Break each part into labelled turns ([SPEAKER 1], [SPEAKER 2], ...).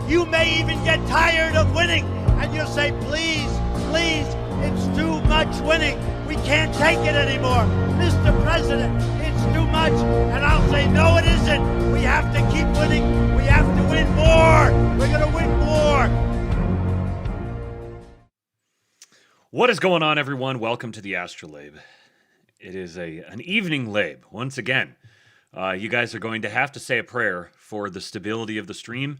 [SPEAKER 1] You may even get tired of winning, and you'll say, please, please, it's too much winning. We can't take it anymore. Mr. President, it's too much. And I'll say, no, it isn't. We have to keep winning. We have to win more. We're going to win more.
[SPEAKER 2] What is going on, everyone? Welcome to the Astrolabe. It is an evening lab once again. You guys are going to have to say a prayer for the stability of the stream.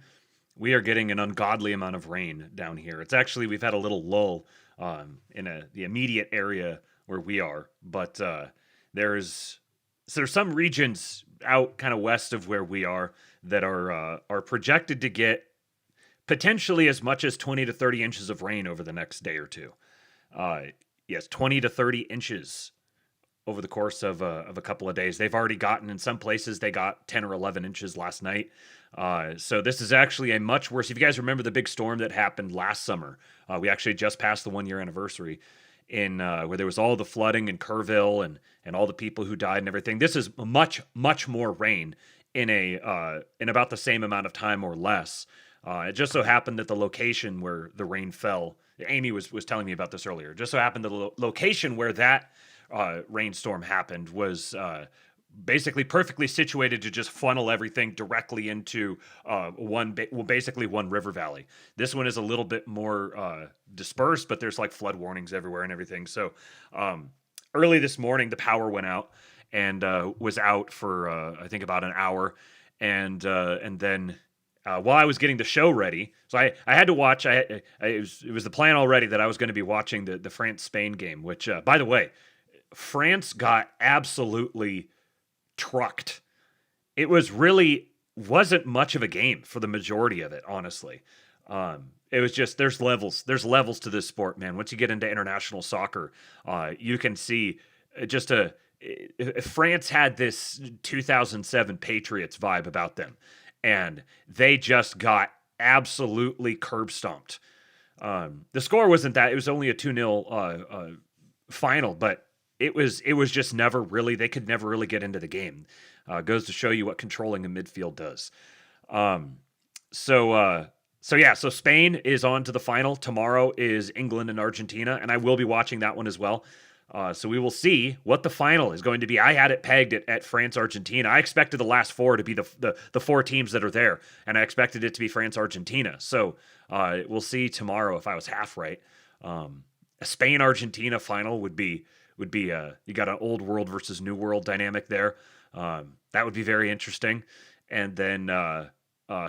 [SPEAKER 2] We are getting an ungodly amount of rain down here. It's actually, we've had a little lull in the immediate area where we are, but there's some regions out kind of west of where we are that are projected to get potentially as much as 20 to 30 inches of rain over the next day or two. Yes, 20 to 30 inches over the course of a couple of days. They've already gotten, in some places, they got 10 or 11 inches last night. So this is actually a much worse. If you guys remember the big storm that happened last summer, we actually just passed the 1-year anniversary in where there was all the flooding in Kerrville and all the people who died and everything. This is much more rain in about the same amount of time or less. It just so happened that the location where the rain fell, Amy was telling me about this earlier. Just so happened the location where that rainstorm happened was basically perfectly situated to just funnel everything directly into basically one river valley. This one is a little bit more dispersed, but there's like flood warnings everywhere and everything. So early this morning, the power went out and was out for I think about an hour, and then while I was getting the show ready, so I had to watch. It was the plan already that I was going to be watching the France-Spain game, which by the way, France got absolutely trucked. It wasn't much of a game for the majority of it, honestly. It was just, there's levels to this sport, man. Once you get into international soccer, you can see just France had this 2007 Patriots vibe about them, and they just got absolutely curb stomped. The score wasn't that, it was only a 2-0 final, but it was just never really, they could never really get into the game. Goes to show you what controlling a midfield does. So Spain is on to the final. Tomorrow is England and Argentina, and I will be watching that one as well. So we will see what the final is going to be. I had it pegged at France-Argentina. I expected the last four to be the four teams that are there, and I expected it to be France-Argentina. So we'll see tomorrow if I was half right. A Spain-Argentina final would be you got an old world versus new world dynamic there. That would be very interesting. And then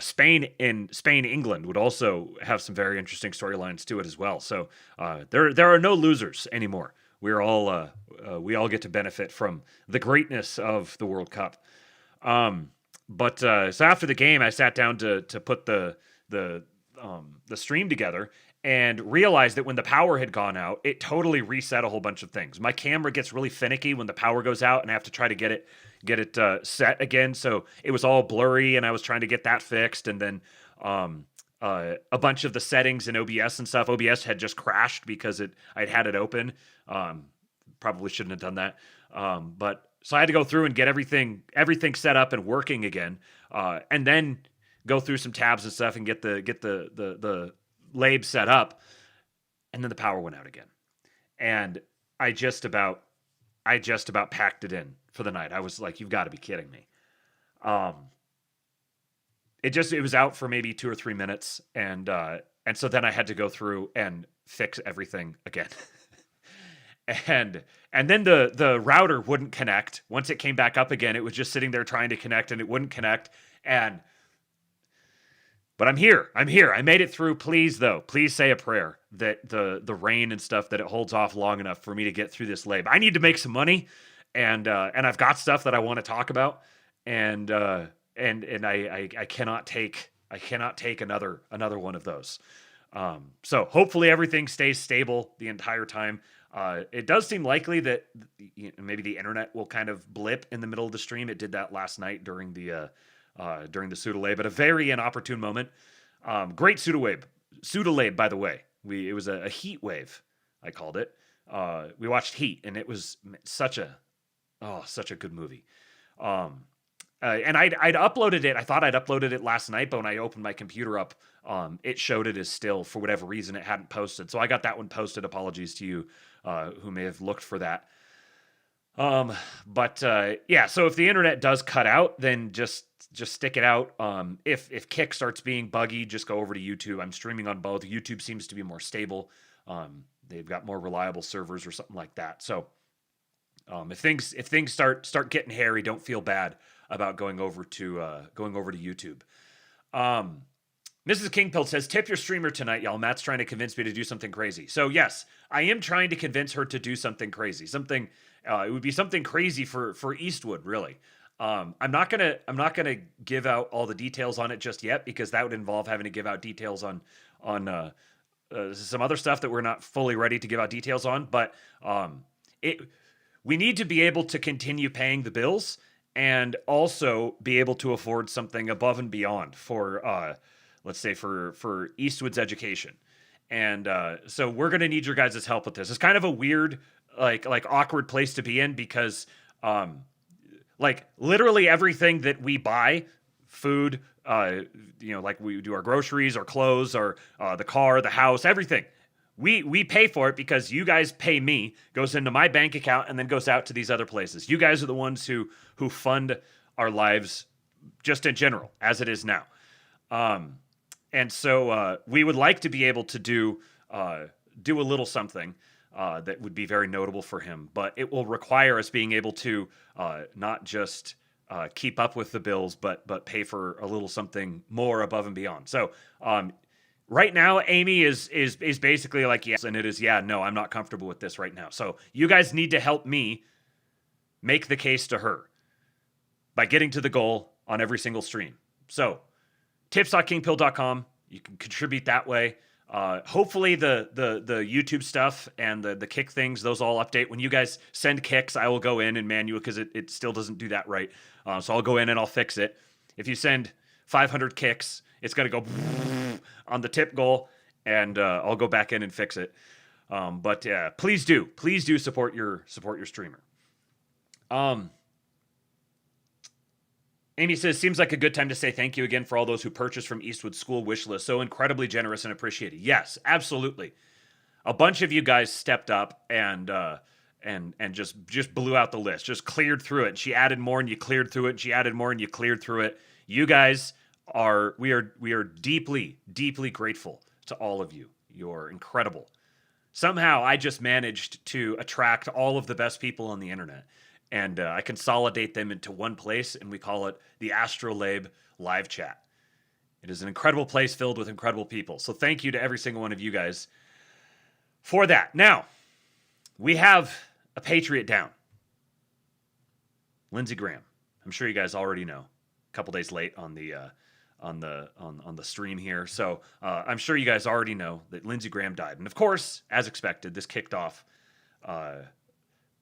[SPEAKER 2] Spain-England would also have some very interesting storylines to it as well. So there are no losers anymore. We all get to benefit from the greatness of the World Cup. So after the game, I sat down to put the stream together, and realized that when the power had gone out, it totally reset a whole bunch of things. My camera gets really finicky when the power goes out, and I have to try to get it set again. So it was all blurry, and I was trying to get that fixed. And then a bunch of the settings in OBS and stuff, OBS had just crashed because I'd had it open. Probably shouldn't have done that. But so I had to go through and get everything set up and working again, and then go through some tabs and stuff and get the lab set up, and then the power went out again, and I just about packed it in for the night. I was like, you've got to be kidding me. It was out for maybe 2 or 3 minutes, and so then I had to go through and fix everything again. and then the router wouldn't connect. Once it came back up again, it was just sitting there trying to connect, and it wouldn't connect. But I'm here. I made it through. Please say a prayer that the rain and stuff, that it holds off long enough for me to get through this lab. I need to make some money, and I've got stuff that I want to talk about, and I cannot take another one of those. So hopefully everything stays stable the entire time. It does seem likely that maybe the internet will kind of blip in the middle of the stream. It did that last night during the pseudolab at a very inopportune moment. Great pseudolab, by the way. It was a heat wave, I called it. We watched Heat, and it was such a good movie. and I'd uploaded it. I thought I'd uploaded it last night, but when I opened my computer up, it showed it as still, for whatever reason, it hadn't posted. So I got that one posted. Apologies to you who may have looked for that. Yeah, so if the internet does cut out, then just stick it out. If Kick starts being buggy, just go over to YouTube. I'm streaming on both. YouTube seems to be more stable. They've got more reliable servers or something like that. So if things start getting hairy, don't feel bad about going over to YouTube. Mrs. Kingpill says, tip your streamer tonight, y'all. Matt's trying to convince me to do something crazy. So yes, I am trying to convince her to do something crazy. It would be something crazy for Eastwood, really. I'm not gonna give out all the details on it just yet, because that would involve having to give out details on some other stuff that we're not fully ready to give out details on. But we need to be able to continue paying the bills and also be able to afford something above and beyond for let's say for Eastwood's education. And so we're going to need your guys' help with this. It's kind of a weird, like awkward place to be in, because like literally everything that we buy, food, like we do our groceries, our clothes, our the car, the house, everything. We pay for it because you guys pay me, goes into my bank account, and then goes out to these other places. You guys are the ones who fund our lives just in general, as it is now. And so we would like to be able to do a little something that would be very notable for him, but it will require us being able to not just keep up with the bills, but pay for a little something more above and beyond. So right now, Amy is basically like, yes, and it is, yeah, no, I'm not comfortable with this right now. So you guys need to help me make the case to her by getting to the goal on every single stream. So tips.kingpill.com. You can contribute that way. Hopefully the YouTube stuff and the Kick things, those all update. When you guys send kicks, I will go in and manual, because it still doesn't do that right. So I'll go in and I'll fix it. If you send 500 kicks, it's going to go on the tip goal, and I'll go back in and fix it. But please do support your streamer. Amy says, seems like a good time to say thank you again for all those who purchased from Eastwood School wish list. So incredibly generous and appreciated. Yes, absolutely. A bunch of you guys stepped up and just blew out the list, just cleared through it. She added more and you cleared through it. And she added more and you cleared through it. You guys we are deeply, deeply grateful to all of you. You're incredible. Somehow I just managed to attract all of the best people on the internet. And I consolidate them into one place, and we call it the Astrolabe Live Chat. It is an incredible place filled with incredible people. So thank you to every single one of you guys for that. Now, we have a Patriot down. Lindsey Graham. I'm sure you guys already know. A couple days late on the stream here. So I'm sure you guys already know that Lindsey Graham died. And of course, as expected, this kicked off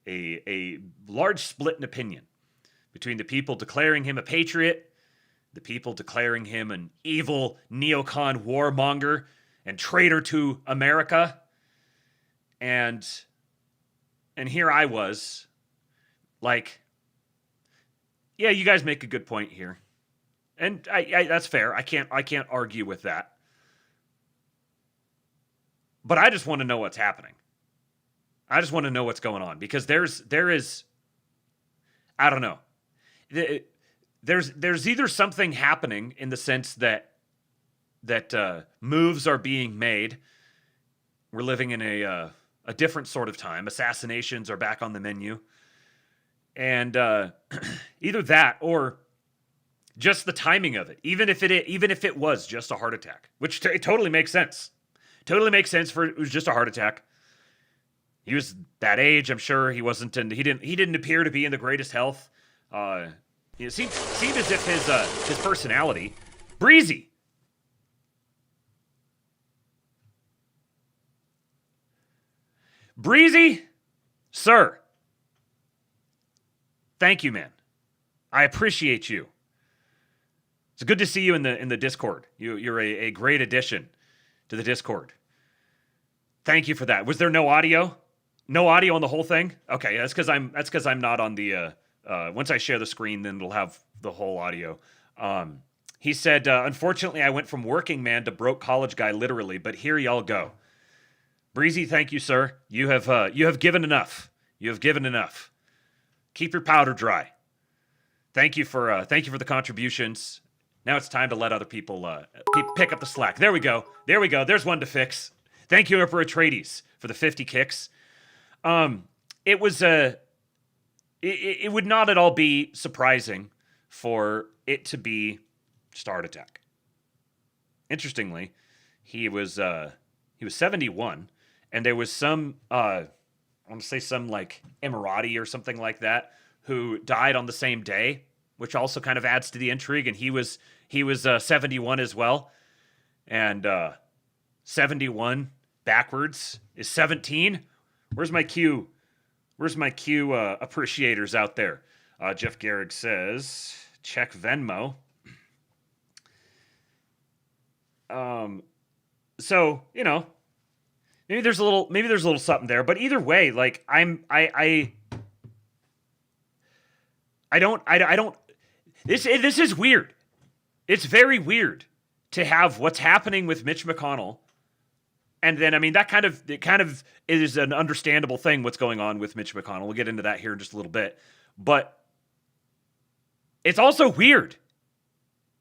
[SPEAKER 2] a large split in opinion between the people declaring him a patriot, the people declaring him an evil neocon warmonger and traitor to America. And here I was like, yeah, you guys make a good point here. And I that's fair. I can't argue with that. But I just want to know what's happening. I just want to know what's going on, because there is, I don't know. There's either something happening in the sense that moves are being made. We're living in a different sort of time. Assassinations are back on the menu. And either that or just the timing of it. Even if it was just a heart attack, which it totally makes sense. Totally makes sense for it was just a heart attack. He was that age. I'm sure he wasn't. He didn't appear to be in the greatest health. It seemed as if his personality, breezy. Breezy, sir. Thank you, man. I appreciate you. It's good to see you in the Discord. You're a great addition to the Discord. Thank you for that. Was there no audio? No audio on the whole thing? Okay, that's because I'm not on the. Once I share the screen, then it'll have the whole audio. He said, unfortunately, I went from working man to broke college guy, literally, but here y'all go. Breezy, thank you, sir. You have given enough. You have given enough. Keep your powder dry. Thank you for the contributions. Now it's time to let other people pick up the slack. There we go. There we go. There's one to fix. Thank you, Emperor Atreides, for the 50 kicks. It was it would not at all be surprising for it to be Start Attack. Interestingly, he was 71, and there was some I want to say some like Emirati or something like that who died on the same day, which also kind of adds to the intrigue. And he was 71 as well, and 71 backwards is 17. Where's my Q? Where's my Q appreciators out there? Jeff Garrick says, check Venmo. So, you know, maybe there's a little something there, but either way, like I don't, this is weird. It's very weird to have what's happening with Mitch McConnell. And then, I mean, it kind of is an understandable thing, what's going on with Mitch McConnell. We'll get into that here in just a little bit. But it's also weird.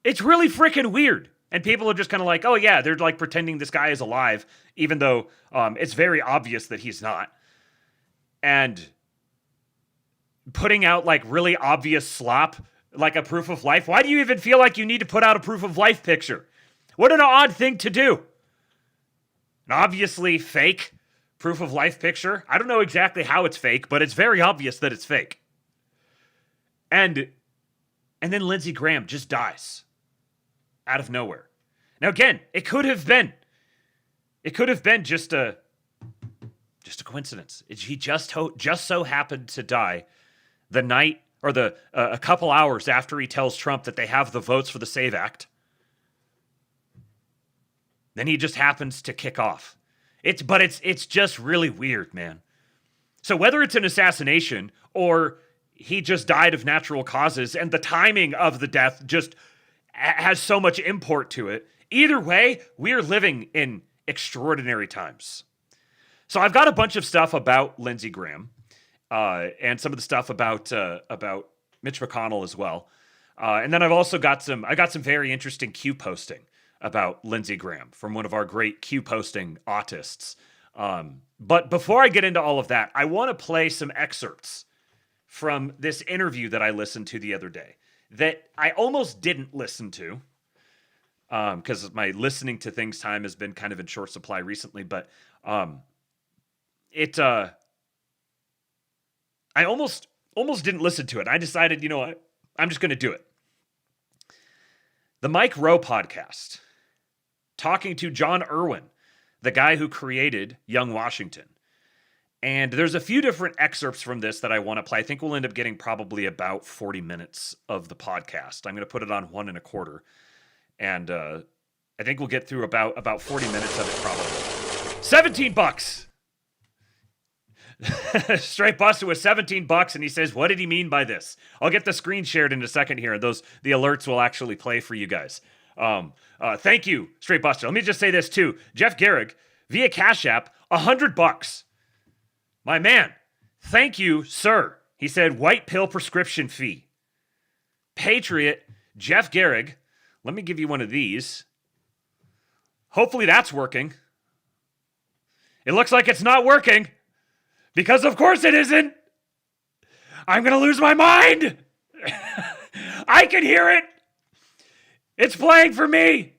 [SPEAKER 2] It's really freaking weird. And people are just kind of like, oh, yeah, they're like pretending this guy is alive, even though it's very obvious that he's not. And putting out like really obvious slop, like a proof of life. Why do you even feel like you need to put out a proof of life picture? What an odd thing to do. An obviously fake proof of life picture. I don't know exactly how it's fake, but it's very obvious that it's fake. And then Lindsey Graham just dies out of nowhere. Now again, it could have been just a coincidence. He just so happened to die the night or a couple hours after he tells Trump that they have the votes for the SAVE Act. Then he just happens to kick off. It's just really weird, man. So whether it's an assassination or he just died of natural causes and the timing of the death just has so much import to it, either way, we're living in extraordinary times. So I've got a bunch of stuff about Lindsey Graham and some of the stuff about Mitch McConnell as well. And then I've also got some very interesting Q posting about Lindsey Graham from one of our great Q posting autists. But before I get into all of that, I want to play some excerpts from this interview that I listened to the other day that I almost didn't listen to because my listening to things time has been kind of in short supply recently. But I almost didn't listen to it. I decided, you know what, I'm just going to do it. The Mike Rowe podcast, talking to John Irwin, the guy who created Young Washington. And there's a few different excerpts from this that I want to play. I think we'll end up getting probably about 40 minutes of the podcast. I'm going to put it on 1 1/4. And I think we'll get through about 40 minutes of it probably. $17. Straight busted with $17, and he says, what did he mean by this? I'll get the screen shared in a second here, and the alerts will actually play for you guys. Thank you, Straight Buster. Let me just say this too. Jeff Garrick, via Cash App, $100. My man, thank you, sir. He said, white pill prescription fee. Patriot, Jeff Garrick, let me give you one of these. Hopefully that's working. It looks like it's not working. Because of course it isn't. I'm going to lose my mind. I can hear it. It's playing for me.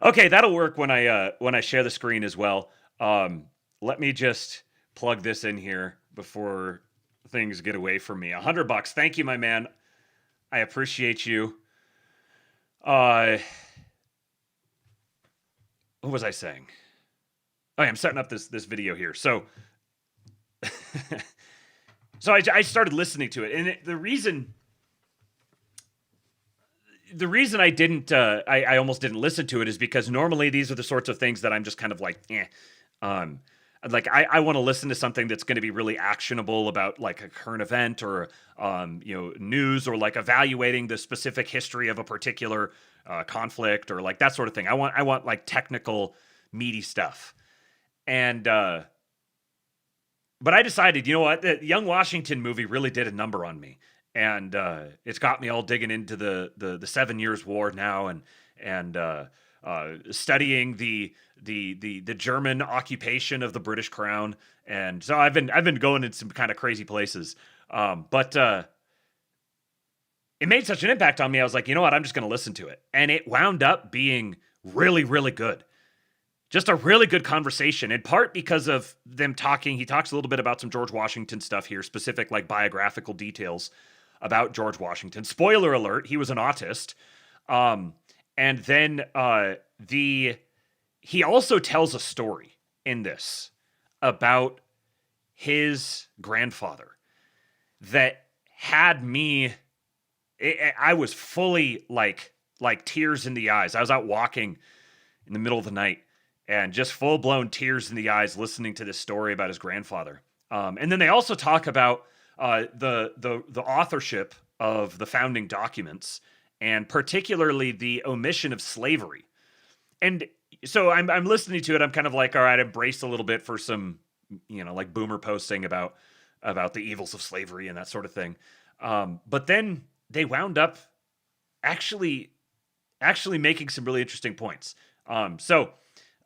[SPEAKER 2] Okay, that'll work when I share the screen as well. Let me just plug this in here before things get away from me. $100. Thank you, my man. I appreciate you. What was I saying? Oh, yeah, I'm setting up this video here. So, I started listening to it, and the reason I didn't, I almost didn't listen to it is because normally these are the sorts of things that I'm just kind of like, like I want to listen to something that's going to be really actionable about like a current event or news, or like evaluating the specific history of a particular conflict, or like that sort of thing. I want like technical, meaty stuff. And but I decided, you know what, the Young Washington movie really did a number on me, and it's got me all digging into the 7 Years' War now, and studying the German occupation of the British Crown, and so I've been going in some kind of crazy places. But it made such an impact on me. I was like, you know what, I'm just going to listen to it, and it wound up being really, really good. Just a really good conversation, in part because of them talking. He talks a little bit about some George Washington stuff here, specific like biographical details about George Washington. Spoiler alert, he was an autist. And then he also tells a story in this about his grandfather that had me, I was fully like tears in the eyes. I was out walking in the middle of the night and just full-blown tears in the eyes listening to this story about his grandfather. And then they also talk about the authorship of the founding documents, and particularly the omission of slavery. And so I'm listening to it. I'm kind of like, all right, I'm braced a little bit for some, like boomer posting about the evils of slavery and that sort of thing. But then they wound up actually making some really interesting points. So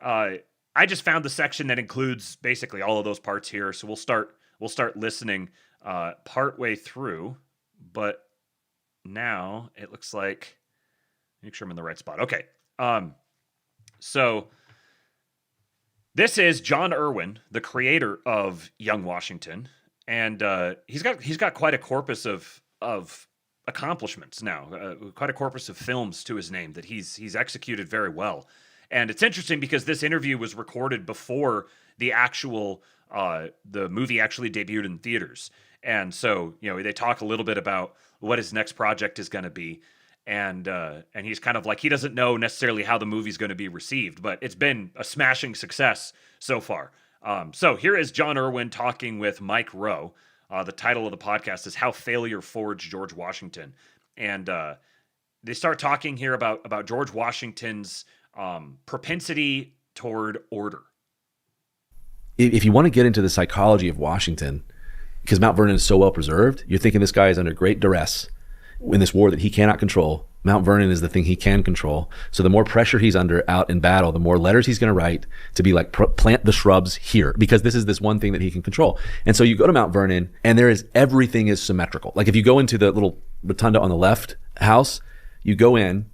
[SPEAKER 2] I just found the section that includes basically all of those parts here. So we'll start listening partway through, but now it looks like, make sure I'm in the right spot. Okay. So this is John Irwin, the creator of Young Washington. And he's got quite a corpus of accomplishments now, quite a corpus of films to his name that he's executed very well. And it's interesting because this interview was recorded before the actual the movie actually debuted in theaters. And so, they talk a little bit about what his next project is going to be. And he's kind of like, he doesn't know necessarily how the movie's going to be received, but it's been a smashing success so far. So here is John Irwin talking with Mike Rowe. The title of the podcast is How Failure Forged George Washington. And they start talking here about George Washington's propensity toward order.
[SPEAKER 3] If you want to get into the psychology of Washington, because Mount Vernon is so well preserved, you're thinking this guy is under great duress in this war that he cannot control. Mount Vernon is the thing he can control. So the more pressure he's under out in battle, the more letters he's going to write to be like, plant the shrubs here, because this is this one thing that he can control. And so you go to Mount Vernon and everything is symmetrical. Like if you go into the little rotunda on the left house, you go in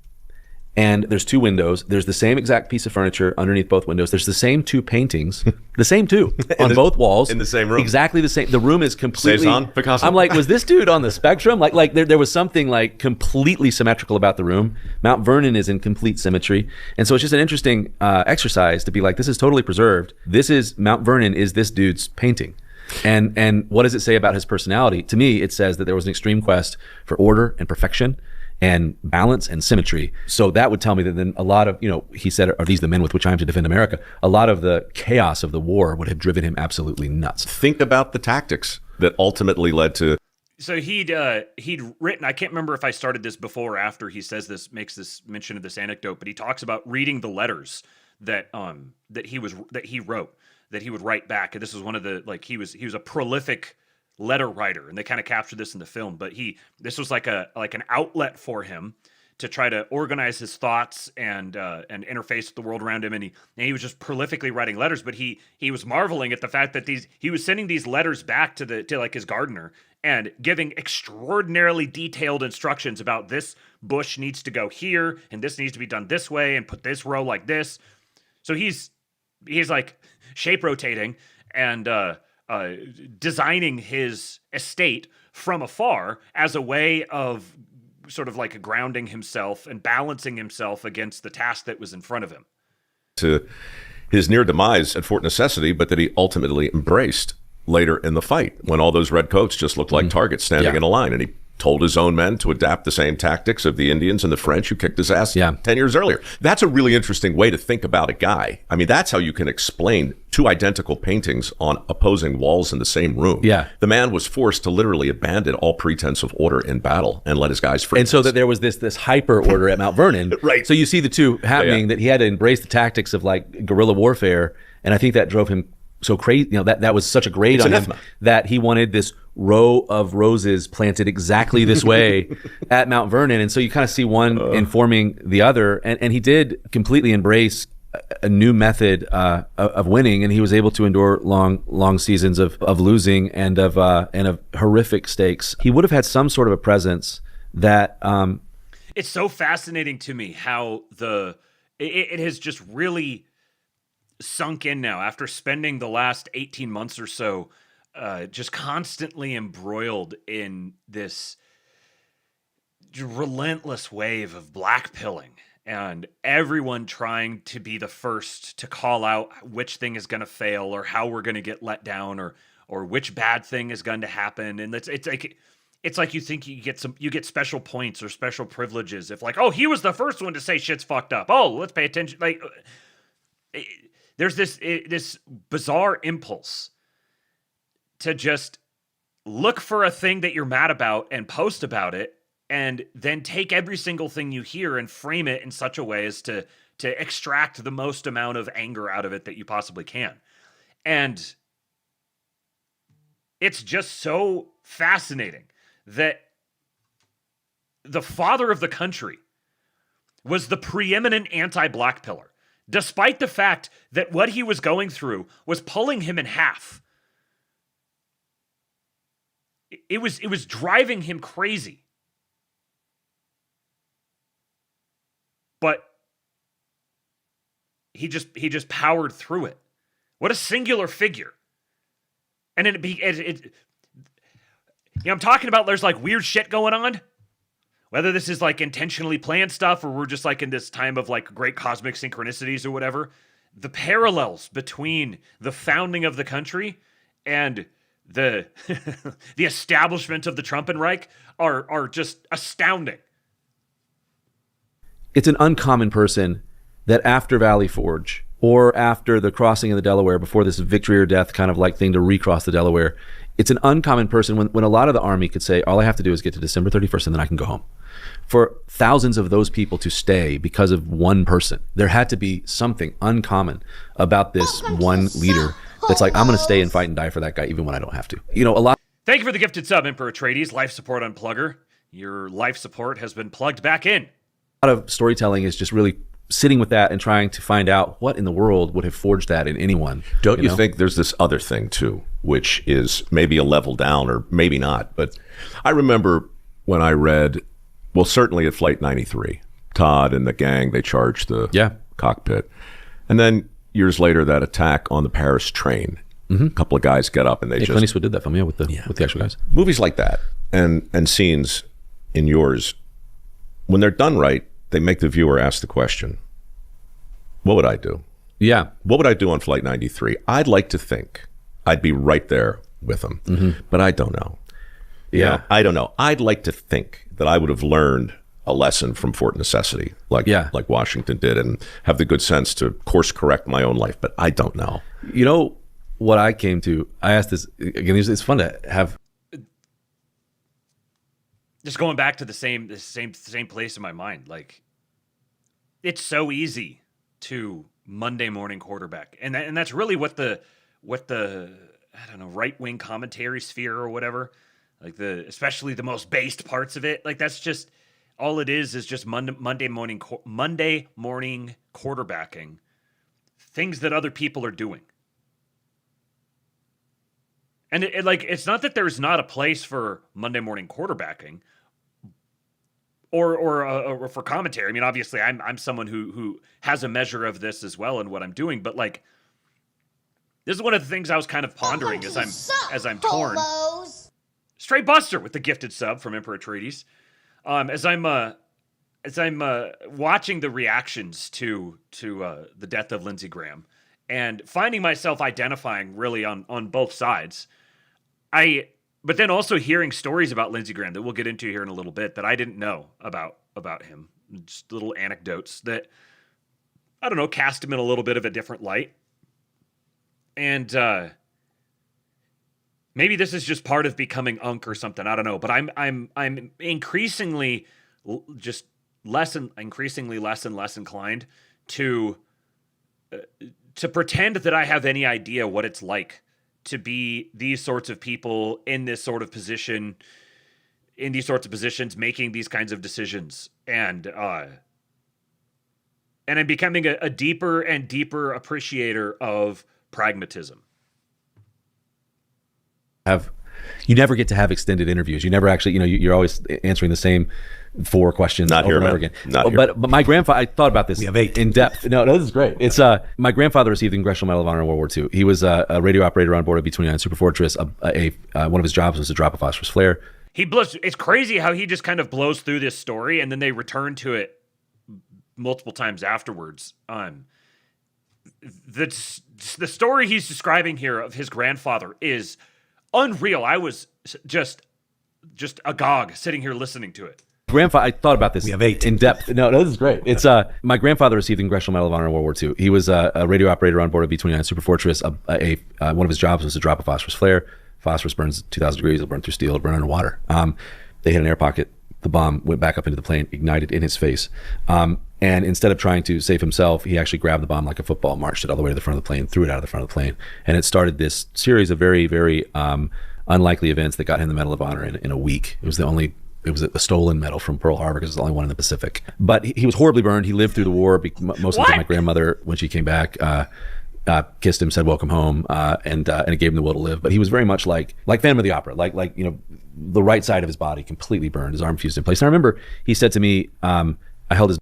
[SPEAKER 3] and there's two windows. There's the same exact piece of furniture underneath both windows. There's the same two paintings, the same two on both walls.
[SPEAKER 4] In the same room.
[SPEAKER 3] Exactly the same. The room is completely...
[SPEAKER 4] Cezanne, Picasso.
[SPEAKER 3] I'm like, was this dude on the spectrum? Like there was something like completely symmetrical about the room. Mount Vernon is in complete symmetry. And so it's just an interesting exercise to be like, this is totally preserved. Mount Vernon is this dude's painting. And what does it say about his personality? To me, it says that there was an extreme quest for order and perfection and balance and symmetry. So that would tell me that then a lot of, he said, are these the men with which I am to defend America? A lot of the chaos of the war would have driven him absolutely nuts.
[SPEAKER 4] Think about the tactics that ultimately led to...
[SPEAKER 2] So he'd written, I can't remember if I started this before or after he says this, makes this mention of this anecdote, but he talks about reading the letters that he wrote, that he would write back. And this was one of the, like, he was a prolific letter writer, and they kind of captured this in the film, but this was like an outlet for him to try to organize his thoughts and interface with the world around him, and he was just prolifically writing letters. But he was marveling at the fact that he was sending these letters back to like his gardener and giving extraordinarily detailed instructions about this bush needs to go here and this needs to be done this way and put this row like this. So he's like shape rotating and designing his estate from afar as a way of sort of like grounding himself and balancing himself against the task that was in front of him.
[SPEAKER 4] To his near demise at Fort Necessity, but that he ultimately embraced later in the fight when all those red coats just looked like targets standing in a line, and he told his own men to adapt the same tactics of the Indians and the French who kicked his ass 10 years earlier. That's a really interesting way to think about a guy. I mean, that's how you can explain two identical paintings on opposing walls in the same room.
[SPEAKER 3] Yeah.
[SPEAKER 4] The man was forced to literally abandon all pretense of order in battle and let his guys free.
[SPEAKER 3] And so that there was this hyper order at Mount Vernon.
[SPEAKER 4] Right.
[SPEAKER 3] So you see the two happening, that he had to embrace the tactics of like guerrilla warfare. And I think that drove him so crazy. You know, that was such a grade on him that he wanted this row of roses planted exactly this way at Mount Vernon. And so you kind of see one informing the other. And he did completely embrace a new method of winning, and he was able to endure long seasons of losing and of horrific stakes. He would have had some sort of a presence that
[SPEAKER 2] it's so fascinating to me how it has just really sunk in now after spending the last 18 months or so just constantly embroiled in this relentless wave of blackpilling and everyone trying to be the first to call out which thing is going to fail or how we're going to get let down or which bad thing is going to happen. And it's like you think you get special points or special privileges if like, oh, he was the first one to say shit's fucked up. Oh, let's pay attention. Like there's this bizarre impulse to just look for a thing that you're mad about and post about it, and then take every single thing you hear and frame it in such a way as to extract the most amount of anger out of it that you possibly can. And it's just so fascinating that the father of the country was the preeminent anti-black pillar, despite the fact that what he was going through was pulling him in half. It was driving him crazy. But he just powered through it. What a singular figure. And I'm talking about there's like weird shit going on. Whether this is like intentionally planned stuff or we're just like in this time of like great cosmic synchronicities or whatever, the parallels between the founding of the country and the the establishment of the Trumpenreich are just astounding.
[SPEAKER 3] It's an uncommon person that after Valley Forge or after the crossing of the Delaware, before this victory or death kind of like thing to recross the Delaware, it's an uncommon person when a lot of the Army could say, all I have to do is get to December 31st and then I can go home. For thousands of those people to stay because of one person, there had to be something uncommon about this one leader that's like, I'm going to stay and fight and die for that guy even when I don't have to. You know, a lot.
[SPEAKER 2] Thank you for the gifted sub, Emperor Atreides. Life support unplugger. Your life support has been plugged back in.
[SPEAKER 3] A lot of storytelling is just really sitting with that and trying to find out what in the world would have forged that in anyone.
[SPEAKER 4] Don't you think there's this other thing too, which is maybe a level down or maybe not? But I remember when I read, well, certainly at Flight 93, Todd and the gang, they charged the cockpit. And then years later, that attack on the Paris train, a couple of guys get up and they
[SPEAKER 3] Clint Eastwood did that film, with the actual guys.
[SPEAKER 4] Movies like that and scenes in yours, when they're done right, they make the viewer ask the question, what would I do?
[SPEAKER 3] Yeah.
[SPEAKER 4] What would I do on Flight 93? I'd like to think I'd be right there with them, but I don't know.
[SPEAKER 3] Yeah.
[SPEAKER 4] I don't know. I'd like to think that I would have learned a lesson from Fort Necessity, like Washington did, and have the good sense to course correct my own life, but I don't know.
[SPEAKER 3] You know what I came to? I asked this, again, it's fun to have.
[SPEAKER 2] Just going back to the same place in my mind, like it's so easy to Monday morning quarterback, and that's really what the I don't know, right wing commentary sphere or whatever, like especially the most based parts of it, like that's just all it is just Monday morning quarterbacking things that other people are doing. And it's not that there's not a place for Monday morning quarterbacking or for commentary. I mean, obviously, I'm someone who has a measure of this as well in what I'm doing. But like, this is one of the ththings I was kind of pondering as I'm torn. Stray Buster with the gifted sub from Emperor Atreides. As I'm watching the reactions to the death of Lindsey Graham and finding myself identifying really on both sides, I But then also hearing stories about Lindsey Graham that we'll get into here in a little bit that I didn't know about him. Just little anecdotes that, I don't know, cast him in a little bit of a different light. And maybe this is just part of becoming Unc or something. I don't know. But I'm increasingly just increasingly less and less inclined to pretend that I have any idea what it's like to be these sorts of people in this sort of position, in these sorts of positions, making these kinds of decisions. And I'm becoming a deeper and deeper appreciator of pragmatism.
[SPEAKER 3] You never get to have extended interviews. You never actually, you're always answering the same 4 questions over and over again. But my grandfather, I thought about this.
[SPEAKER 5] We have 8
[SPEAKER 3] in depth. No, this is great. It's my grandfather received the Congressional Medal of Honor in World War II. He was a radio operator on board a B-29 Superfortress. One of his jobs was to drop a phosphorus flare.
[SPEAKER 2] It's crazy how he just kind of blows through this story and then they return to it multiple times afterwards. The story he's describing here of his grandfather is unreal. I was just agog sitting here listening to it.
[SPEAKER 3] Grandfather, I thought about this.
[SPEAKER 5] We have 8
[SPEAKER 3] in depth. No, this is great. It's my grandfather received the Congressional Medal of Honor in World War II. He was a radio operator on board a B-29 Superfortress. One of his jobs was to drop a phosphorus flare. Phosphorus burns 2,000 degrees. It'll burn through steel. It'll burn underwater. They hit an air pocket. The bomb went back up into the plane, ignited in his face. And instead of trying to save himself, he actually grabbed the bomb like a football, marched it all the way to the front of the plane, threw it out of the front of the plane. And it started this series of very, very unlikely events that got him the Medal of Honor in a week. It was a stolen medal from Pearl Harbor because it's the only one in the Pacific. But he was horribly burned. He lived through the war. Mostly because my grandmother, when she came back, kissed him, said welcome home, and it gave him the will to live. But he was very much like Phantom of the Opera, like the right side of his body completely burned, his arm fused in place. And I remember he said to me, I held his.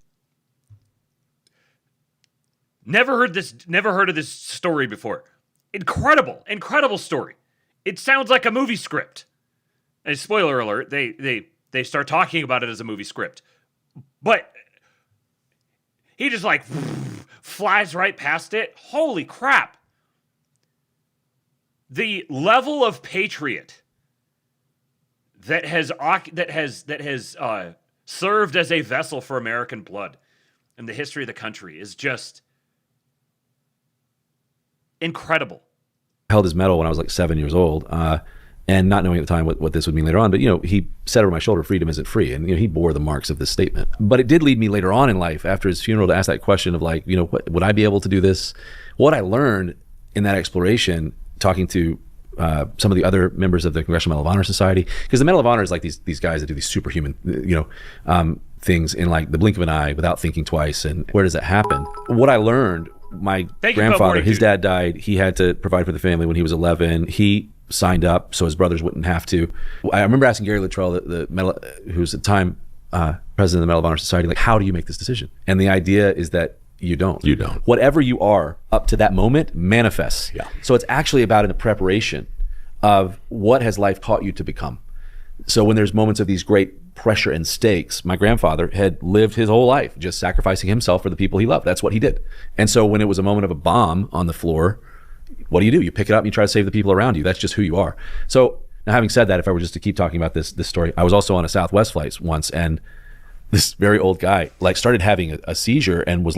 [SPEAKER 2] Never heard of this story before. Incredible story. It sounds like a movie script. And spoiler alert, they start talking about it as a movie script. But he just flies right past it. Holy crap. The level of patriot that has served as a vessel for American blood in the history of the country is just incredible.
[SPEAKER 3] I held his medal when I was 7 years old, and not knowing at the time what this would mean later on, but he said over my shoulder, freedom isn't free, and he bore the marks of this statement. But it did lead me later on in life, after his funeral, to ask that question of what, would I be able to do this? What I learned in that exploration, talking to some of the other members of the Congressional Medal of Honor Society, because the Medal of Honor is like these guys that do these superhuman things in the blink of an eye without thinking twice. And where does that happen? What I learned, my grandfather, his dad died. He had to provide for the family when he was 11. He signed up so his brothers wouldn't have to. I remember asking Gary Luttrell, the medal, who was at the time president of the Medal of Honor Society, how do you make this decision? And the idea is that you don't. Whatever you are up to that moment manifests.
[SPEAKER 4] Yeah.
[SPEAKER 3] So it's actually about in the preparation of what has life taught you to become. So when there's moments of these great pressure and stakes, my grandfather had lived his whole life just sacrificing himself for the people he loved. That's what he did. And so when it was a moment of a bomb on the floor, what do? You pick it up and you try to save the people around you. That's just who you are. So now, having said that, if I were just to keep talking about this story, I was also on a Southwest flight once, and this very old guy started having a seizure and was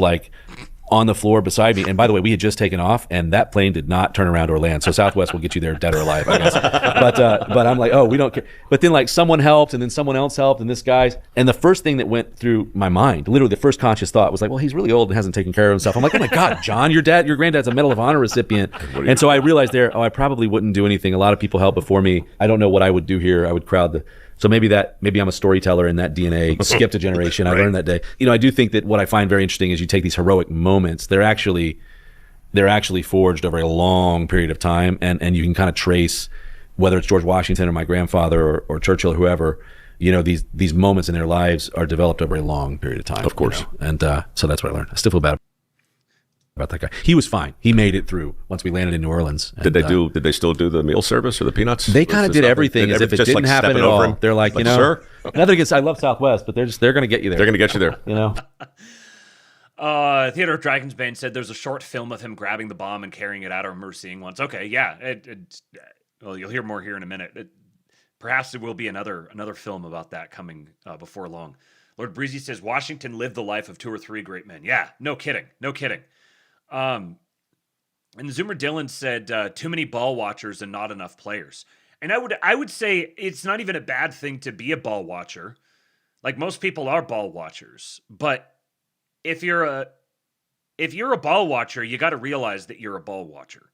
[SPEAKER 3] on the floor beside me. And by the way, we had just taken off, and that plane did not turn around or land. So Southwest will get you there dead or alive, I guess. But I'm like, oh, we don't care. But then someone helped, and then someone else helped, and this guy's. And the first thing that went through my mind, literally the first conscious thought was well, he's really old and hasn't taken care of himself. I'm like, oh my God, John, your granddad's a Medal of Honor recipient. And so I realized I probably wouldn't do anything. A lot of people helped before me. I don't know what I would do here. I would crowd the. So maybe I'm a storyteller in that DNA, skipped a generation. I learned that day. I do think that what I find very interesting is you take these heroic moments, they're actually forged over a long period of time, and you can kind of trace, whether it's George Washington or my grandfather or Churchill or whoever, these moments in their lives are developed over a long period of time.
[SPEAKER 4] Of course.
[SPEAKER 3] And so that's what I learned. I still feel bad about that guy. He was fine. He made it through once we landed in New Orleans. And,
[SPEAKER 4] did they still do the meal service or the peanuts?
[SPEAKER 3] They kind of did everything as if it didn't happen at all. They're
[SPEAKER 4] sir?
[SPEAKER 3] Nothing against, I love Southwest, but they're going to get you there.
[SPEAKER 4] They're going to get you there.
[SPEAKER 2] Theater of Dragon's Bane said there's a short film of him grabbing the bomb and carrying it out. I remember seeing once. Okay, yeah. Well, you'll hear more here in a minute. Perhaps there will be another film about that coming before long. Lord Breezy says Washington lived the life of 2 or 3 great men. Yeah, no kidding. And Zoomer Dylan said too many ball watchers and not enough players. And I would say it's not even a bad thing to be a ball watcher. Like, most people are ball watchers, but if you're a ball watcher, you got to realize that you're a ball watcher.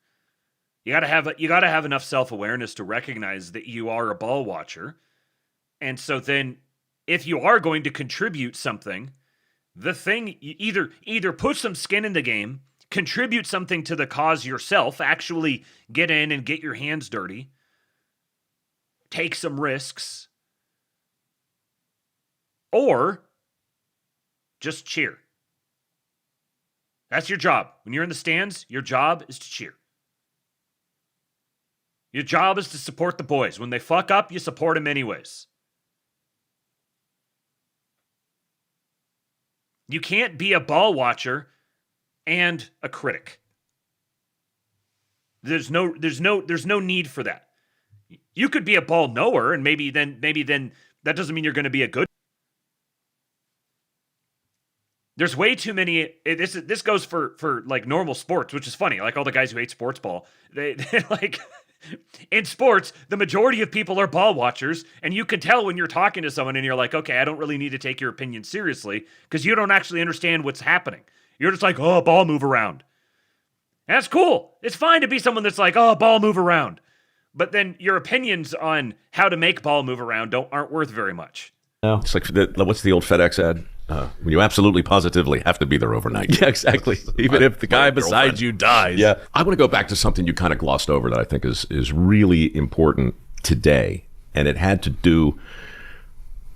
[SPEAKER 2] You got to have enough self-awareness to recognize that you are a ball watcher. And so then if you are going to contribute something, the thing, either put some skin in the game, contribute something to the cause yourself, actually get in and get your hands dirty, take some risks, or just cheer. That's your job. When you're in the stands, your job is to cheer. Your job is to support the boys. When they fuck up, you support them anyways. You can't be a ball watcher and a critic. There's no need for that. You could be a ball knower, and maybe then that doesn't mean you're going to be a good. There's way too many. This goes for like normal sports, which is funny. Like, all the guys who hate sports ball, they like. In sports, the majority of people are ball watchers, and you can tell when you're talking to someone and you're like, okay, I don't really need to take your opinion seriously because you don't actually understand what's happening. You're just like, oh, ball move around. And that's cool. It's fine to be someone that's like, oh, ball move around. But then your opinions on how to make ball move around aren't worth very much.
[SPEAKER 3] No.
[SPEAKER 4] It's like, what's the old FedEx ad? When you absolutely positively have to be there overnight.
[SPEAKER 3] Yeah, exactly. Even if the guy beside you dies.
[SPEAKER 4] Yeah. I want to go back to something you kind of glossed over that I think is really important today. And it had to do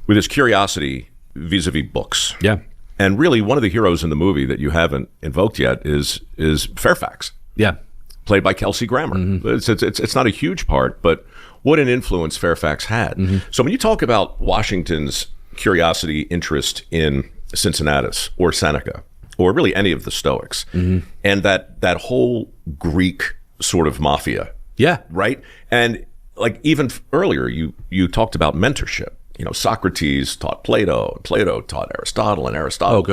[SPEAKER 4] with his curiosity vis-a-vis books.
[SPEAKER 3] Yeah.
[SPEAKER 4] And really, one of the heroes in the movie that you haven't invoked yet is Fairfax.
[SPEAKER 3] Yeah.
[SPEAKER 4] Played by Kelsey Grammer. Mm-hmm. It's not a huge part, but what an influence Fairfax had. Mm-hmm. So when you talk about Washington's curiosity, interest in Cincinnatus or Seneca, or really any of the Stoics, mm-hmm. and that whole Greek sort of mafia.
[SPEAKER 3] Yeah.
[SPEAKER 4] Right? And like, even earlier, you talked about mentorship. You know, Socrates taught Plato, and Plato taught Aristotle, and Aristotle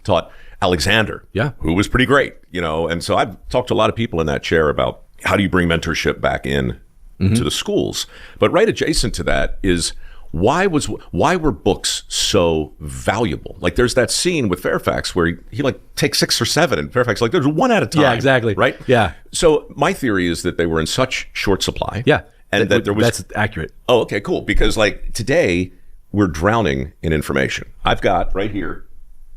[SPEAKER 4] taught Alexander,
[SPEAKER 3] yeah,
[SPEAKER 4] who was pretty great, you know. And so I've talked to a lot of people in that chair about how do you bring mentorship back in mm-hmm. to the schools. But right adjacent to that is why were books so valuable? Like, there's that scene with Fairfax where he like takes 6 or 7, and Fairfax like, there's one at a time.
[SPEAKER 3] Yeah, exactly.
[SPEAKER 4] Right?
[SPEAKER 3] Yeah.
[SPEAKER 4] So my theory is that they were in such short supply.
[SPEAKER 3] Yeah.
[SPEAKER 4] And that there was...
[SPEAKER 3] That's accurate.
[SPEAKER 4] Oh, okay, cool. Because like today, we're drowning in information. I've got right here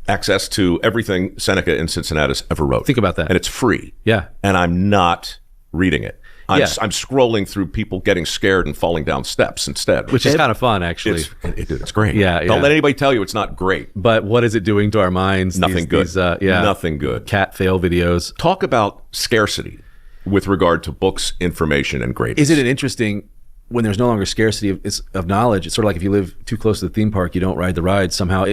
[SPEAKER 4] access to everything Seneca and Cincinnatus ever wrote.
[SPEAKER 3] Think about that.
[SPEAKER 4] And it's free.
[SPEAKER 3] Yeah.
[SPEAKER 4] And I'm not reading it. I'm scrolling through people getting scared and falling down steps instead.
[SPEAKER 3] Which is kind of fun, actually.
[SPEAKER 4] It's great.
[SPEAKER 3] Yeah.
[SPEAKER 4] Don't let anybody tell you it's not great.
[SPEAKER 3] But what is it doing to our minds?
[SPEAKER 4] Nothing good. Nothing good.
[SPEAKER 3] Cat fail videos.
[SPEAKER 4] Talk about scarcity with regard to books, information, and grading.
[SPEAKER 3] Isn't it interesting when there's no longer scarcity of knowledge? It's sort of like if you live too close to the theme park, you don't ride the ride somehow.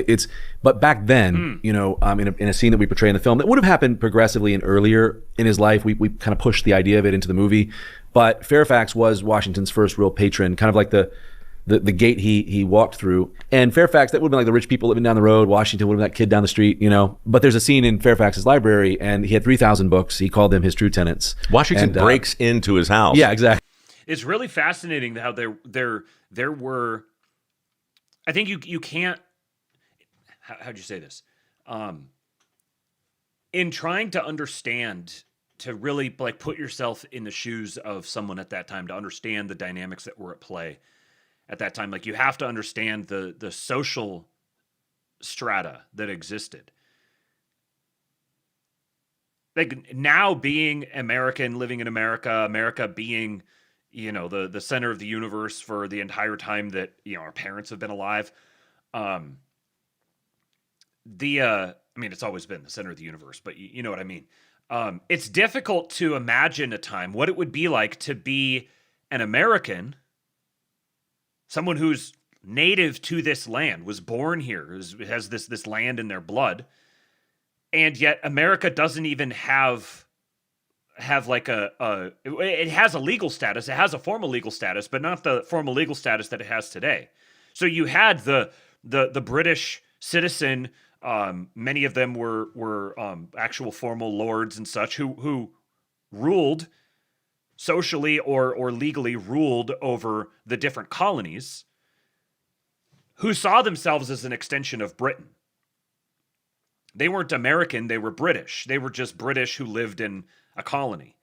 [SPEAKER 3] But back then, you know, in a scene that we portray in the film, that would have happened progressively and earlier in his life. We kind of pushed the idea of it into the movie. But Fairfax was Washington's first real patron, kind of like the gate he walked through. And Fairfax, that would have been like the rich people living down the road. Washington would have been that kid down the street, you know. But there's a scene in Fairfax's library, and he had 3,000 books. He called them his true tenants.
[SPEAKER 4] Washington breaks into his house.
[SPEAKER 3] Yeah, exactly.
[SPEAKER 2] It's really fascinating how there were. I think you can't. How'd you say this? In trying to understand, to really like put yourself in the shoes of someone at that time, to understand the dynamics that were at play at that time, like you have to understand the social strata that existed. Like, now being American, living in America being, you know, the center of the universe for the entire time that, you know, our parents have been alive. I mean, it's always been the center of the universe, but you know what I mean? It's difficult to imagine a time, what it would be like to be an American, someone who's native to this land, was born here, has this land in their blood, and yet America doesn't even have have like it has a legal status. It has a formal legal status, but not the formal legal status that it has today. So you had the British citizen. Many of them were actual formal lords and such who ruled socially or legally ruled over the different colonies, who saw themselves as an extension of Britain. They weren't American, they were British. They were just British who lived in a colony.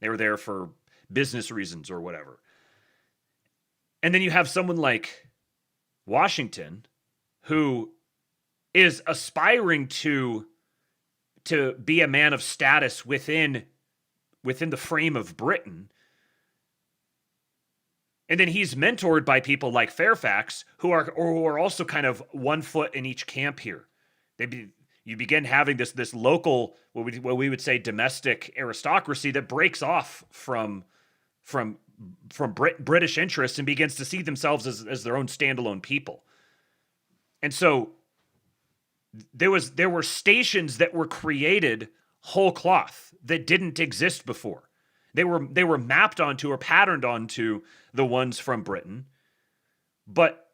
[SPEAKER 2] They were there for business reasons or whatever. And then you have someone like Washington, who is aspiring to be a man of status within the frame of Britain. And then he's mentored by people like Fairfax, who are also kind of one foot in each camp here. You begin having this local, what we would say, domestic aristocracy that breaks off from British interests and begins to see themselves as their own standalone people. And so there were stations that were created whole cloth that didn't exist before. They were mapped onto or patterned onto the ones from Britain. But,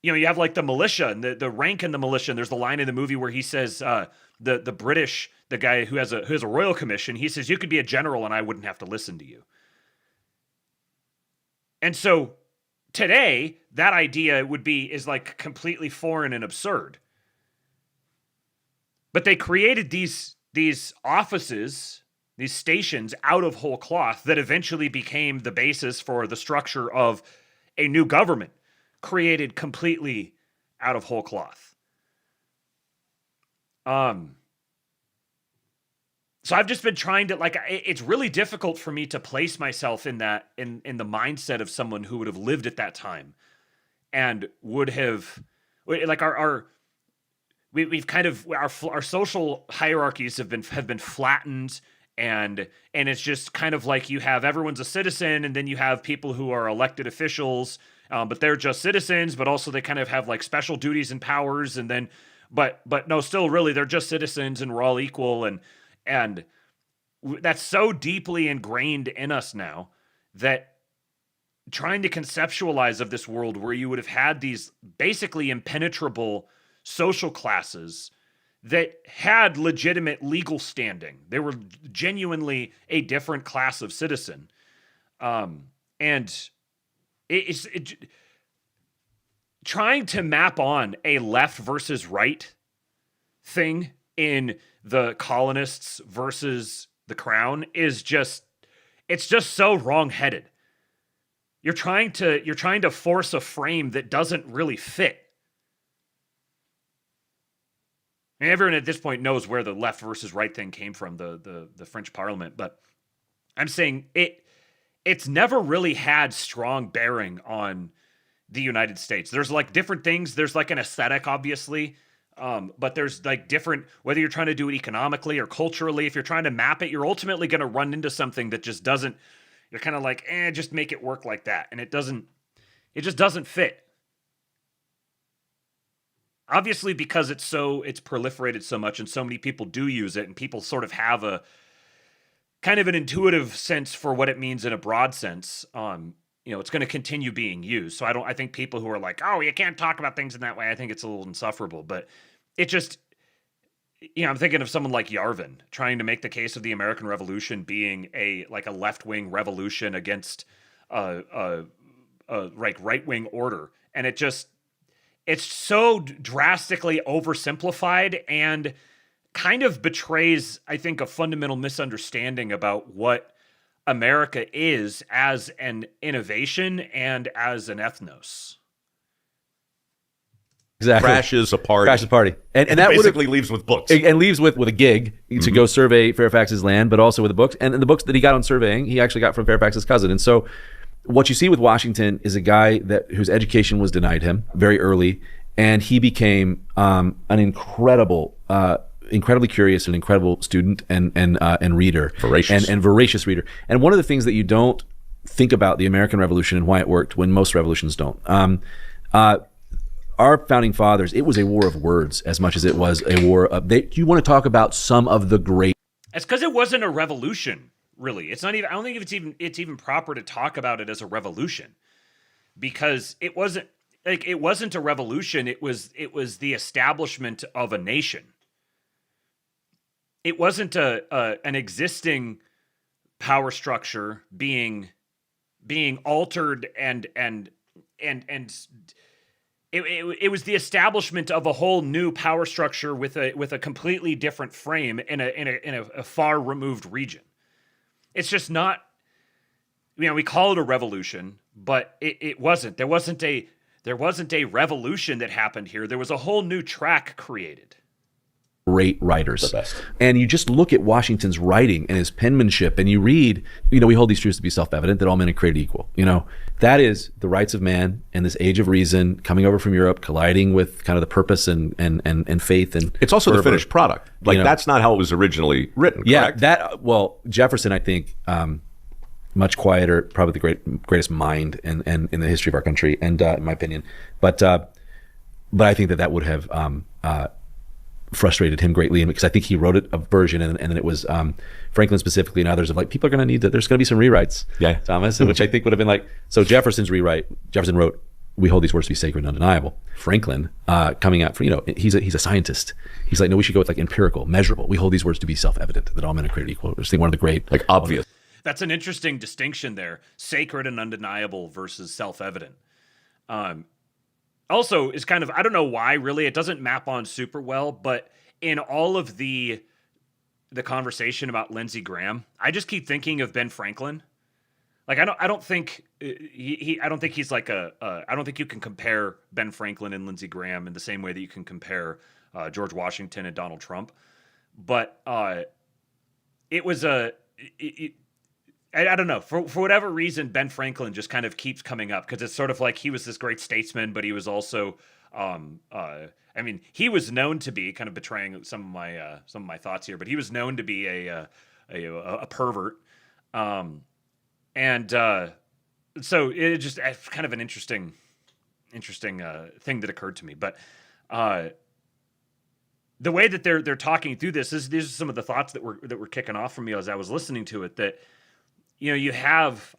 [SPEAKER 2] you know, you have like the militia and the rank in the militia. And there's the line in the movie where he says, the British, the guy who has a royal commission, he says, you could be a general and I wouldn't have to listen to you. And so today, that idea is like completely foreign and absurd. But they created these offices, these stations out of whole cloth that eventually became the basis for the structure of a new government created completely out of whole cloth. So I've just been trying to, like, it's really difficult for me to place myself in the mindset of someone who would have lived at that time and would have, like, we've kind of, our social hierarchies have been flattened, and it's just kind of like you have everyone's a citizen, and then you have people who are elected officials, but they're just citizens, but also they kind of have like special duties and powers, and then but no, still really they're just citizens and we're all equal, and that's so deeply ingrained in us now that trying to conceptualize of this world where you would have had these basically impenetrable social classes that had legitimate legal standing. They were genuinely a different class of citizen. And it's trying to map on a left versus right thing in the colonists versus the crown is just so wrong-headed. You're trying to force a frame that doesn't really fit. And everyone at this point knows where the left versus right thing came from, the French Parliament, but I'm saying it's never really had strong bearing on the United States. There's like different things. There's like an aesthetic, obviously, but there's like different, whether you're trying to do it economically or culturally, if you're trying to map it, you're ultimately going to run into something that just doesn't, you're kind of like, just make it work like that. And it just doesn't fit. Obviously, because it's proliferated so much and so many people do use it, and people sort of have a kind of an intuitive sense for what it means in a broad sense. It's going to continue being used. So I think people who are like, oh, you can't talk about things in that way, I think it's a little insufferable. But it just, I'm thinking of someone like Yarvin trying to make the case of the American Revolution being a left-wing revolution against a right-wing order. And it's so drastically oversimplified and kind of betrays, I think, a fundamental misunderstanding about what America is as an innovation and as an ethnos.
[SPEAKER 3] Exactly.
[SPEAKER 4] Crashes a party.
[SPEAKER 3] And that
[SPEAKER 4] basically leaves with books.
[SPEAKER 3] And leaves with a gig to go survey Fairfax's land, but also with the books. And the books that he got on surveying, he actually got from Fairfax's cousin. And so what you see with Washington is a guy whose education was denied him very early, and he became an incredibly curious and incredible student and reader, voracious reader. And one of the things that you don't think about the American Revolution and why it worked when most revolutions don't. Our founding fathers, it was a war of words as much as it was a war of. You want to talk about some of the great.
[SPEAKER 2] It's because it wasn't a revolution. really. It's not even. I don't think it's even proper to talk about it as a revolution, because it wasn't a revolution. It was the establishment of a nation. It wasn't an existing power structure being altered and it was the establishment of a whole new power structure with a completely different frame in a far removed region. It's just not, we call it a revolution, but it wasn't. There wasn't a revolution that happened here. There was a whole new track created.
[SPEAKER 3] Great writers.
[SPEAKER 4] The best.
[SPEAKER 3] And you just look at Washington's writing and his penmanship, and you read, we hold these truths to be self-evident, that all men are created equal. That is the rights of man in this age of reason, coming over from Europe, colliding with kind of the purpose and faith. And
[SPEAKER 4] it's also the finished product. That's not how it was originally written, correct?
[SPEAKER 3] Jefferson, I think, much quieter, probably the greatest mind in the history of our country, and in my opinion. But I think that would have frustrated him greatly, because I think he wrote a version, and then it was Franklin specifically and others of people are going to need there's going to be some rewrites, Thomas, which I think would have been so Jefferson wrote, we hold these words to be sacred and undeniable. Franklin coming out for, he's a scientist. He's no, we should go with empirical, measurable. We hold these words to be self-evident, that all men are created equal. I think one of the great,
[SPEAKER 4] obvious.
[SPEAKER 2] That's an interesting distinction there. Sacred and undeniable versus self-evident. Also is kind of, I don't know why really, it doesn't map on super well, but in all of the conversation about Lindsey Graham, I just keep thinking of Ben Franklin. I don't think I don't think he's I don't think you can compare Ben Franklin and Lindsey Graham in the same way that you can compare George Washington and Donald Trump. But it was I don't know. For whatever reason, Ben Franklin just kind of keeps coming up, because it's sort of he was this great statesman, but he was also, he was known to be, kind of betraying some of my thoughts here, but he was known to be a pervert, so it just kind of an interesting thing that occurred to me. But the way that they're talking through these are some of the thoughts that were kicking off for me as I was listening to it. That I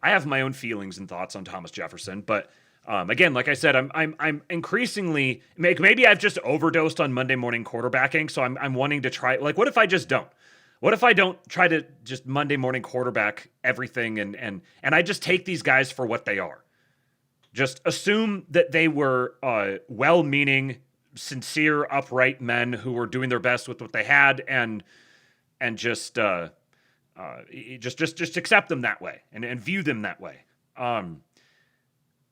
[SPEAKER 2] have my own feelings and thoughts on Thomas Jefferson, but again, like I said, I'm increasingly, maybe I've just overdosed on Monday morning quarterbacking, so I'm wanting to try. What if I just don't? What if I don't try to just Monday morning quarterback everything and I just take these guys for what they are? Just assume that they were well-meaning, sincere, upright men who were doing their best with what they had, and just accept them that way and view them that way.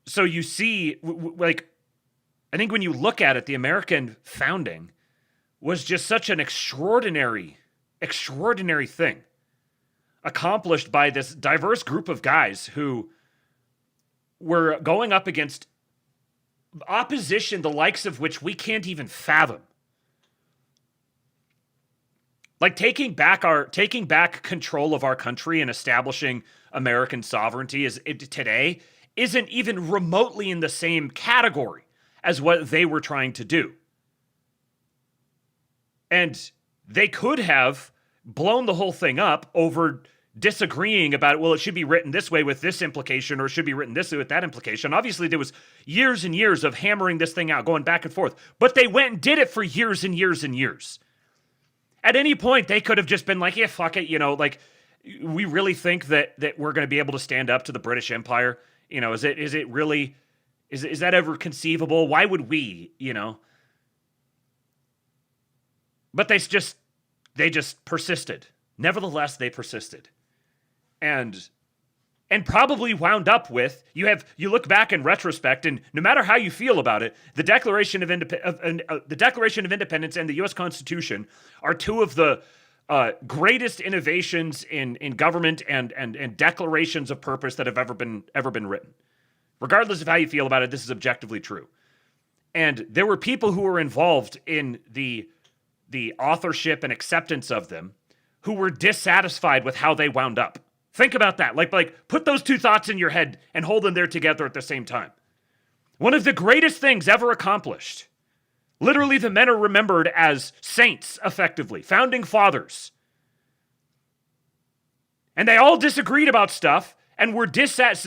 [SPEAKER 2] So you see, I think when you look at it, the American founding was just such an extraordinary thing accomplished by this diverse group of guys who were going up against opposition, the likes of which we can't even fathom. Taking back control of our country and establishing American sovereignty today isn't even remotely in the same category as what they were trying to do. And they could have blown the whole thing up over disagreeing about it. Well, it should be written this way with this implication, or it should be written this way with that implication. Obviously, there was years and years of hammering this thing out, going back and forth. But they went and did it for years and years and years. At any point, they could have just been yeah, fuck it, we really think that we're going to be able to stand up to the British Empire. Is it really, is that ever conceivable? Why would we, But they just persisted. Nevertheless, they persisted. And probably wound up with, you look back in retrospect, and no matter how you feel about it, the Declaration of Independence and the U.S. Constitution are two of the greatest innovations in government and declarations of purpose that have ever been written. Regardless of how you feel about it, this is objectively true. And there were people who were involved in the authorship and acceptance of them who were dissatisfied with how they wound up. Think about that. Put those two thoughts in your head and hold them there together at the same time. One of the greatest things ever accomplished. Literally, the men are remembered as saints, effectively, founding fathers. And they all disagreed about stuff, and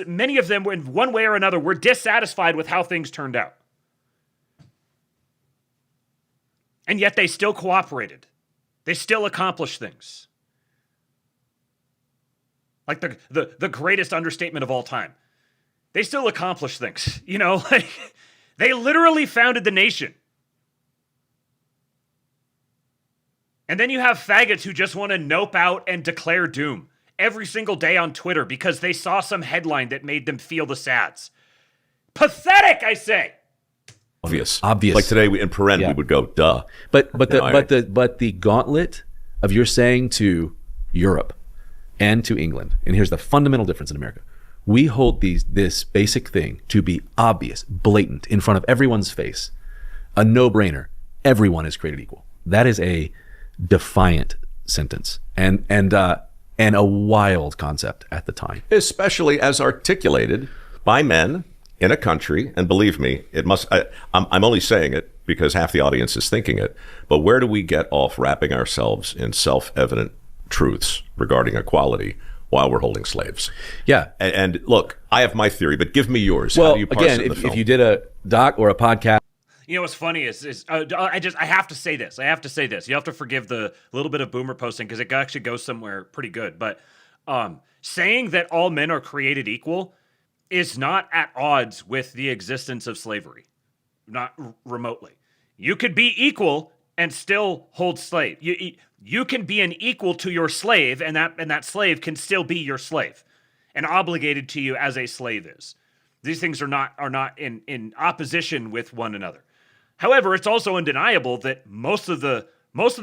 [SPEAKER 2] many of them, in one way or another, were dissatisfied with how things turned out. And yet they still cooperated. They still accomplished things. Like the greatest understatement of all time. They still accomplished things. You know, like they literally founded the nation. And then you have faggots who just want to nope out and declare doom every single day on Twitter because they saw some headline that made them feel the sads. Pathetic, I say.
[SPEAKER 4] Obvious.
[SPEAKER 3] Like
[SPEAKER 4] today, in paren, we would go, duh.
[SPEAKER 3] But the gauntlet of your saying to Europe and to England, and here's the fundamental difference in America. We hold this basic thing to be obvious, blatant, in front of everyone's face, a no-brainer. Everyone is created equal. That is a defiant sentence and a wild concept at the time,
[SPEAKER 4] especially as articulated by men in a country. And believe me, I'm only saying it because half the audience is thinking it. But where do we get off wrapping ourselves in self-evident truths regarding equality while we're holding slaves?
[SPEAKER 3] Yeah.
[SPEAKER 4] And look, I have my theory, but give me yours.
[SPEAKER 3] Well,
[SPEAKER 4] how do you parse
[SPEAKER 3] again,
[SPEAKER 4] it in the film?
[SPEAKER 3] if you did a doc or a podcast.
[SPEAKER 2] You know what's funny is I have to say this. You have to forgive the little bit of boomer posting because it actually goes somewhere pretty good. But saying that all men are created equal is not at odds with the existence of slavery, not remotely. You could be equal and still hold slave. You can be an equal to your slave, and that slave can still be your slave, and obligated to you as a slave is. These things are not in opposition with one another. However, it's also undeniable that most of the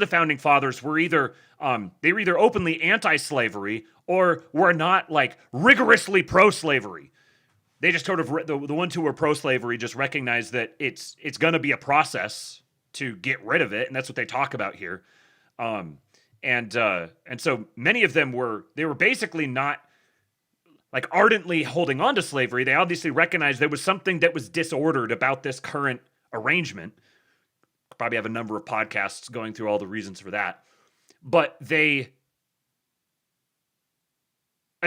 [SPEAKER 2] founding fathers were either openly anti-slavery or were not like rigorously pro-slavery. They just sort of the ones who were pro-slavery just recognized that it's going to be a process to get rid of it, and that's what they talk about here. And so many of them were basically not like ardently holding on to slavery. They obviously recognized there was something that was disordered about this current arrangement. Probably have a number of podcasts going through all the reasons for that. But I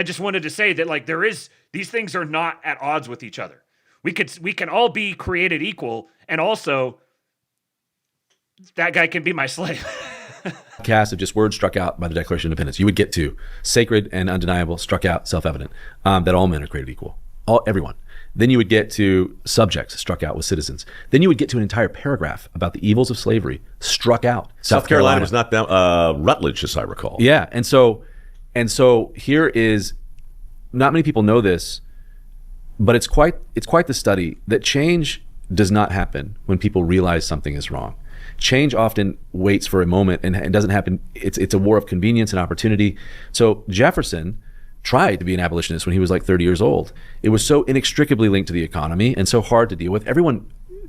[SPEAKER 2] just wanted to say that like these things are not at odds with each other. We can all be created equal, and also that guy can be my slave.
[SPEAKER 3] Cast of just words struck out by the Declaration of Independence. You would get to sacred and undeniable, struck out, self-evident, that all men are created equal. Everyone. Then you would get to subjects struck out with citizens. Then you would get to an entire paragraph about the evils of slavery struck out.
[SPEAKER 4] South Carolina was not down, Rutledge, as I recall.
[SPEAKER 3] Yeah, and so here is, not many people know this, but it's quite the study that change does not happen when people realize something is wrong. Change often waits for a moment and it doesn't happen. It's a war of convenience and opportunity. So Jefferson tried to be an abolitionist when he was like 30 years old. It was so inextricably linked to the economy and so hard to deal with.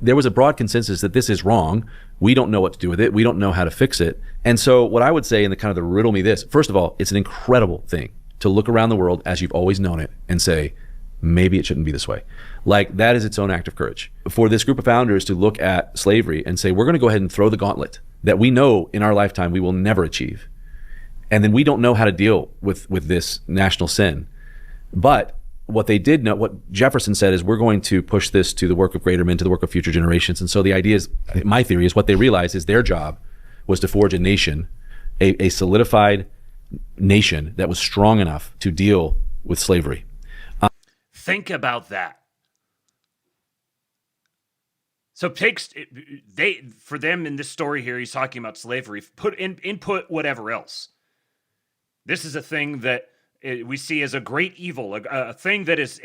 [SPEAKER 3] There was a broad consensus that this is wrong. We don't know what to do with it. We don't know how to fix it. And so what I would say in the kind of the riddle me this, first of all, it's an incredible thing to look around the world as you've always known it and say, maybe it shouldn't be this way. Like, that is its own act of courage. For this group of founders to look at slavery and say, we're going to go ahead and throw the gauntlet that we know in our lifetime we will never achieve. And then we don't know how to deal with this national sin. But what they did know, what Jefferson said is, we're going to push this to the work of greater men, to the work of future generations. And so the idea is, my theory is, what they realized is their job was to forge a nation, a solidified nation that was strong enough to deal with slavery.
[SPEAKER 2] Think about that. So for them in this story here, he's talking about slavery. Input whatever else. This is a thing that we see as a great evil, a thing that is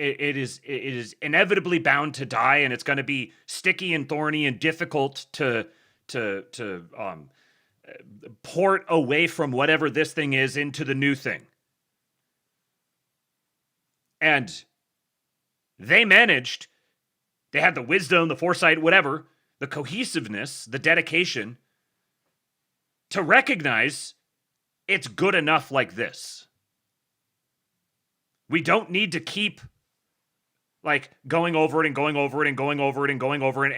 [SPEAKER 2] inevitably bound to die, and it's going to be sticky and thorny and difficult to port away from whatever this thing is into the new thing. And they had the wisdom, the foresight, whatever, the cohesiveness, the dedication to recognize it's good enough like this. We don't need to keep like going over it and going over it and going over it and going over it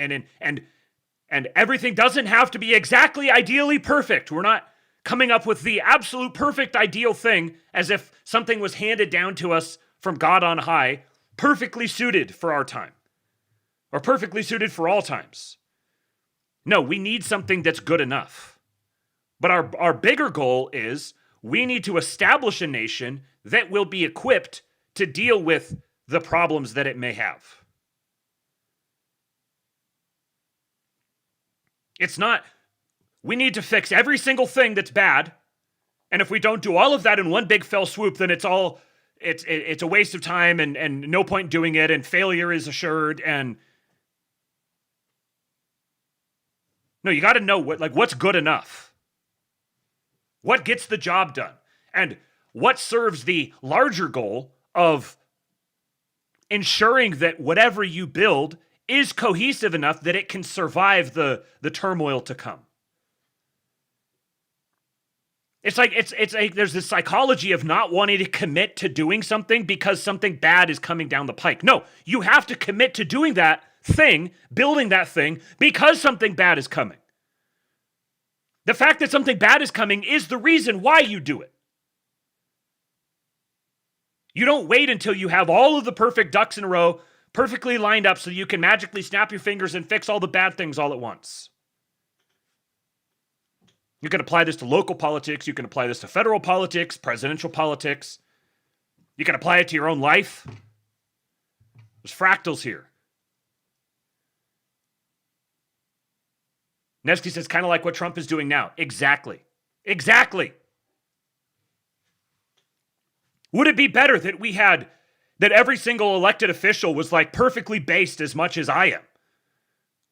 [SPEAKER 2] and everything doesn't have to be exactly ideally perfect. We're not coming up with the absolute perfect ideal thing as if something was handed down to us from God on high, perfectly suited for our time, or perfectly suited for all times. No, we need something that's good enough. But our bigger goal is we need to establish a nation that will be equipped to deal with the problems that it may have. It's not, we need to fix every single thing that's bad, and if we don't do all of that in one big fell swoop, then it's a waste of time and no point doing it, and failure is assured. And no, you got to know what's good enough. What gets the job done? And what serves the larger goal of ensuring that whatever you build is cohesive enough that it can survive the turmoil to come. It's like there's this psychology of not wanting to commit to doing something because something bad is coming down the pike. No, you have to commit to doing that thing, building that thing, because something bad is coming. The fact that something bad is coming is the reason why you do it. You don't wait until you have all of the perfect ducks in a row, perfectly lined up so you can magically snap your fingers and fix all the bad things all at once. You can apply this to local politics. You can apply this to federal politics, presidential politics. You can apply it to your own life. There's fractals here. Nevsky says, kind of like what Trump is doing now. Exactly. Exactly. Would it be better that that every single elected official was like perfectly based as much as I am?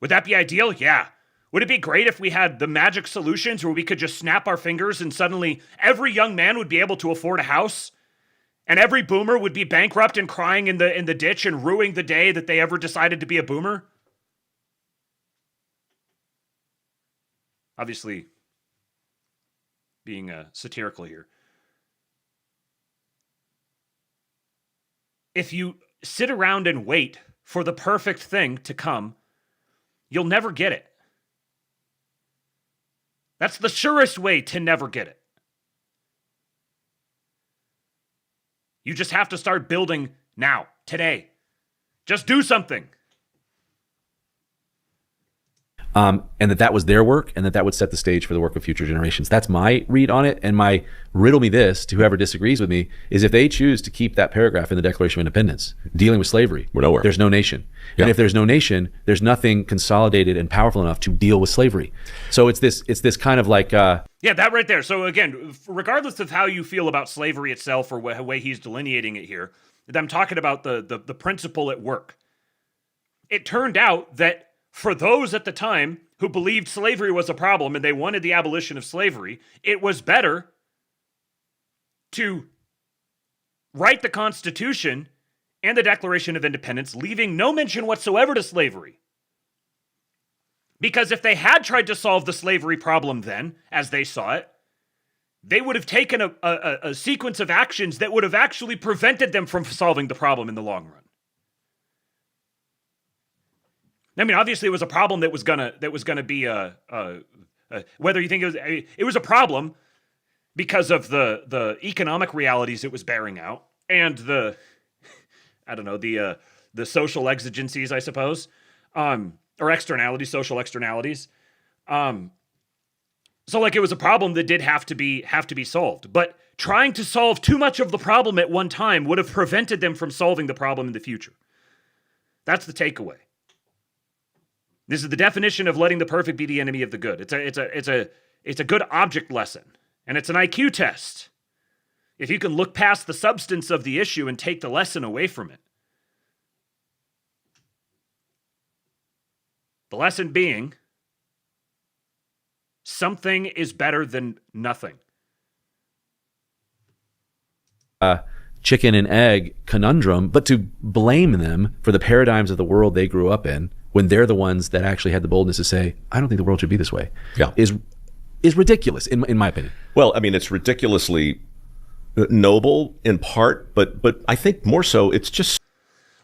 [SPEAKER 2] Would that be ideal? Yeah. Would it be great if we had the magic solutions where we could just snap our fingers and suddenly every young man would be able to afford a house? And every boomer would be bankrupt and crying in the ditch and ruining the day that they ever decided to be a boomer? Obviously, being satirical here. If you sit around and wait for the perfect thing to come, you'll never get it. That's the surest way to never get it. You just have to start building now, today. Just do something.
[SPEAKER 3] And that was their work, and that would set the stage for the work of future generations. That's my read on it. And my riddle me this to whoever disagrees with me is if they choose to keep that paragraph in the Declaration of Independence, dealing with slavery,
[SPEAKER 4] we're nowhere.
[SPEAKER 3] There's no nation. Yeah. And if there's no nation, there's nothing consolidated and powerful enough to deal with slavery. So it's this kind of like...
[SPEAKER 2] yeah, that right there. So again, regardless of how you feel about slavery itself or the way he's delineating it here, I'm talking about the principle at work. It turned out that for those at the time who believed slavery was a problem and they wanted the abolition of slavery, it was better to write the Constitution and the Declaration of Independence, leaving no mention whatsoever to slavery. Because if they had tried to solve the slavery problem then, as they saw it, they would have taken a sequence of actions that would have actually prevented them from solving the problem in the long run. I mean, obviously, it was a problem that was gonna be whether you think it was a problem because of the economic realities it was bearing out and the social exigencies, I suppose, or externalities, social externalities. So like it was a problem that did have to be solved, but trying to solve too much of the problem at one time would have prevented them from solving the problem in the future. That's the takeaway. This is the definition of letting the perfect be the enemy of the good. It's a good object lesson, and it's an IQ test. If you can look past the substance of the issue and take the lesson away from it. The lesson being, something is better than nothing.
[SPEAKER 3] Chicken and egg conundrum, but to blame them for the paradigms of the world they grew up in when they're the ones that actually had the boldness to say, I don't think the world should be this way, is ridiculous, in my opinion.
[SPEAKER 4] Well, I mean, it's ridiculously noble in part, but I think more so it's just...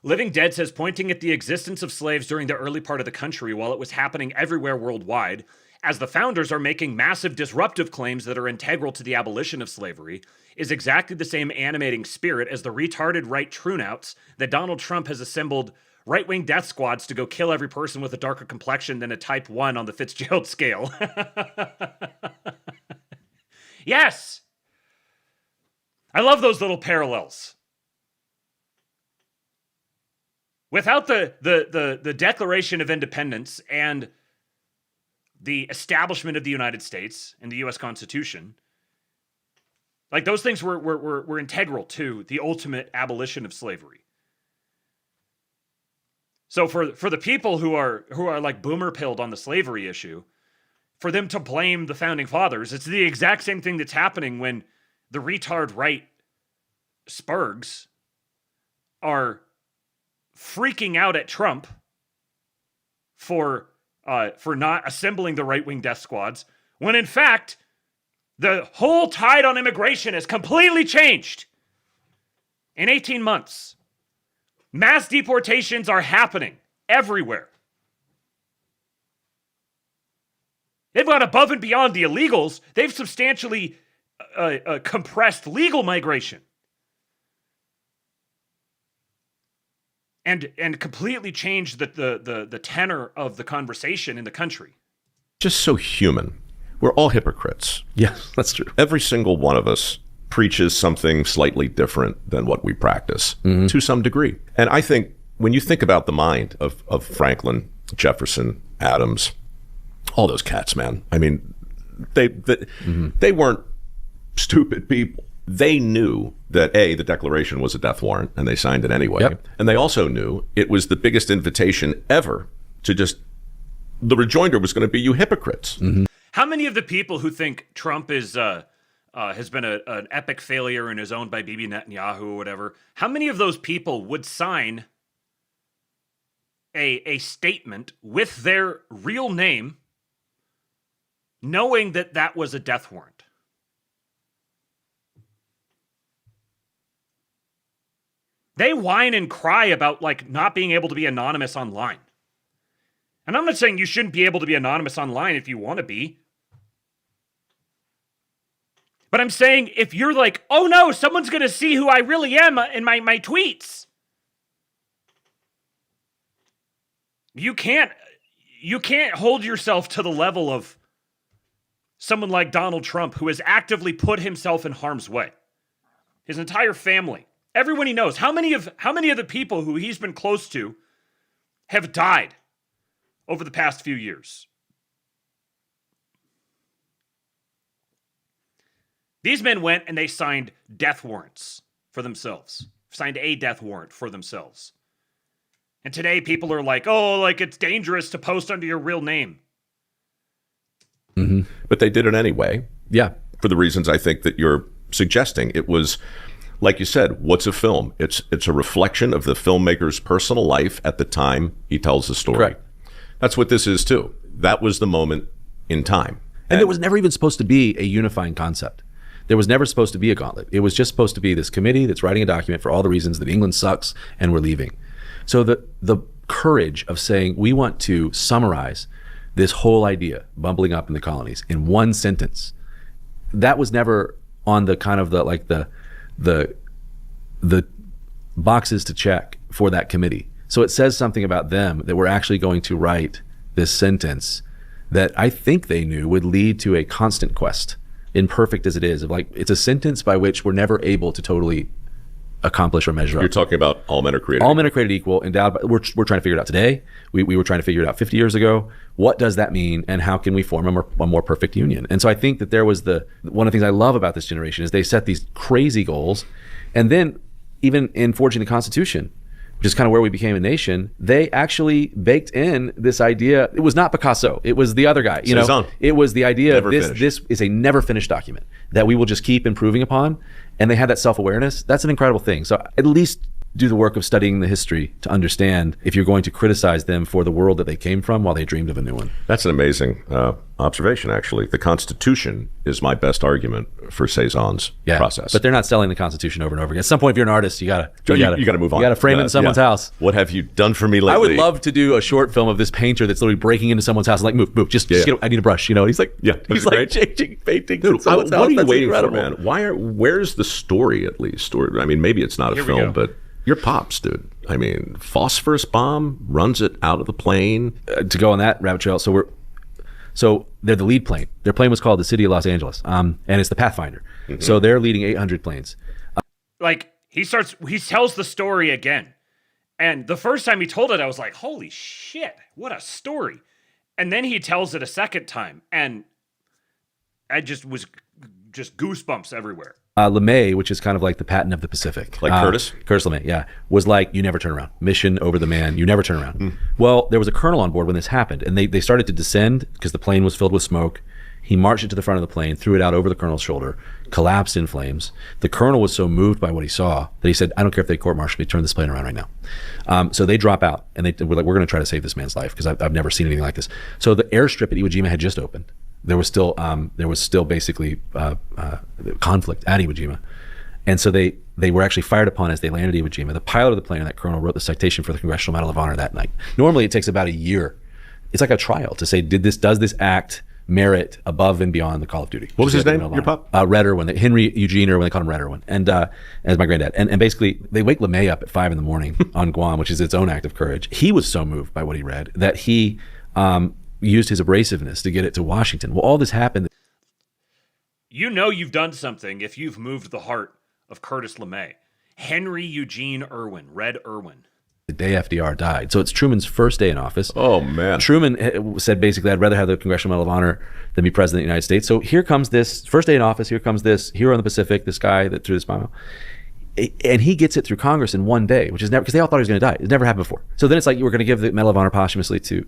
[SPEAKER 2] Living Dead says, pointing at the existence of slaves during the early part of the country while it was happening everywhere worldwide, as the founders are making massive disruptive claims that are integral to the abolition of slavery, is exactly the same animating spirit as the retarded right trunouts that Donald Trump has assembled right-wing death squads to go kill every person with a darker complexion than a type 1 on the Fitzgerald scale. Yes! I love those little parallels. Without the Declaration of Independence and the establishment of the United States and the U.S. Constitution, like those things were integral to the ultimate abolition of slavery. So for the people who are like boomer pilled on the slavery issue, for them to blame the founding fathers, it's the exact same thing that's happening when the retard right spurgs are freaking out at Trump for not assembling the right-wing death squads, when in fact, the whole tide on immigration has completely changed in 18 months. Mass deportations are happening everywhere. They've gone above and beyond the illegals. They've substantially compressed legal migration. And completely changed the tenor of the conversation in the country.
[SPEAKER 4] Just so human. We're all hypocrites.
[SPEAKER 3] Yes, that's true.
[SPEAKER 4] Every single one of us preaches something slightly different than what we practice to some degree. And I think when you think about the mind of Franklin, Jefferson, Adams, all those cats, man, I mean, they weren't stupid people. They knew that, A, the Declaration was a death warrant, and they signed it anyway.
[SPEAKER 3] Yep.
[SPEAKER 4] And they also knew it was the biggest invitation ever to just, the rejoinder was going to be, you hypocrites.
[SPEAKER 2] How many of the people who think Trump is has been an epic failure and is owned by Bibi Netanyahu or whatever, how many of those people would sign a statement with their real name knowing that that was a death warrant? They whine and cry about like not being able to be anonymous online. And I'm not saying you shouldn't be able to be anonymous online if you want to be. But I'm saying if you're like, oh no, someone's going to see who I really am in my tweets. You can't hold yourself to the level of someone like Donald Trump, who has actively put himself in harm's way. His entire family. Everyone he knows. How many of the people who he's been close to have died over the past few years? These men went and they signed death warrants for themselves. Signed a death warrant for themselves. And today people are like, oh, like it's dangerous to post under your real name.
[SPEAKER 4] But they did it anyway.
[SPEAKER 3] Yeah.
[SPEAKER 4] For the reasons I think that you're suggesting. It was, like you said, what's a film? It's a reflection of the filmmaker's personal life at the time he tells the story.
[SPEAKER 3] Correct.
[SPEAKER 4] That's what this is too. That was the moment in time.
[SPEAKER 3] And it was never even supposed to be a unifying concept. There was never supposed to be a gauntlet. It was just supposed to be this committee that's writing a document for all the reasons that England sucks and we're leaving. So the courage of saying we want to summarize this whole idea bumbling up in the colonies in one sentence, that was never on the kind of the boxes to check for that committee. So it says something about them that we're actually going to write this sentence that I think they knew would lead to a constant quest, imperfect as it is, of like, it's a sentence by which we're never able to totally accomplish or measure up.
[SPEAKER 4] You're talking about all men are created
[SPEAKER 3] all men are created equal, endowed by, we're trying to figure it out today. We were trying to figure it out 50 years ago. What does that mean, and how can we form a more perfect union? And so I think that there was one of the things I love about this generation is they set these crazy goals, and then even in forging the Constitution, which is kind of where we became a nation, they actually baked in this idea. It was not Picasso. It was the other guy. It was the idea of this is a never finished document that we will just keep improving upon. And they had that self-awareness. That's an incredible thing. So at least do the work of studying the history to understand if you're going to criticize them for the world that they came from while they dreamed of a new one.
[SPEAKER 4] That's an amazing observation, actually. The Constitution is my best argument for Cezanne's process.
[SPEAKER 3] But they're not selling the Constitution over and over again. At some point, if you're an artist, you gotta
[SPEAKER 4] move on.
[SPEAKER 3] You gotta frame it in someone's house.
[SPEAKER 4] What have you done for me lately?
[SPEAKER 3] I would love to do a short film of this painter that's literally breaking into someone's house and like, move, just get, I need a brush. He's like, he's like changing paintings.
[SPEAKER 4] Dude, what are you waiting
[SPEAKER 3] incredible.
[SPEAKER 4] for, man? Where's the story, at least? Or, I mean, maybe it's not a film, but your pops, dude. I mean, phosphorus bomb runs it out of the plane.
[SPEAKER 3] To go on that rabbit trail, so they're the lead plane. Their plane was called the City of Los Angeles, and it's the Pathfinder. Mm-hmm. So they're leading 800 planes.
[SPEAKER 2] He tells the story again. And the first time he told it, I was like, holy shit, what a story. And then he tells it a second time, and I just goosebumps everywhere.
[SPEAKER 3] LeMay, which is kind of like the Patton of the Pacific.
[SPEAKER 4] Like Curtis
[SPEAKER 3] LeMay, was like, you never turn around. Mission over the man, you never turn around. Mm. Well, there was a colonel on board when this happened, and they started to descend because the plane was filled with smoke. He marched it to the front of the plane, threw it out over the colonel's shoulder, collapsed in flames. The colonel was so moved by what he saw that he said, I don't care if they court-martial me, turn this plane around right now. So they drop out, and they were like, we're going to try to save this man's life because I've never seen anything like this. So the airstrip at Iwo Jima had just opened. There was still basically conflict at Iwo Jima. And so they were actually fired upon as they landed at Iwo Jima. The pilot of the plane and that colonel wrote the citation for the Congressional Medal of Honor that night. Normally it takes about a year. It's like a trial to say, does this act merit above and beyond the Call of Duty?
[SPEAKER 4] What was his name, your pop?
[SPEAKER 3] Red Irwin, Henry Eugene Irwin, they called him Red Irwin, and as my granddad. And basically they wake LeMay up at 5 a.m. on Guam, which is its own act of courage. He was so moved by what he read that he used his abrasiveness to get it to Washington. Well, all this happened.
[SPEAKER 2] You've done something if you've moved the heart of Curtis LeMay. Henry Eugene Irwin, Red Irwin.
[SPEAKER 3] The day FDR died. So it's Truman's first day in office.
[SPEAKER 4] Oh, man.
[SPEAKER 3] Truman said basically, I'd rather have the Congressional Medal of Honor than be president of the United States. So here comes this, first day in office, here comes this hero in the Pacific, this guy that threw this bomb out. And he gets it through Congress in one day, which is never, because they all thought he was going to die. It never happened before. So then it's like, you were going to give the Medal of Honor posthumously to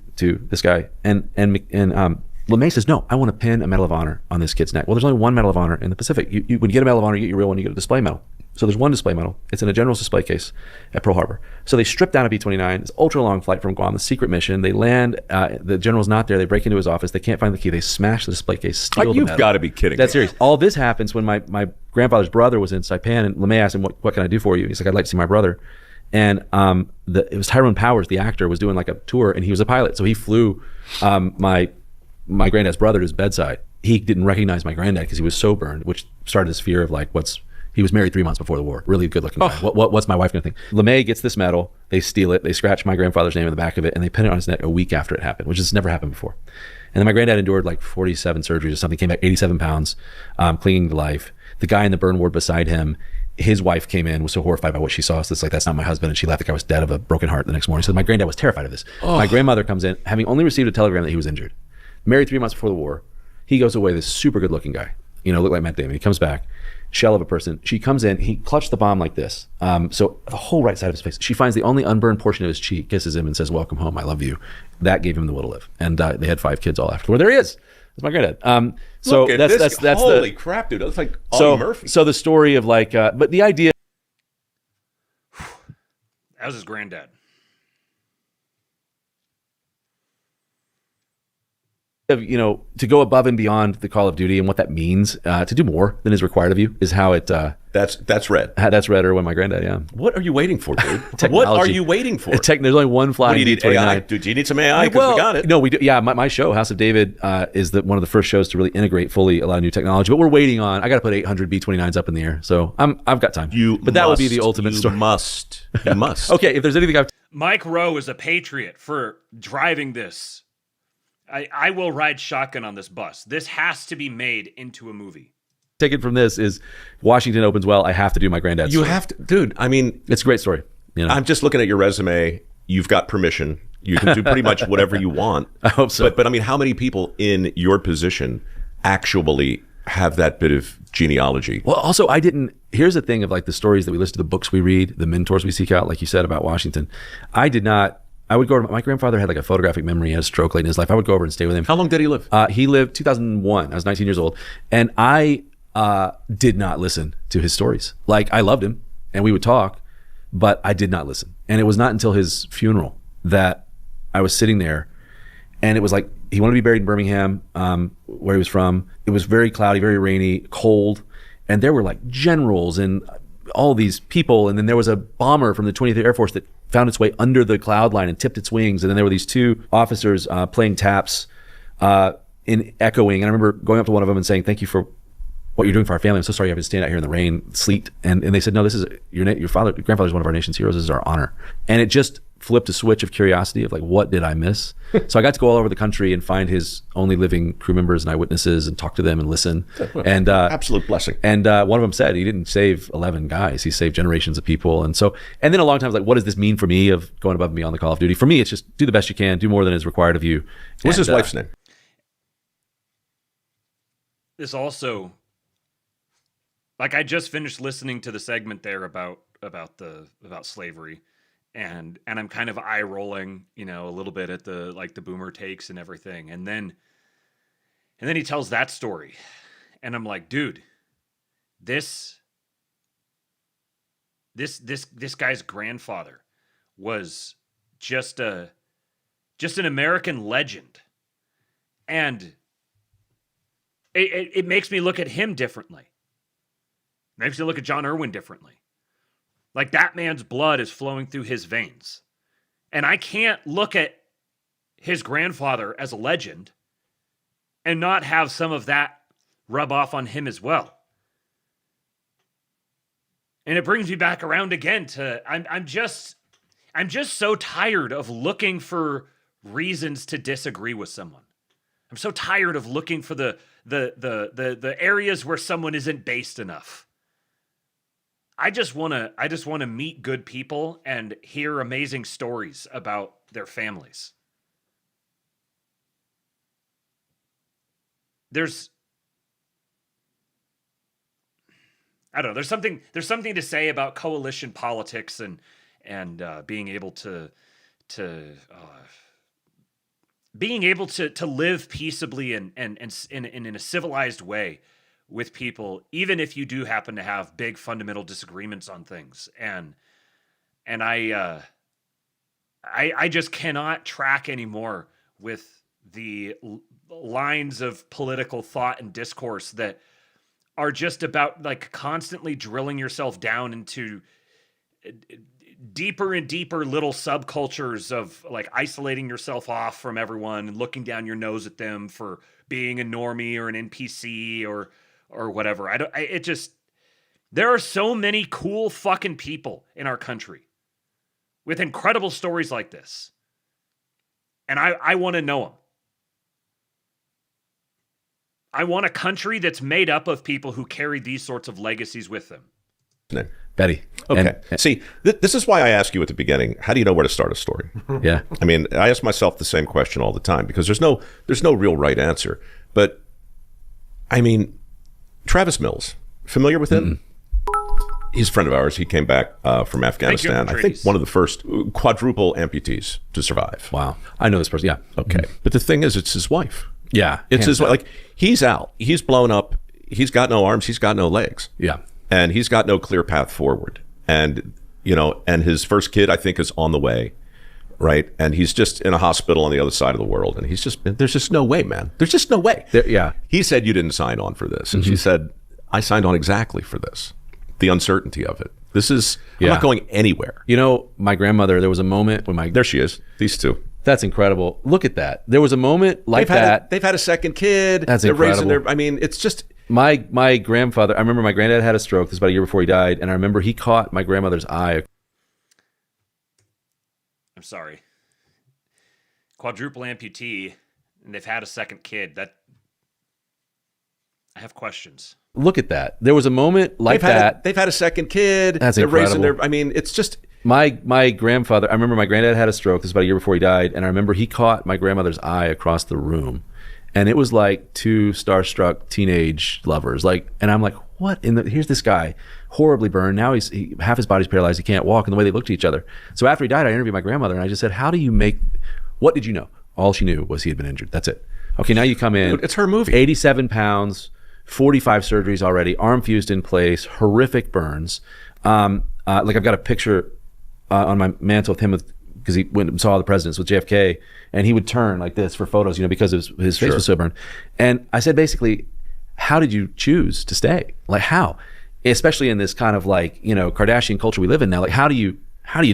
[SPEAKER 3] this guy. And LeMay says, no, I want to pin a Medal of Honor on this kid's neck. Well, there's only one Medal of Honor in the Pacific. When you get a Medal of Honor, you get your real one, you get a display medal. So there's one display medal. It's in a general's display case at Pearl Harbor. So they strip down a B-29. It's an ultra-long flight from Guam, the secret mission. They land. The general's not there. They break into his office. They can't find the key. They smash the display case, steal the medal.
[SPEAKER 4] You've got to be kidding me.
[SPEAKER 3] That's serious. All this happens when my grandfather's brother was in Saipan, and LeMay asked him, what can I do for you? He's like, I'd like to see my brother. And it was Tyrone Powers, the actor, was doing like a tour, and he was a pilot. So he flew my granddad's brother to his bedside. He didn't recognize my granddad because he was so burned, which started his fear of like, he was married 3 months before the war. Really good looking guy. What's my wife going to think? LeMay gets this medal. They steal it. They scratch my grandfather's name in the back of it, and they pin it on his neck a week after it happened, which has never happened before. And then my granddad endured like 47 surgeries or something, came back 87 pounds, clinging to life. The guy in the burn ward beside him, his wife came in, was so horrified by what she saw. So it's like, that's not my husband. And she left. The guy was dead of a broken heart the next morning. So my granddad was terrified of this. My grandmother comes in, having only received a telegram that he was injured. Married 3 months before the war. He goes away, this super good looking guy, looked like Matt Damon. He comes back, shell of a person. She comes in, he clutched the bomb like this. So the whole right side of his face. She finds the only unburned portion of his cheek, kisses him and says, welcome home, I love you. That gave him the will to live. And they had 5 kids all after. Well, there he is. That's my granddad. So
[SPEAKER 4] look at
[SPEAKER 3] that's
[SPEAKER 4] holy crap, dude. That's like Ollie Murphy.
[SPEAKER 3] So the story of like, but the idea.
[SPEAKER 2] That was his granddad.
[SPEAKER 3] Of, to go above and beyond the Call of Duty and what that means, to do more than is required of you is how it.
[SPEAKER 4] That's Red.
[SPEAKER 3] That's Red Irwin, my granddad. Yeah.
[SPEAKER 4] What are you waiting for, dude? What are you waiting for?
[SPEAKER 3] There's only one flying.
[SPEAKER 4] What do you need? AI? Do you need some AI? Because we got it.
[SPEAKER 3] No, we do. Yeah, my show, House of David, is one of the first shows to really integrate fully a lot of new technology. But we're waiting on. I got to put 800 B-29s up in the air, so I've got time. That would be the ultimate story.
[SPEAKER 4] You must.
[SPEAKER 3] Okay, if there's anything
[SPEAKER 2] Mike Rowe is a patriot for driving this. I will ride shotgun on this bus. This has to be made into a movie.
[SPEAKER 3] Taken from this is Washington opens well. I have to do my granddad's story.
[SPEAKER 4] You have to, dude. I mean,
[SPEAKER 3] it's a great story.
[SPEAKER 4] I'm just looking at your resume. You've got permission. You can do pretty much whatever you want.
[SPEAKER 3] I hope so.
[SPEAKER 4] But I mean, how many people in your position actually have that bit of genealogy?
[SPEAKER 3] Well, also, here's the thing of like the stories that we listen to, the books we read, the mentors we seek out, like you said about Washington. I would go over, my grandfather had like a photographic memory. He had a stroke late in his life. I would go over and stay with him.
[SPEAKER 4] How long did he live?
[SPEAKER 3] He lived 2001. I was 19 years old. And I did not listen to his stories. Like, I loved him and we would talk, but I did not listen. And it was not until his funeral that I was sitting there, and it was like, he wanted to be buried in Birmingham, where he was from. It was very cloudy, very rainy, cold. And there were like generals and all these people. And then there was a bomber from the 20th Air Force that found its way under the cloud line and tipped its wings. And then there were these two officers playing taps in echoing. And I remember going up to one of them and saying, "Thank you for what you're doing for our family. I'm so sorry you have to stand out here in the rain, sleet." And they said, "No, this is your grandfather is one of our nation's heroes. This is our honor." And it just flipped a switch of curiosity of like, what did I miss? So I got to go all over the country and find his only living crew members and eyewitnesses and talk to them and listen. And
[SPEAKER 4] absolute blessing.
[SPEAKER 3] And one of them said he didn't save 11 guys. He saved generations of people. And then a long time I was like, what does this mean for me of going above and beyond the call of duty? For me, it's just do the best you can, do more than is required of you.
[SPEAKER 4] What's his wife's name?
[SPEAKER 2] This also, like, I just finished listening to the segment there about slavery. And I'm kind of eye rolling, a little bit at the boomer takes and everything. And then he tells that story. And I'm like, dude, this guy's grandfather was just an American legend. And it makes me look at him differently. It makes me look at John Irwin differently. Like, that man's blood is flowing through his veins. And I can't look at his grandfather as a legend and not have some of that rub off on him as well. And it brings me back around again to I'm just so tired of looking for reasons to disagree with someone. I'm so tired of looking for the areas where someone isn't based enough. I just want to meet good people and hear amazing stories about their families. There's something to say about coalition politics and being able to live peaceably and in a civilized way with people, even if you do happen to have big fundamental disagreements on things. And I just cannot track anymore with the lines of political thought and discourse that are just about like constantly drilling yourself down into deeper and deeper little subcultures of like isolating yourself off from everyone and looking down your nose at them for being a normie or an NPC or whatever. There are so many cool fucking people in our country with incredible stories like this. And I want to know them. I want a country that's made up of people who carry these sorts of legacies with them.
[SPEAKER 4] Name.
[SPEAKER 3] Betty.
[SPEAKER 4] Okay. See, this is why I ask you at the beginning, how do you know where to start a story?
[SPEAKER 3] Yeah.
[SPEAKER 4] I mean, I ask myself the same question all the time because there's no real right answer. But I mean, Travis Mills, familiar with him? Mm-hmm. He's a friend of ours. He came back from Afghanistan. I think one of the first quadruple amputees to survive.
[SPEAKER 3] Wow. I know this person. Yeah.
[SPEAKER 4] Okay. Mm-hmm. But the thing is, it's his wife.
[SPEAKER 3] Yeah.
[SPEAKER 4] It's his wife. Like, he's out. He's blown up. He's got no arms. He's got no legs.
[SPEAKER 3] Yeah.
[SPEAKER 4] And he's got no clear path forward. And, and his first kid, I think, is on the way. Right. And he's just in a hospital on the other side of the world. And there's just no way, man. There's just no way.
[SPEAKER 3] Yeah.
[SPEAKER 4] He said, you didn't sign on for this. And she said, I signed on exactly for this. The uncertainty of it. I'm not going anywhere.
[SPEAKER 3] My grandmother, there was a moment when
[SPEAKER 4] there she is. These two.
[SPEAKER 3] That's incredible. Look at that. There was a moment like
[SPEAKER 4] they've had a second kid.
[SPEAKER 3] That's incredible.
[SPEAKER 4] It's just.
[SPEAKER 3] My grandfather, I remember my granddad had a stroke. This was about a year before he died. And I remember he caught my grandmother's eye.
[SPEAKER 2] I'm sorry. Quadruple amputee, and they've had a second kid. I have questions.
[SPEAKER 3] Look at that. There was a moment like that.
[SPEAKER 4] They've had a second kid.
[SPEAKER 3] That's incredible.
[SPEAKER 4] It's just.
[SPEAKER 3] My grandfather, I remember my granddad had a stroke. This was about a year before he died. And I remember he caught my grandmother's eye across the room. And it was like two starstruck teenage lovers. And I'm like, what? Here's this guy, horribly burned. Now half his body's paralyzed. He can't walk. And the way they looked at each other. So after he died, I interviewed my grandmother. And I just said, what did you know? All she knew was he had been injured. That's it. Okay, now you come in.
[SPEAKER 4] Dude, it's her movie.
[SPEAKER 3] 87 pounds, 45 surgeries already, arm fused in place, horrific burns. I've got a picture on my mantle with him because he went and saw the presidents with JFK, and he would turn like this for photos, because his face was so burned. And I said, basically, how did you choose to stay? Like, how? Especially in this kind of like, Kardashian culture we live in now. Like, how do you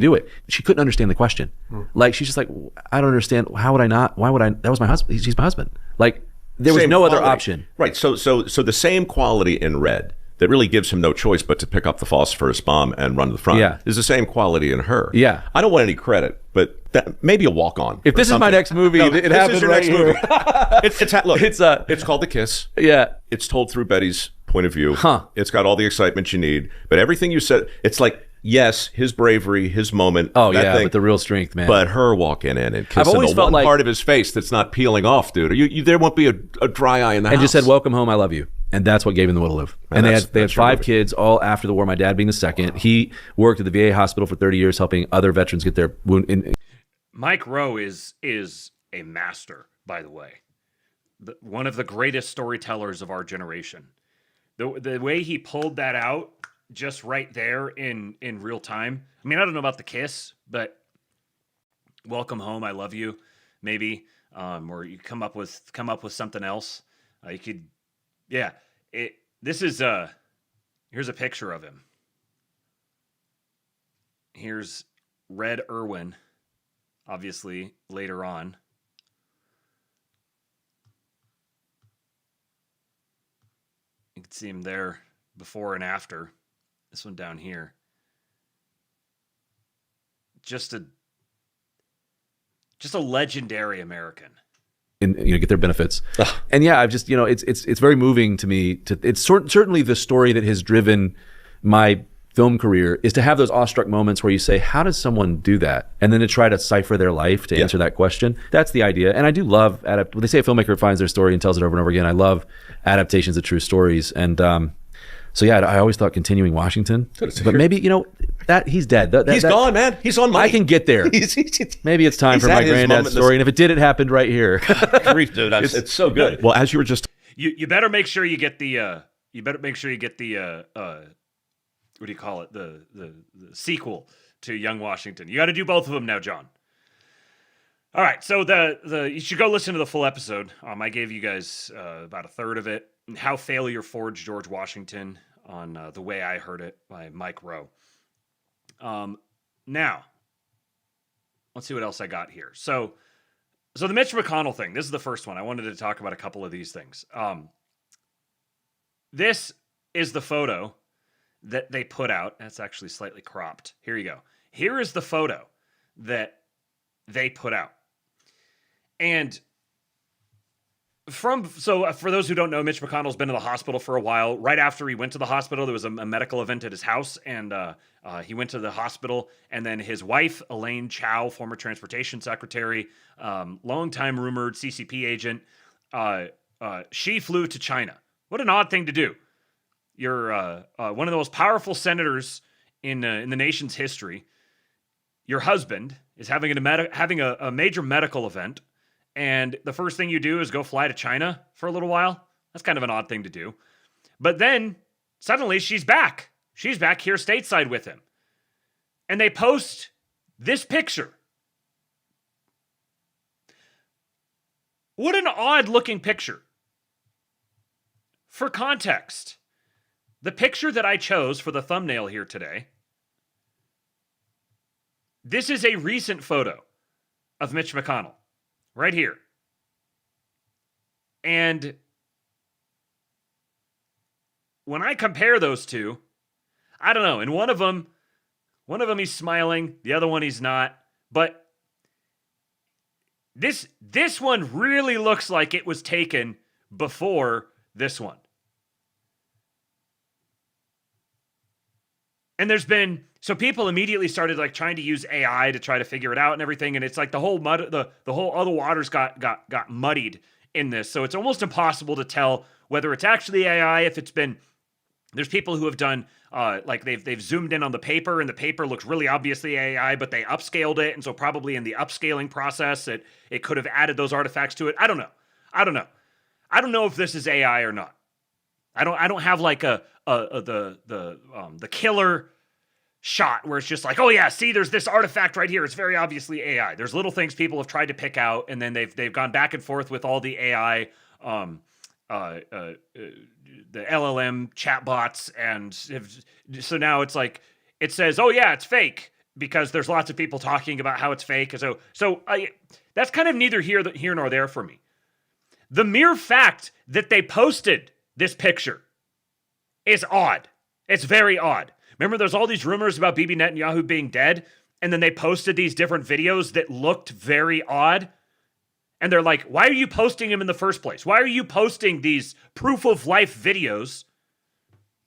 [SPEAKER 3] do it? She couldn't understand the question. Like, she's just like, I don't understand. How would I not? Why would I? That was my husband. He's my husband. Like, there was no other option.
[SPEAKER 4] Right. So the same quality in Red that really gives him no choice but to pick up the phosphorus bomb and run to the front is the same quality in her.
[SPEAKER 3] Yeah.
[SPEAKER 4] I don't want any credit, but maybe a walk-on.
[SPEAKER 3] If this is my next movie, it happens right here.
[SPEAKER 4] Look, it's called The Kiss.
[SPEAKER 3] Yeah.
[SPEAKER 4] It's told through Betty's point of view. It's got all the excitement you need. But everything you said, it's like, yes, his bravery, his moment.
[SPEAKER 3] Oh, yeah, but the real strength, man.
[SPEAKER 4] But her walking in and kissing the one part of his face that's not peeling off, dude. There won't be a dry eye in the house.
[SPEAKER 3] And just said, welcome home, I love you. And that's what gave him the will to live. And they had 5 kids, all after the war, my dad being the second. Wow. He worked at the VA hospital for 30 years, helping other veterans get their wound.
[SPEAKER 2] Mike Rowe is a master, by the way. One of the greatest storytellers of our generation. The way he pulled that out just right there in real time. I mean, I don't know about the kiss, but welcome home, I love you, maybe. Or you come up with something else. You could, yeah. This is here's a picture of him. Here's Red Irwin, obviously later on. You can see him there before and after. This one down here. Just a legendary American.
[SPEAKER 3] And get their benefits. And yeah, I've just, it's very moving to me. It's certainly the story that has driven my film career, is to have those awestruck moments where you say, how does someone do that? And then to try to cipher their life to answer that question. That's the idea. And I do love when they say a filmmaker finds their story and tells it over and over again. I love adaptations of true stories. And so yeah, I always thought continuing Washington, but maybe that he's dead.
[SPEAKER 4] He's gone, man. He's on money.
[SPEAKER 3] I can get there. Maybe it's time for my granddad's story, and if it did, it happened right here.
[SPEAKER 4] Grief, dude, it's so good. Well, as you were just,
[SPEAKER 2] you better make sure you get the what do you call it? The sequel to Young Washington. You got to do both of them now, John. All right, so you should go listen to the full episode. I gave you guys about a third of it. How Failure Forged George Washington on The Way I Heard It by Mike Rowe. Now, let's see what else I got here. So the Mitch McConnell thing, this is the first one. I wanted to talk about a couple of these things. This is the photo that they put out. That's actually slightly cropped. Here you go. Here is the photo that they put out. And for those who don't know, Mitch McConnell's been in the hospital for a while. Right after he went to the hospital, there was a medical event at his house, and he went to the hospital. And then his wife, Elaine Chao, former transportation secretary, longtime rumored CCP agent, she flew to China. What an odd thing to do. You're one of the most powerful senators in the nation's history. Your husband is having a major medical event. And the first thing you do is go fly to China for a little while. That's kind of an odd thing to do. But then suddenly she's back. She's back here stateside with him. And they post this picture. What an odd looking picture. For context, the picture that I chose for the thumbnail here today, this is a recent photo of Mitch McConnell. Right here. And when I compare those two, I don't know. In one of them he's smiling, the other one he's not. But this one really looks like it was taken before this one. And so people immediately started like trying to use AI to try to figure it out and everything. And it's like the whole other waters got muddied in this. So it's almost impossible to tell whether it's actually AI, there's people who have done, like they've zoomed in on the paper and the paper looks really obviously AI, but they upscaled it. And so probably in the upscaling process, it could have added those artifacts to it. I don't know. I don't know if this is AI or not. I don't have like the killer shot where it's just like, oh yeah, see, there's this artifact right here. It's very obviously AI. There's little things people have tried to pick out, and then they've gone back and forth with all the AI, the LLM chatbots, and so now it's like it says, oh yeah, it's fake because there's lots of people talking about how it's fake. So that's kind of neither here nor there for me. The mere fact that they posted this picture is odd. It's very odd. Remember, there's all these rumors about Bibi Netanyahu being dead, and then they posted these different videos that looked very odd. And they're like, why are you posting him in the first place? Why are you posting these proof of life videos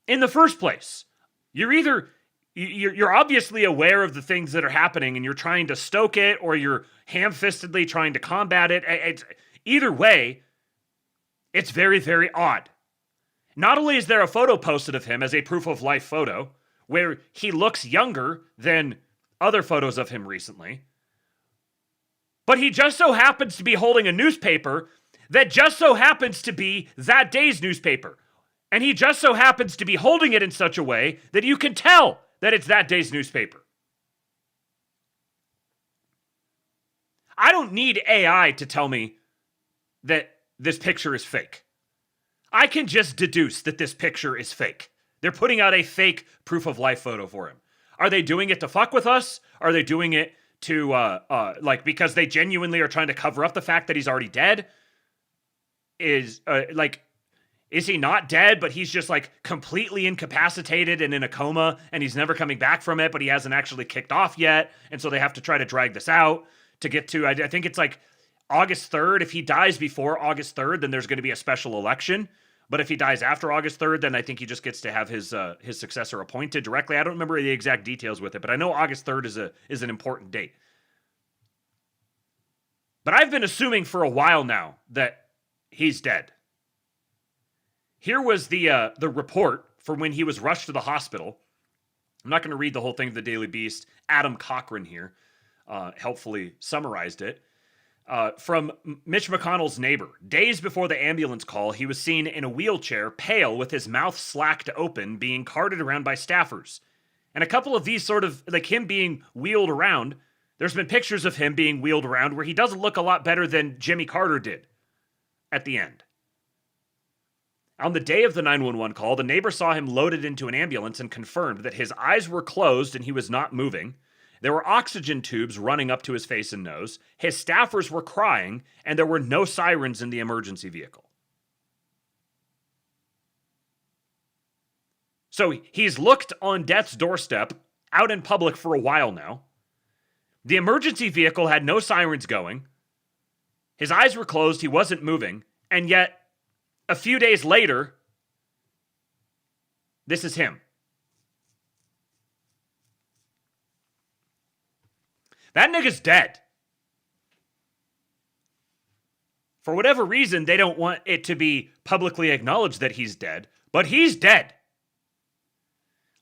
[SPEAKER 2] in the first place? You're obviously aware of the things that are happening and you're trying to stoke it, or you're ham-fistedly trying to combat it. Either way, it's very, very odd. Not only is there a photo posted of him as a proof of life photo, where he looks younger than other photos of him recently, but he just so happens to be holding a newspaper that just so happens to be that day's newspaper. And he just so happens to be holding it in such a way that you can tell that it's that day's newspaper. I don't need AI to tell me that this picture is fake. I can just deduce that this picture is fake. They're putting out a fake proof of life photo for him. Are they doing it to fuck with us? Are they doing it to, because they genuinely are trying to cover up the fact that he's already dead? Is he not dead, but he's just like completely incapacitated and in a coma, and he's never coming back from it, but he hasn't actually kicked off yet, and so they have to try to drag this out to get to, I think it's like August 3rd. If he dies before August 3rd, then there's going to be a special election. But if he dies after August 3rd, then I think he just gets to have his successor appointed directly. I don't remember the exact details with it, but I know August 3rd is an important date. But I've been assuming for a while now that he's dead. Here was the report for when he was rushed to the hospital. I'm not going to read the whole thing of the Daily Beast. Adam Cochran here helpfully summarized it. From Mitch McConnell's neighbor. Days before the ambulance call, he was seen in a wheelchair, pale, with his mouth slacked open, being carted around by staffers. And a couple of these sort of, like him being wheeled around, there's been pictures of him being wheeled around where he doesn't look a lot better than Jimmy Carter did at the end. On the day of the 911 call, the neighbor saw him loaded into an ambulance and confirmed that his eyes were closed and he was not moving. There were oxygen tubes running up to his face and nose. His staffers were crying, and there were no sirens in the emergency vehicle. So he's looked on death's doorstep, out in public for a while now. The emergency vehicle had no sirens going. His eyes were closed, he wasn't moving, and yet, a few days later, this is him. That nigga's dead. For whatever reason, they don't want it to be publicly acknowledged that he's dead, but he's dead.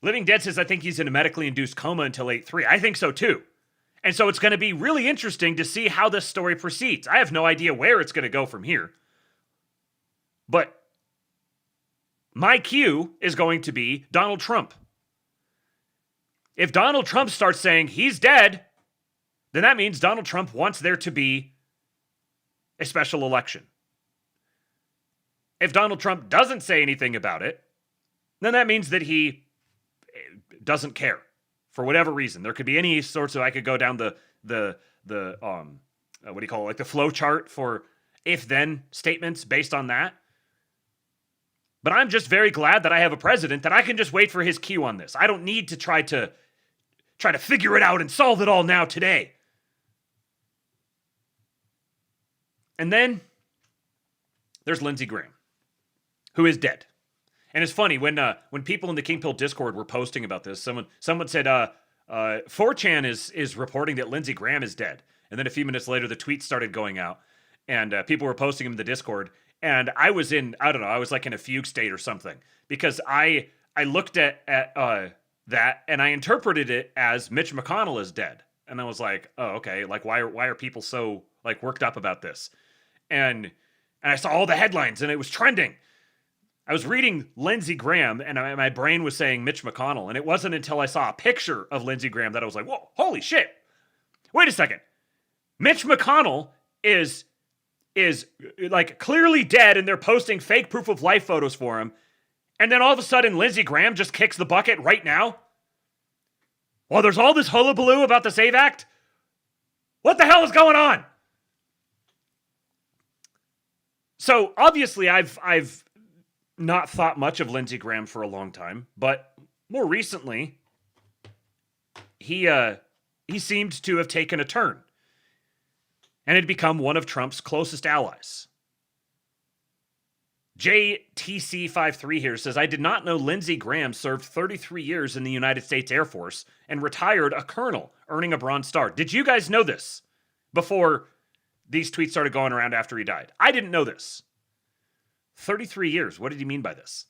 [SPEAKER 2] Living Dead says, I think he's in a medically induced coma until 8/3. I think so too. And so it's going to be really interesting to see how this story proceeds. I have no idea where it's going to go from here. But my cue is going to be Donald Trump. If Donald Trump starts saying he's dead, then that means Donald Trump wants there to be a special election. If Donald Trump doesn't say anything about it, then that means that he doesn't care for whatever reason. There could be any sorts of, I could go down the what do you call it, like the flow chart for if-then statements based on that. But I'm just very glad that I have a president that I can just wait for his cue on this. I don't need to try to figure it out and solve it all now today. And then there's Lindsey Graham, who is dead. And it's funny, when people in the King Pill Discord were posting about this, someone said, 4chan is reporting that Lindsey Graham is dead. And then a few minutes later, the tweets started going out, and people were posting them in the Discord. And I was I was like in a fugue state or something, because I looked at that and I interpreted it as Mitch McConnell is dead. And I was like, oh, okay, like why are people so like worked up about this? And I saw all the headlines and it was trending. I was reading Lindsey Graham, and my brain was saying Mitch McConnell, and it wasn't until I saw a picture of Lindsey Graham that I was like, whoa, holy shit. Wait a second. Mitch McConnell is like clearly dead, and they're posting fake proof of life photos for him. And then all of a sudden, Lindsey Graham just kicks the bucket right now? Well, there's all this hullabaloo about the SAVE Act. What the hell is going on? So obviously, I've not thought much of Lindsey Graham for a long time, but more recently, he seemed to have taken a turn and had become one of Trump's closest allies. JTC53 here says, I did not know Lindsey Graham served 33 years in the United States Air Force and retired a colonel, earning a Bronze Star. Did you guys know this before these tweets started going around after he died? I didn't know this. 33 years. What did he mean by this?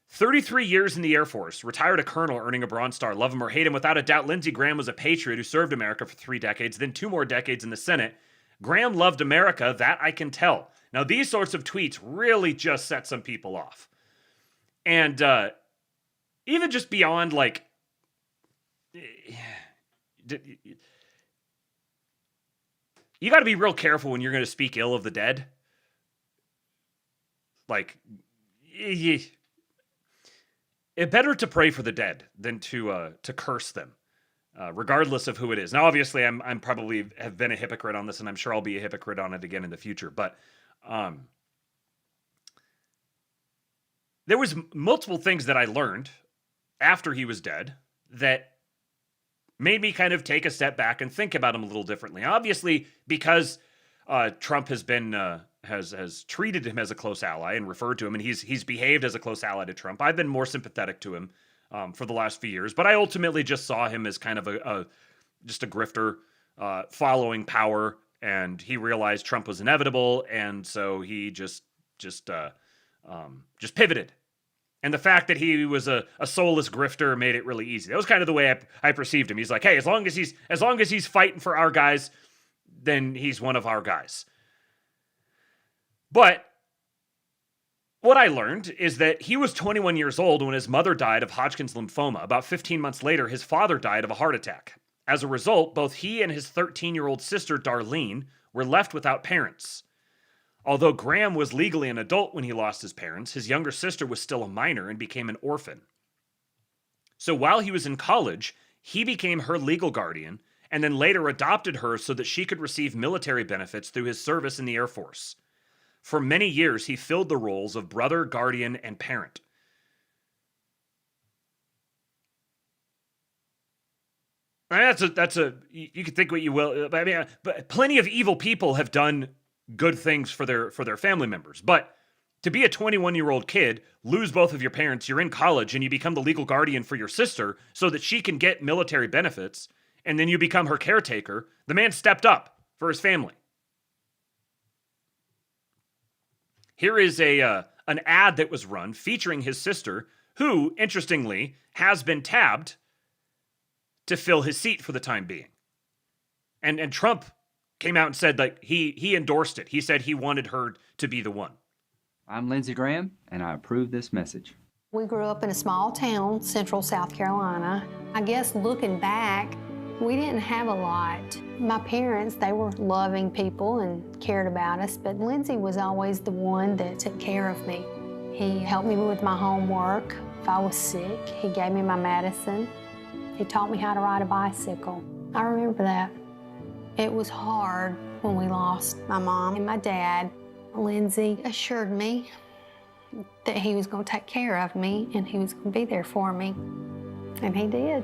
[SPEAKER 2] 33 years in the Air Force, retired a colonel, earning a Bronze Star. Love him or hate him, without a doubt, Lindsey Graham was a patriot who served America for 3 decades, then 2 more decades in the Senate. Graham loved America, that I can tell. Now, these sorts of tweets really just set some people off. And even just beyond, like, you got to be real careful when you're going to speak ill of the dead. Like, it's better to pray for the dead than to curse them, regardless of who it is. Now, obviously, I'm probably have been a hypocrite on this, and I'm sure I'll be a hypocrite on it again in the future. But there was multiple things that I learned after he was dead that made me kind of take a step back and think about him a little differently. Obviously, because Trump has been has treated him as a close ally and referred to him, and he's behaved as a close ally to Trump. I've been more sympathetic to him for the last few years, but I ultimately just saw him as kind of just a grifter following power, and he realized Trump was inevitable, and so he just pivoted. And the fact that he was a soulless grifter made it really easy. That was kind of the way I perceived him. He's like, hey, as long as he's fighting for our guys, then he's one of our guys. But what I learned is that he was 21 years old when his mother died of Hodgkin's lymphoma. About 15 months later, his father died of a heart attack. As a result, both he and his 13-year-old sister, Darlene, were left without parents. Although Graham was legally an adult when he lost his parents, his younger sister was still a minor and became an orphan. So while he was in college, he became her legal guardian and then later adopted her so that she could receive military benefits through his service in the Air Force. For many years, he filled the roles of brother, guardian, and parent. You can think what you will. But plenty of evil people have done good things for their family members. But to be a 21-year-old kid, lose both of your parents, you're in college, and you become the legal guardian for your sister so that she can get military benefits, and then you become her caretaker, the man stepped up for his family. Here is an ad that was run featuring his sister, who, interestingly, has been tabbed to fill his seat for the time being. And Trump came out and said that he endorsed it. He said he wanted her to be the one.
[SPEAKER 5] I'm Lindsey Graham, and I approve this message.
[SPEAKER 6] We grew up in a small town, central South Carolina. I guess looking back, we didn't have a lot. My parents, they were loving people and cared about us, but Lindsey was always the one that took care of me. He helped me with my homework. If I was sick, he gave me my medicine. He taught me how to ride a bicycle. I remember that. It was hard when we lost my mom and my dad. Lindsey assured me that he was going to take care of me and he was going to be there for me. And he did.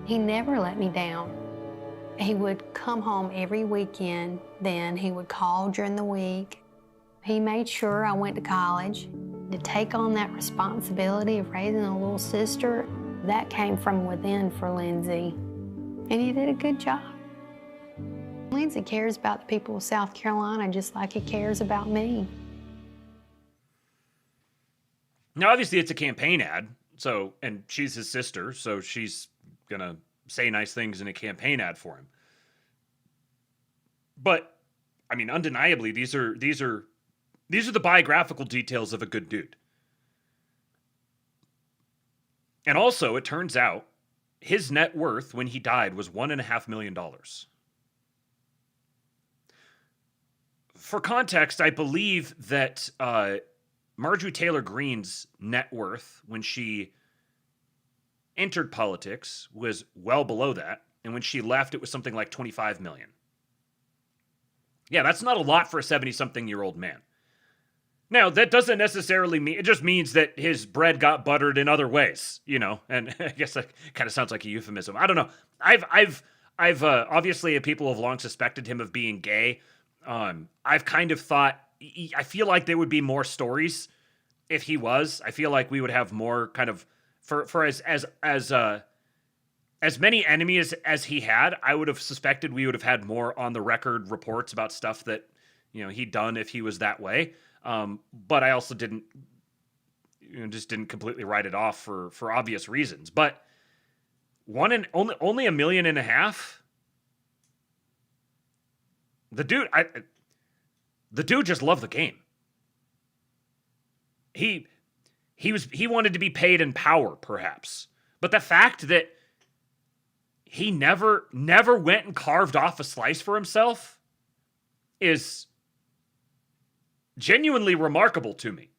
[SPEAKER 6] He never let me down. He would come home every weekend, then he would call during the week. He made sure I went to college. To take on that responsibility of raising a little sister, that came from within for Lindsey. And he did a good job. Lindsey cares about the people of South Carolina just like he cares about me.
[SPEAKER 2] Now, obviously, it's a campaign ad, and she's his sister, so she's gonna say nice things in a campaign ad for him. But, I mean, undeniably, these are the biographical details of a good dude. And also, it turns out his net worth when he died was $1.5 million. For context, I believe that Marjorie Taylor Greene's net worth when she entered politics was well below that. And when she left, it was something like $25 million. Yeah, that's not a lot for a 70-something-year-old man. Now, that doesn't necessarily mean, it just means that his bread got buttered in other ways, you know, and I guess that kind of sounds like a euphemism. I don't know. I've obviously, people have long suspected him of being gay. I've kind of thought, I feel like there would be more stories if he was. I feel like we would have more kind of, for as many enemies as he had, I would have suspected we would have had more on the record reports about stuff that, you know, he'd done if he was that way. But I also didn't completely write it off for obvious reasons. But only $1.5 million. The dude just loved the game. He wanted to be paid in power, perhaps. But the fact that he never went and carved off a slice for himself is genuinely remarkable to me.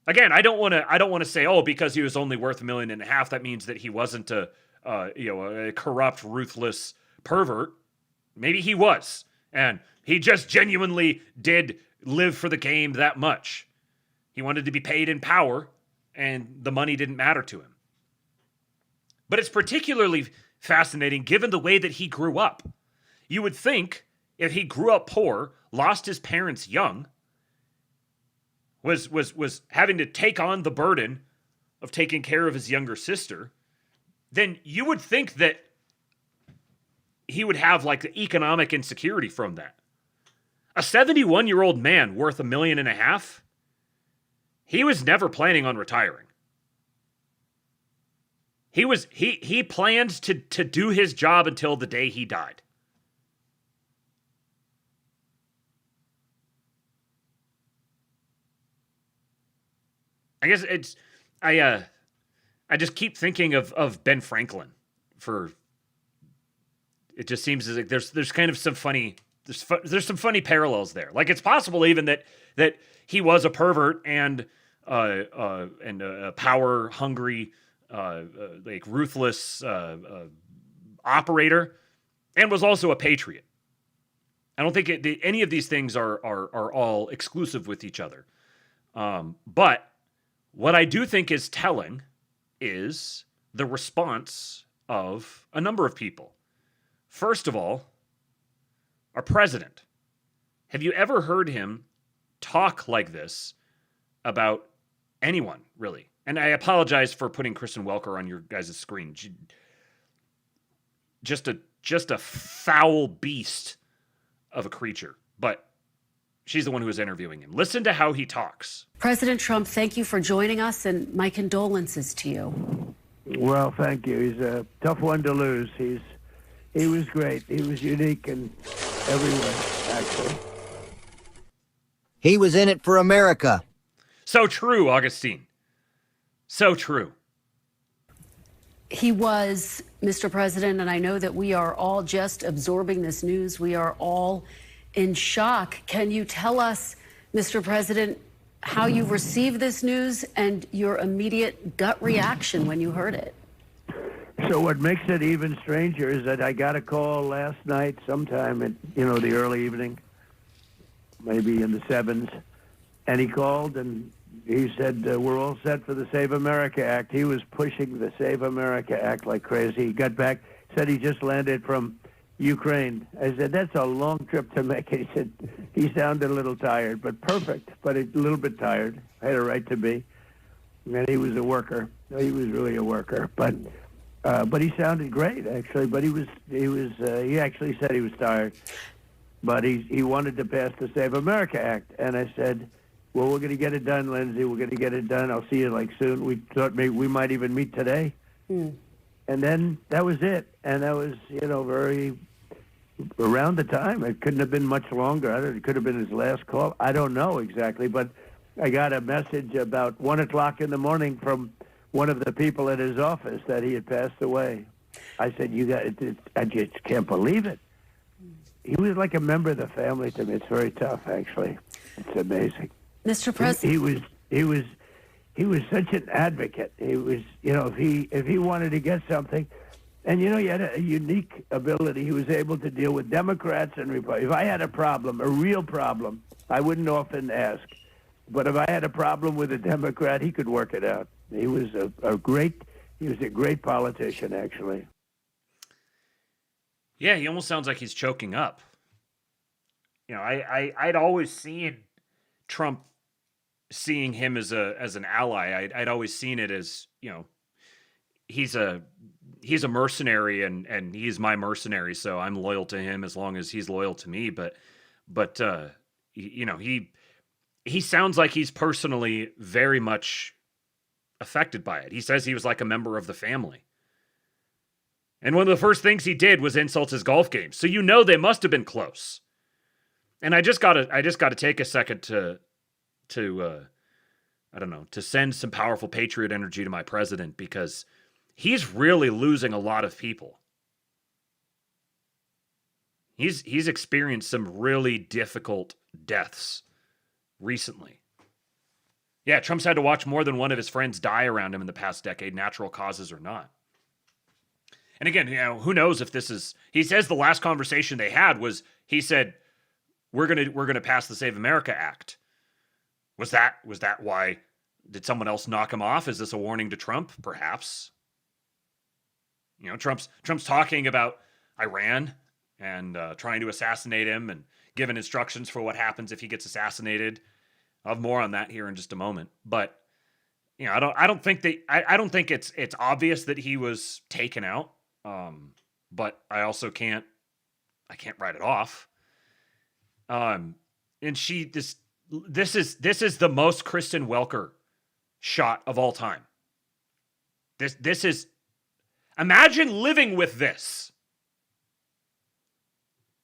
[SPEAKER 2] Again, I don't want to say, oh, because he was only worth $1.5 million, that means that he wasn't a corrupt, ruthless pervert. Maybe he was, and he just genuinely did live for the game that much. He wanted to be paid in power, and the money didn't matter to him. But it's particularly fascinating given the way that he grew up. You would think if he grew up poor, lost his parents young, was having to take on the burden of taking care of his younger sister, then you would think that he would have like the economic insecurity from that. A 71-year-old man worth $1.5 million, he was never planning on retiring. He planned to do his job until the day he died. I guess I just keep thinking of Ben Franklin for. It just seems as like there's kind of some funny there's some funny parallels there. Like it's possible even that he was a pervert and a power hungry like ruthless operator, and was also a patriot. I don't think any of these things are all exclusive with each other. But what I do think is telling is the response of a number of people. First of all, our president. Have you ever heard him talk like this about anyone, really? And I apologize for putting Kristen Welker on your guys' screen. Just a foul beast of a creature. But she's the one who was interviewing him. Listen to how he talks.
[SPEAKER 7] President Trump, thank you for joining us, and my condolences to you.
[SPEAKER 8] Well, thank you. He's a tough one to lose. He was great. He was unique in every way, actually.
[SPEAKER 9] He was in it for America.
[SPEAKER 2] So true, Augustine. So true.
[SPEAKER 7] He was, Mr. President, and I know that we are all just absorbing this news. We are all in shock. Can you tell us, Mr. President, how you received this news and your immediate gut reaction when you heard it?
[SPEAKER 8] So what makes it even stranger is that I got a call last night sometime at, the early evening, maybe in the 7s, and he called and he said, we're all set for the Save America Act. He was pushing the Save America Act like crazy. He got back, said he just landed from Ukraine. I said, that's a long trip to make. He said, he sounded a little tired, but perfect, but a little bit tired. Had a right to be. And he was a worker. He was really a worker. But he sounded great, actually. But he actually said he was tired. But he wanted to pass the Save America Act. And I said, well, we're going to get it done, Lindsey. We're going to get it done. I'll see you soon. We thought maybe we might even meet today. And then that was it. And that was, very around the time. It couldn't have been much longer. It could have been his last call. I don't know exactly. But I got a message about 1 o'clock in the morning from one of the people at his office that he had passed away. I said, I just can't believe it. He was like a member of the family to me. It's very tough, actually. It's amazing.
[SPEAKER 7] Mr. President,
[SPEAKER 8] He was such an advocate. He was, if he wanted to get something, and he had a unique ability. He was able to deal with Democrats and Republicans. If I had a problem, a real problem, I wouldn't often ask. But if I had a problem with a Democrat, he could work it out. He was a great politician, actually.
[SPEAKER 2] Yeah, he almost sounds like he's choking up. I'd always seen Trump seeing him as an ally. I'd always seen it as, he's a mercenary and he's my mercenary, so I'm loyal to him as long as he's loyal to me. But he sounds like he's personally very much affected by it. He says he was like a member of the family. And one of the first things he did was insult his golf game. So they must have been close. And I just gotta take a second to send some powerful patriot energy to my president, because he's really losing a lot of people. He's experienced some really difficult deaths recently. Yeah, Trump's had to watch more than one of his friends die around him in the past decade, natural causes or not. And again, who knows if this is, he says the last conversation they had was, he said, we're going to pass the Save America Act. Was that why? Did someone else knock him off? Is this a warning to Trump? Perhaps. Trump's talking about Iran and trying to assassinate him and giving instructions for what happens if he gets assassinated. I'll have more on that here in just a moment. But I don't think it's obvious that he was taken out. But I also can't write it off. And this is the most Kristen Welker shot of all time. This is, imagine living with this.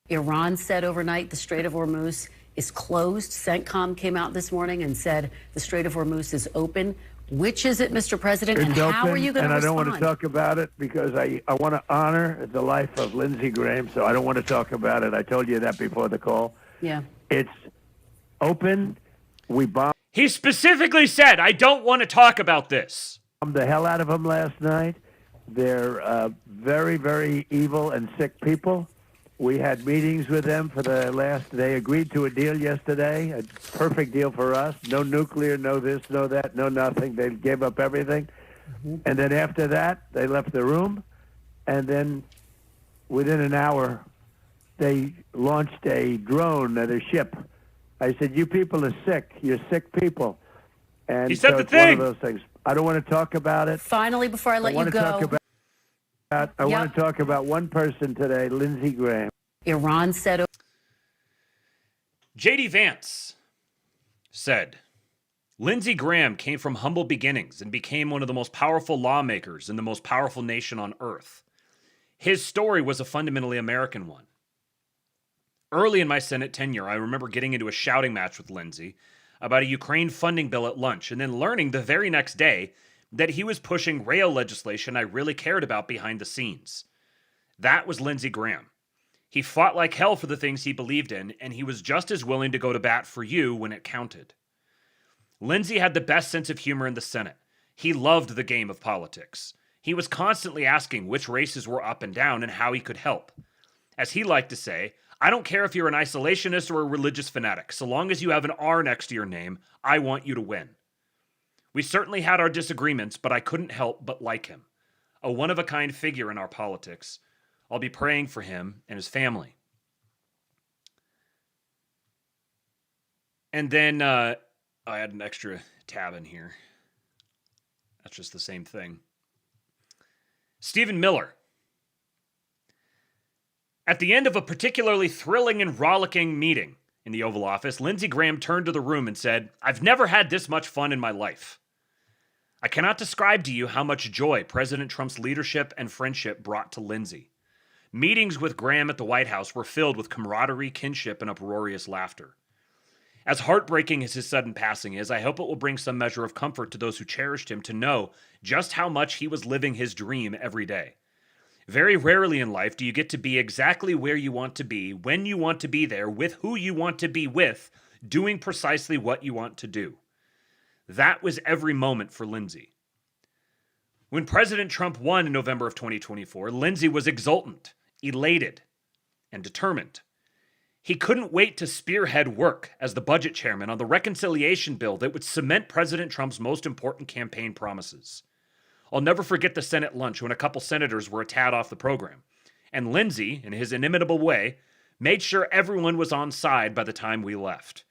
[SPEAKER 7] Iran said overnight the Strait of Hormuz is closed. CENTCOM came out this morning and said the Strait of Hormuz is open. Which is it, Mr. President, and how are you going to respond?
[SPEAKER 8] And I don't want to talk about it because I want to honor the life of Lindsey Graham, so I don't want to talk about it. I told you that before the call.
[SPEAKER 7] Yeah.
[SPEAKER 8] It's open. We bombed.
[SPEAKER 2] He specifically said, I don't want to talk about this.
[SPEAKER 8] The hell out of them last night. They're very, very evil and sick people. We had meetings with them they agreed to a deal yesterday, a perfect deal for us. No nuclear, no this, no that, no nothing. They gave up everything. Mm-hmm. And then after that, they left the room. And then within an hour, they launched a drone at a ship. I said, you people are sick. You're sick people. And
[SPEAKER 2] he said
[SPEAKER 8] so
[SPEAKER 2] the
[SPEAKER 8] it's
[SPEAKER 2] thing.
[SPEAKER 8] one of those things. I don't want to talk about it.
[SPEAKER 7] Finally, before I let you go.
[SPEAKER 8] I want to talk about one person today, Lindsey Graham.
[SPEAKER 7] Iran said.
[SPEAKER 2] J.D. Vance said, Lindsey Graham came from humble beginnings and became one of the most powerful lawmakers in the most powerful nation on earth. His story was a fundamentally American one. Early in my Senate tenure, I remember getting into a shouting match with Lindsey about a Ukraine funding bill at lunch, and then learning the very next day that he was pushing rail legislation I really cared about behind the scenes. That was Lindsey Graham. He fought like hell for the things he believed in, and he was just as willing to go to bat for you when it counted. Lindsey had the best sense of humor in the Senate. He loved the game of politics. He was constantly asking which races were up and down and how he could help. As he liked to say, I don't care if you're an isolationist or a religious fanatic. So long as you have an R next to your name, I want you to win. We certainly had our disagreements, but I couldn't help but like him. A one-of-a-kind figure in our politics. I'll be praying for him and his family. And then I had an extra tab in here. That's just the same thing. Stephen Miller. At the end of a particularly thrilling and rollicking meeting in the Oval Office, Lindsey Graham turned to the room and said, I've never had this much fun in my life. I cannot describe to you how much joy President Trump's leadership and friendship brought to Lindsey. Meetings with Graham at the White House were filled with camaraderie, kinship, and uproarious laughter. As heartbreaking as his sudden passing is, I hope it will bring some measure of comfort to those who cherished him to know just how much he was living his dream every day. Very rarely in life do you get to be exactly where you want to be, when you want to be there, with who you want to be with, doing precisely what you want to do. That was every moment for Lindsey. When President Trump won in November of 2024, Lindsey was exultant, elated, and determined. He couldn't wait to spearhead work as the budget chairman on the reconciliation bill that would cement President Trump's most important campaign promises. I'll never forget the Senate lunch when a couple senators were a tad off the program, and Lindsey, in his inimitable way, made sure everyone was on side by the time we left.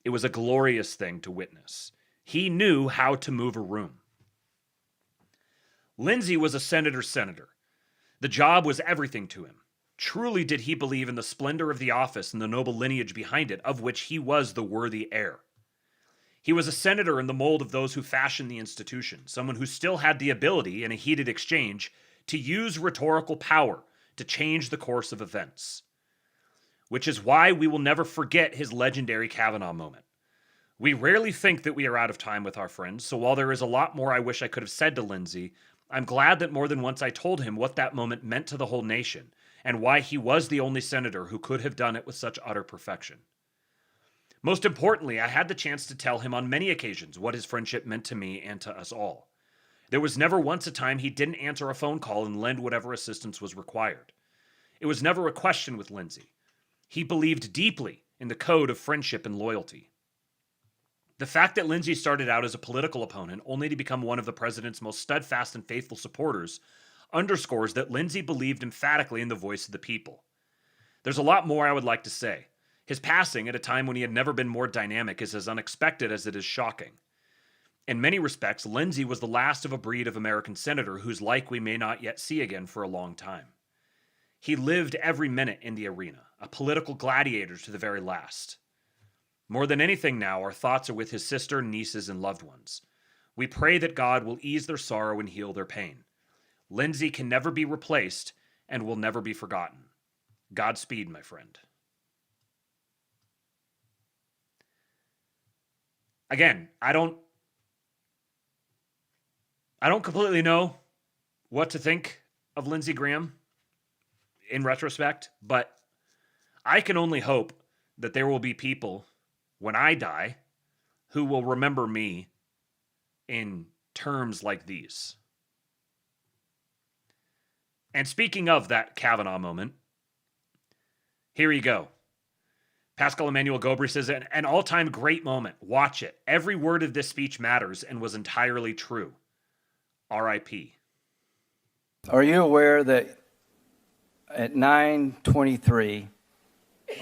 [SPEAKER 2] It was a glorious thing to witness. He knew how to move a room. Lindsey was a senator's senator. The job was everything to him. Truly did he believe in the splendor of the office and the noble lineage behind it, of which he was the worthy heir. He was a senator in the mold of those who fashioned the institution, someone who still had the ability, in a heated exchange, to use rhetorical power to change the course of events. Which is why we will never forget his legendary Kavanaugh moment. We rarely think that we are out of time with our friends, so while there is a lot more I wish I could have said to Lindsey, I'm glad that more than once I told him what that moment meant to the whole nation, and why he was the only senator who could have done it with such utter perfection. Most importantly, I had the chance to tell him on many occasions what his friendship meant to me and to us all. There was never once a time he didn't answer a phone call and lend whatever assistance was required. It was never a question with Lindsey. He believed deeply in the code of friendship and loyalty. The fact that Lindsey started out as a political opponent only to become one of the president's most steadfast and faithful supporters underscores that Lindsey believed emphatically in the voice of the people. There's a lot more I would like to say. His passing at a time when he had never been more dynamic is as unexpected as it is shocking. In many respects, Lindsey was the last of a breed of American senator whose like we may not yet see again for a long time. He lived every minute in the arena, a political gladiator to the very last. More than anything now, our thoughts are with his sister, nieces, and loved ones. We pray that God will ease their sorrow and heal their pain. Lindsey can never be replaced and will never be forgotten. Godspeed, my friend. Again, I don't completely know what to think of Lindsey Graham in retrospect, but I can only hope that there will be people when I die who will remember me in terms like these. And speaking of that Kavanaugh moment, here you go. Pascal Emmanuel Gobry says, an all-time great moment. Watch it. Every word of this speech matters and was entirely true. R.I.P.
[SPEAKER 10] Are you aware that at 9:23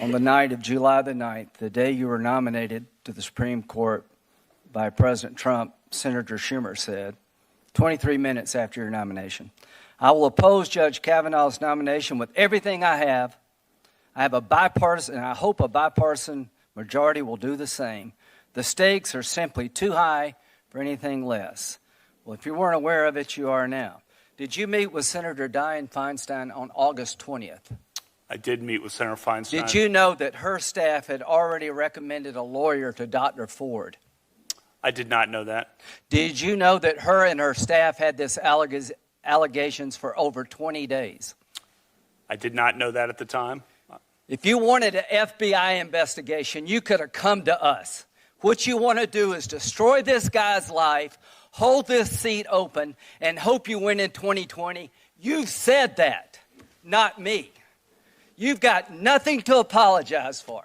[SPEAKER 10] on the night of July the 9th, the day you were nominated to the Supreme Court by President Trump, Senator Schumer said, 23 minutes after your nomination, I will oppose Judge Kavanaugh's nomination with everything I have. I have a bipartisan, and I hope a bipartisan majority will do the same. The stakes are simply too high for anything less. Well, if you weren't aware of it, you are now. Did you meet with Senator Dianne Feinstein on August 20th?
[SPEAKER 11] I did meet with Senator Feinstein.
[SPEAKER 10] Did you know that her staff had already recommended a lawyer to Dr. Ford?
[SPEAKER 11] I did not know that.
[SPEAKER 10] Did you know that her and her staff had this allegations for over 20 days?
[SPEAKER 11] I did not know that at the time.
[SPEAKER 10] If you wanted an FBI investigation, you could have come to us. What you want to do is destroy this guy's life, hold this seat open, and hope you win in 2020. You've said that, not me. You've got nothing to apologize for.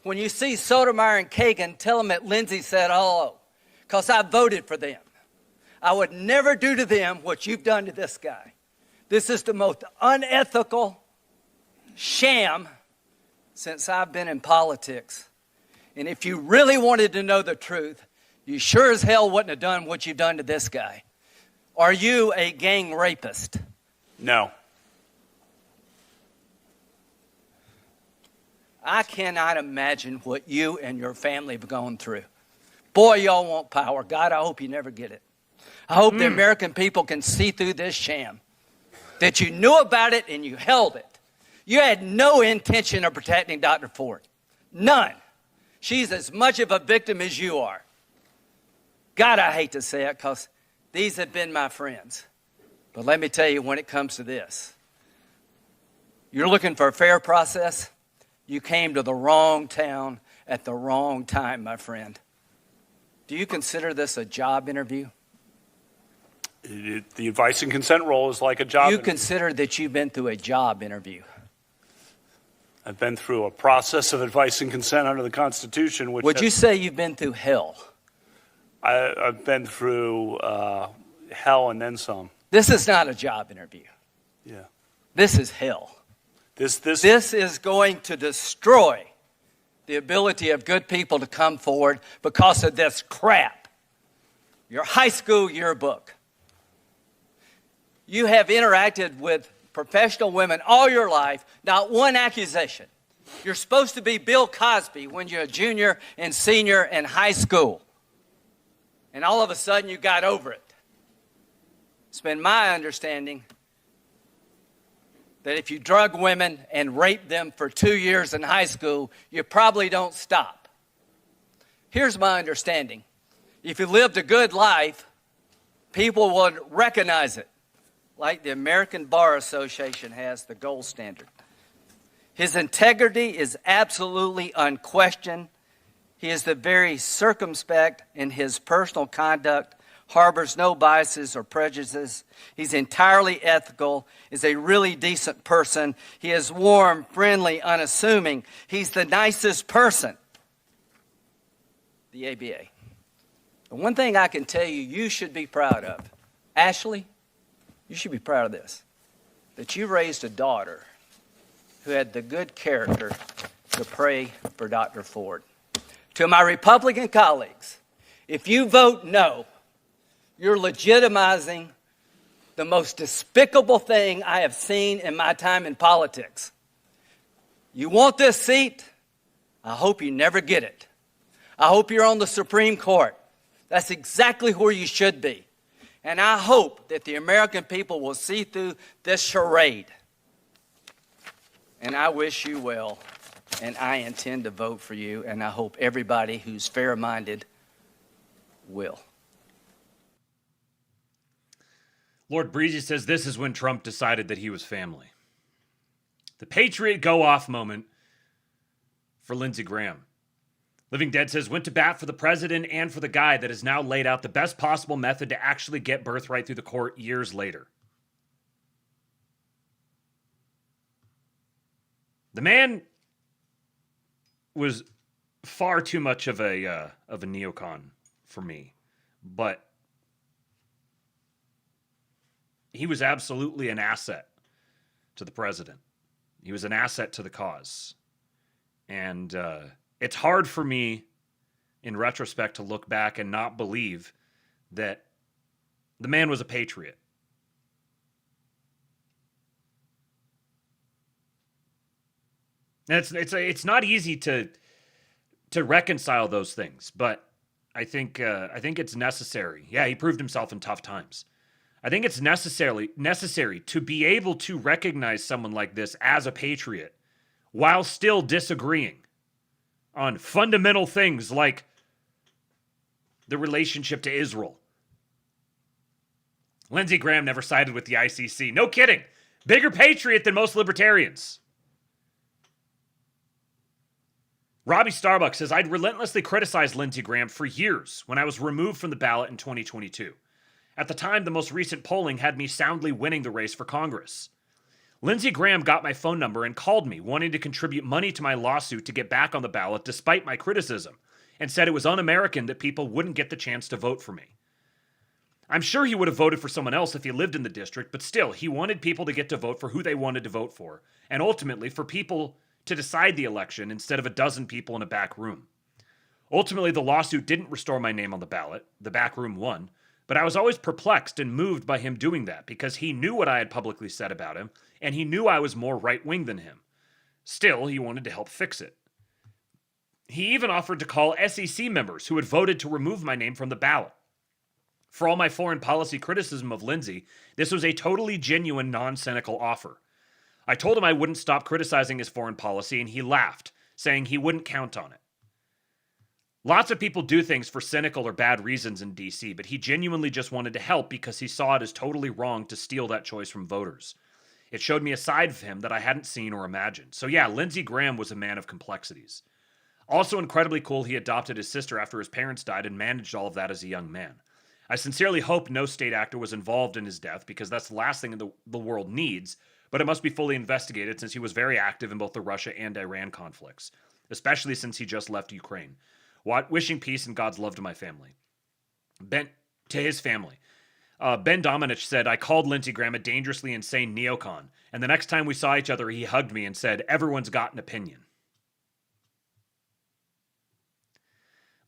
[SPEAKER 10] When you see Sotomayor and Kagan, tell them that Lindsey said hello, because I voted for them. I would never do to them what you've done to this guy. This is the most unethical sham since I've been in politics. And if you really wanted to know the truth, you sure as hell wouldn't have done what you've done to this guy. Are you a gang rapist?
[SPEAKER 11] No.
[SPEAKER 10] I cannot imagine what you and your family have gone through. Boy, y'all want power. God, I hope you never get it. I hope the American people can see through this sham, that you knew about it and you held it. You had no intention of protecting Dr. Ford. None. She's as much of a victim as you are. God, I hate to say it because these have been my friends. But let me tell you, when it comes to this, you're looking for a fair process, you came to the wrong town at the wrong time, my friend. Do you consider this a job interview?
[SPEAKER 11] The advice and consent role is like a job
[SPEAKER 10] You
[SPEAKER 11] interview.
[SPEAKER 10] consider that you've been through a job interview.
[SPEAKER 11] I've been through a process of advice and consent under the Constitution. Which
[SPEAKER 10] Would you say you've been through hell?
[SPEAKER 11] I've been through hell and then some.
[SPEAKER 10] This is not a job interview.
[SPEAKER 11] Yeah.
[SPEAKER 10] This is hell.
[SPEAKER 11] This
[SPEAKER 10] is going to destroy the ability of good people to come forward because of this crap. Your high school yearbook. You have interacted with professional women all your life, not one accusation. You're supposed to be Bill Cosby when you're a junior and senior in high school. And all of a sudden you got over it. It's been my understanding that if you drug women and rape them for 2 years in high school, you probably don't stop. Here's my understanding. If you lived a good life, people would recognize it, like the American Bar Association has the gold standard. His integrity is absolutely unquestioned. He is the very circumspect in his personal conduct, harbors no biases or prejudices. He's entirely ethical, is a really decent person. He is warm, friendly, unassuming. He's the nicest person. The ABA. The one thing I can tell you, you should be proud of. Ashley, you should be proud of this. That you raised a daughter who had the good character to pray for Dr. Ford. To my Republican colleagues, if you vote no, you're legitimizing the most despicable thing I have seen in my time in politics. You want this seat? I hope you never get it. I hope you're on the Supreme Court. That's exactly where you should be. And I hope that the American people will see through this charade. And I wish you well, and I intend to vote for you, and I hope everybody who's fair-minded will.
[SPEAKER 2] Lord Breezy says this is when Trump decided that he was family. The Patriot go-off moment for Lindsey Graham. Living Dead says, went to bat for the president and for the guy that has now laid out the best possible method to actually get birthright through the court years later. The man was far too much of a neocon for me, but he was absolutely an asset to the president. He was an asset to the cause. And it's hard for me, in retrospect, to look back and not believe that the man was a patriot. And it's not easy to reconcile those things, but I think it's necessary. Yeah, he proved himself in tough times. I think it's necessary to be able to recognize someone like this as a patriot while still disagreeing on fundamental things like the relationship to Israel. Lindsey Graham never sided with the ICC. No kidding. Bigger patriot than most libertarians. Robbie Starbuck says, I'd relentlessly criticized Lindsey Graham for years when I was removed from the ballot in 2022. At the time, the most recent polling had me soundly winning the race for Congress. Lindsey Graham got my phone number and called me, wanting to contribute money to my lawsuit to get back on the ballot despite my criticism, and said it was un-American that people wouldn't get the chance to vote for me. I'm sure he would have voted for someone else if he lived in the district, but still, he wanted people to get to vote for who they wanted to vote for, and ultimately for people to decide the election instead of a dozen people in a back room. Ultimately, the lawsuit didn't restore my name on the ballot. The back room won. But I was always perplexed and moved by him doing that because he knew what I had publicly said about him, and he knew I was more right-wing than him. Still, he wanted to help fix it. He even offered to call SEC members who had voted to remove my name from the ballot. For all my foreign policy criticism of Lindsey, this was a totally genuine, non-cynical offer. I told him I wouldn't stop criticizing his foreign policy, and he laughed, saying he wouldn't count on it. Lots of people do things for cynical or bad reasons in DC, but he genuinely just wanted to help because he saw it as totally wrong to steal that choice from voters. It showed me a side of him that I hadn't seen or imagined. So yeah, Lindsey Graham was a man of complexities. Also incredibly cool, he adopted his sister after his parents died and managed all of that as a young man. I sincerely hope no state actor was involved in his death because that's the last thing the world needs, but it must be fully investigated since he was very active in both the Russia and Iran conflicts, especially since he just left Ukraine. Wishing peace and God's love to my family. To his family. Ben Domenech said, I called Lindsey Graham a dangerously insane neocon, and the next time we saw each other, he hugged me and said, everyone's got an opinion.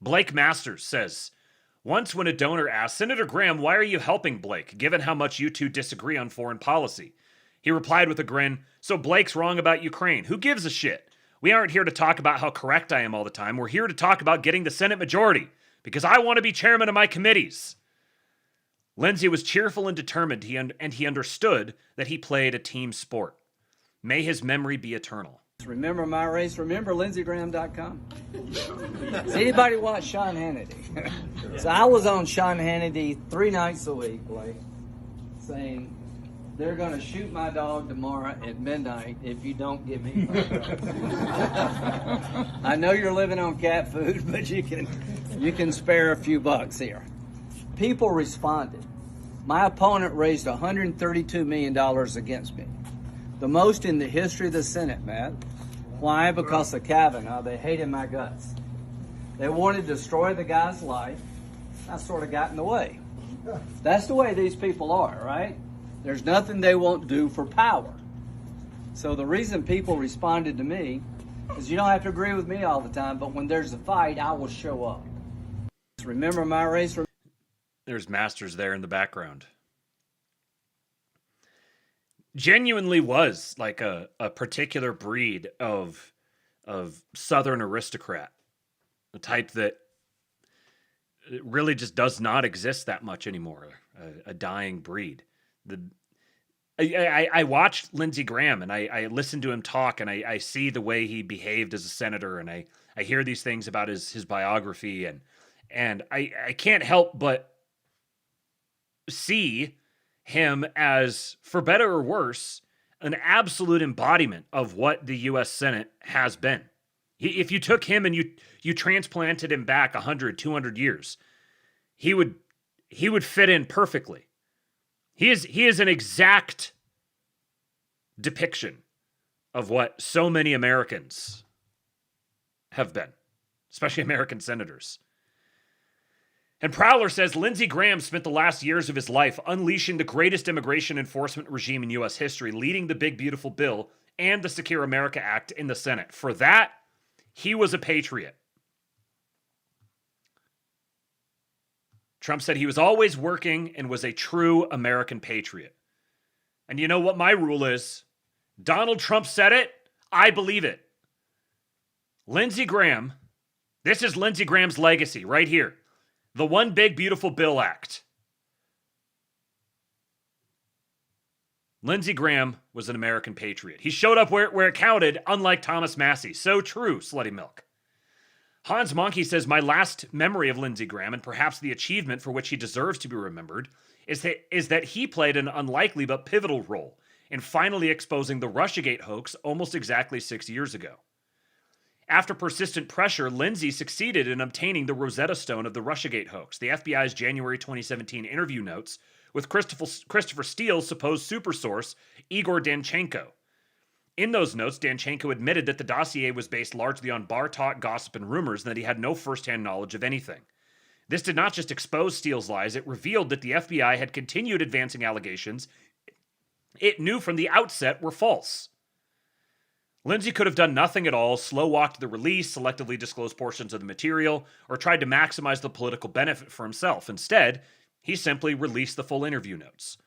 [SPEAKER 2] Blake Masters says, once when a donor asked, Senator Graham, why are you helping Blake, given how much you two disagree on foreign policy? He replied with a grin, so Blake's wrong about Ukraine. Who gives a shit? We aren't here to talk about how correct I am all the time. We're here to talk about getting the Senate majority, because I want to be chairman of my committees. Lindsey was cheerful and determined, and he understood that he played a team sport. May his memory be eternal.
[SPEAKER 10] Remember my race? Remember LindseyGraham.com? Does anybody watch Sean Hannity? So I was on Sean Hannity 3 nights a week, Blake, saying, they're going to shoot my dog tomorrow at midnight if you don't give me I know you're living on cat food, but you can spare a few bucks here. People responded. My opponent raised $132 million against me. The most in the history of the Senate, Matt. Why? Because of Kavanaugh. They hated my guts. They wanted to destroy the guy's life. I sort of got in the way. That's the way these people are, right? There's nothing they won't do for power. So the reason people responded to me is you don't have to agree with me all the time, but when there's a fight, I will show up. Remember my race?
[SPEAKER 2] There's Masters there in the background. Genuinely was like a particular breed of Southern aristocrat. The type that really just does not exist that much anymore. A dying breed. I watched Lindsey Graham and I listened to him talk and I see the way he behaved as a senator and I hear these things about his biography and I can't help but see him as, for better or worse, an absolute embodiment of what the U.S. Senate has been. If you took him and you transplanted him back 100, 200 years, he would fit in perfectly. He is an exact depiction of what so many Americans have been, especially American senators. And Prowler says Lindsey Graham spent the last years of his life unleashing the greatest immigration enforcement regime in U.S. history, leading the Big Beautiful Bill and the Secure America Act in the Senate. For that, he was a patriot. Trump said he was always working and was a true American patriot. And you know what my rule is? Donald Trump said it, I believe it. Lindsey Graham, this is Lindsey Graham's legacy right here. The One Big Beautiful Bill Act. Lindsey Graham was an American patriot. He showed up where it counted, unlike Thomas Massey. So true, Slutty Milk. Hans Monkey says, my last memory of Lindsey Graham, and perhaps the achievement for which he deserves to be remembered, is that he played an unlikely but pivotal role in finally exposing the Russiagate hoax almost exactly 6 years ago. After persistent pressure, Lindsey succeeded in obtaining the Rosetta Stone of the Russiagate hoax, the FBI's January 2017 interview notes with Christopher Steele's supposed super source, Igor Danchenko. In those notes, Danchenko admitted that the dossier was based largely on bar talk, gossip, and rumors, and that he had no firsthand knowledge of anything. This did not just expose Steele's lies, it revealed that the FBI had continued advancing allegations it knew from the outset were false. Lindsey could have done nothing at all, slow-walked the release, selectively disclosed portions of the material, or tried to maximize the political benefit for himself. Instead, he simply released the full interview notes.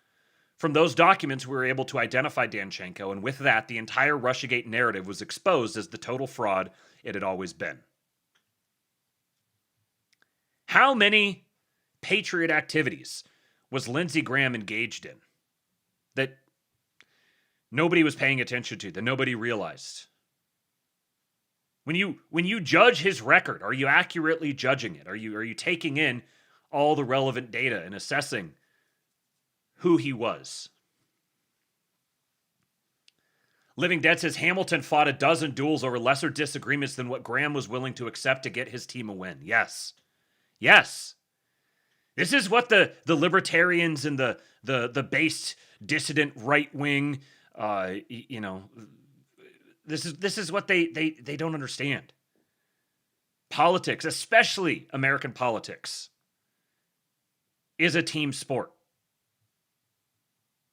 [SPEAKER 2] From those documents, we were able to identify Danchenko, and with that, the entire Russiagate narrative was exposed as the total fraud it had always been. How many patriot activities was Lindsey Graham engaged in that nobody was paying attention to, that nobody realized? When you judge his record, are you accurately judging it? Are you taking in all the relevant data and assessing who he was? Living Dead says Hamilton fought a dozen duels over lesser disagreements than what Graham was willing to accept to get his team a win. Yes. Yes. This is what the libertarians and the based dissident right wing, this is what they don't understand. Politics, especially American politics, is a team sport.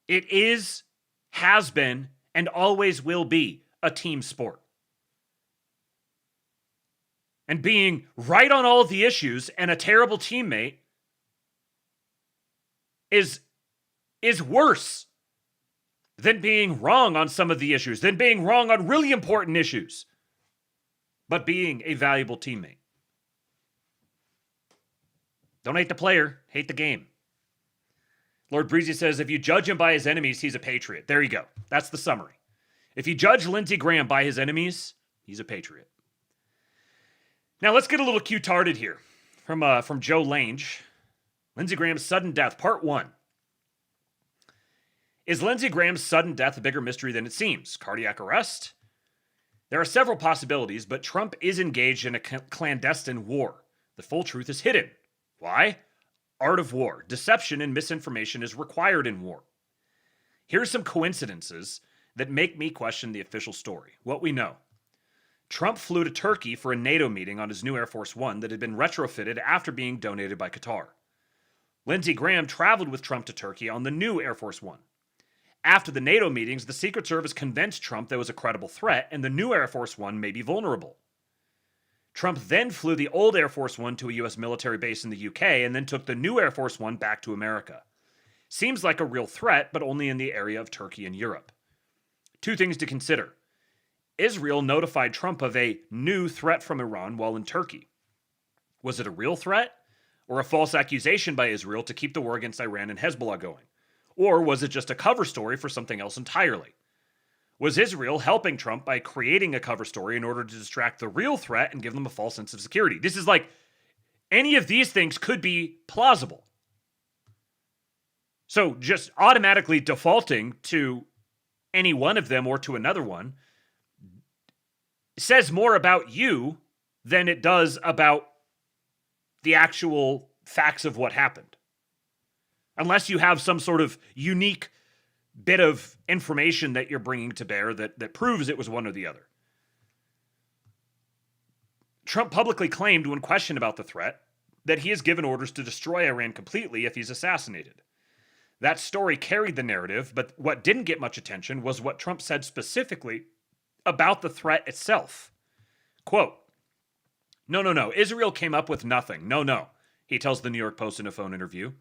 [SPEAKER 2] It is, has been, and always will be a team sport. And being right on all of the issues and a terrible teammate is worse than being wrong on some of the issues, than being wrong on really important issues, but being a valuable teammate. Don't hate the player, hate the game. Lord Breezy says, if you judge him by his enemies, he's a patriot. There you go. That's the summary. If you judge Lindsey Graham by his enemies, he's a patriot. Now let's get a little cute-tarded here from Joe Lange. Lindsey Graham's sudden death, part 1. Is Lindsey Graham's sudden death a bigger mystery than it seems? Cardiac arrest? There are several possibilities, but Trump is engaged in a clandestine war. The full truth is hidden. Why? Art of war. Deception and misinformation is required in war. Here's some coincidences that make me question the official story. What we know. Trump flew to Turkey for a NATO meeting on his new Air Force One that had been retrofitted after being donated by Qatar. Lindsey Graham traveled with Trump to Turkey on the new Air Force One. After the NATO meetings, the Secret Service convinced Trump there was a credible threat and the new Air Force One may be vulnerable. Trump then flew the old Air Force One to a U.S. military base in the UK and then took the new Air Force One back to America. Seems like a real threat, but only in the area of Turkey and Europe. Two things to consider. Israel notified Trump of a new threat from Iran while in Turkey. Was it a real threat or a false accusation by Israel to keep the war against Iran and Hezbollah going? Or was it just a cover story for something else entirely? Was Israel helping Trump by creating a cover story in order to distract the real threat and give them a false sense of security? This is like, any of these things could be plausible. So just automatically defaulting to any one of them or to another one says more about you than it does about the actual facts of what happened. Unless you have some sort of unique bit of information that you're bringing to bear that proves it was one or the other. Trump publicly claimed when questioned about the threat that he has given orders to destroy Iran completely if he's assassinated. That story carried the narrative, but what didn't get much attention was what Trump said specifically about the threat itself. Quote, No, Israel came up with nothing. No, he tells the New York Post in a phone interview.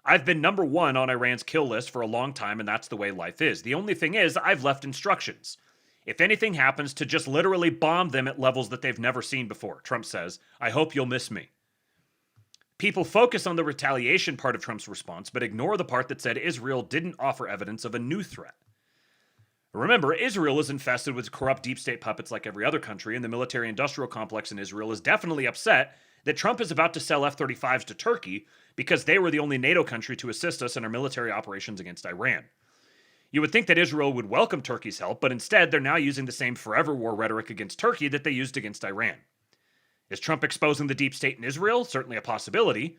[SPEAKER 2] I've been number one on Iran's kill list for a long time, and that's the way life is. The only thing is, I've left instructions. If anything happens, to just literally bomb them at levels that they've never seen before, Trump says. I hope you'll miss me. People focus on the retaliation part of Trump's response, but ignore the part that said Israel didn't offer evidence of a new threat. Remember, Israel is infested with corrupt deep state puppets like every other country, and the military-industrial complex in Israel is definitely upset that Trump is about to sell F-35s to Turkey because they were the only NATO country to assist us in our military operations against Iran. You would think that Israel would welcome Turkey's help, but instead they're now using the same forever war rhetoric against Turkey that they used against Iran. Is Trump exposing the deep state in Israel? Certainly a possibility.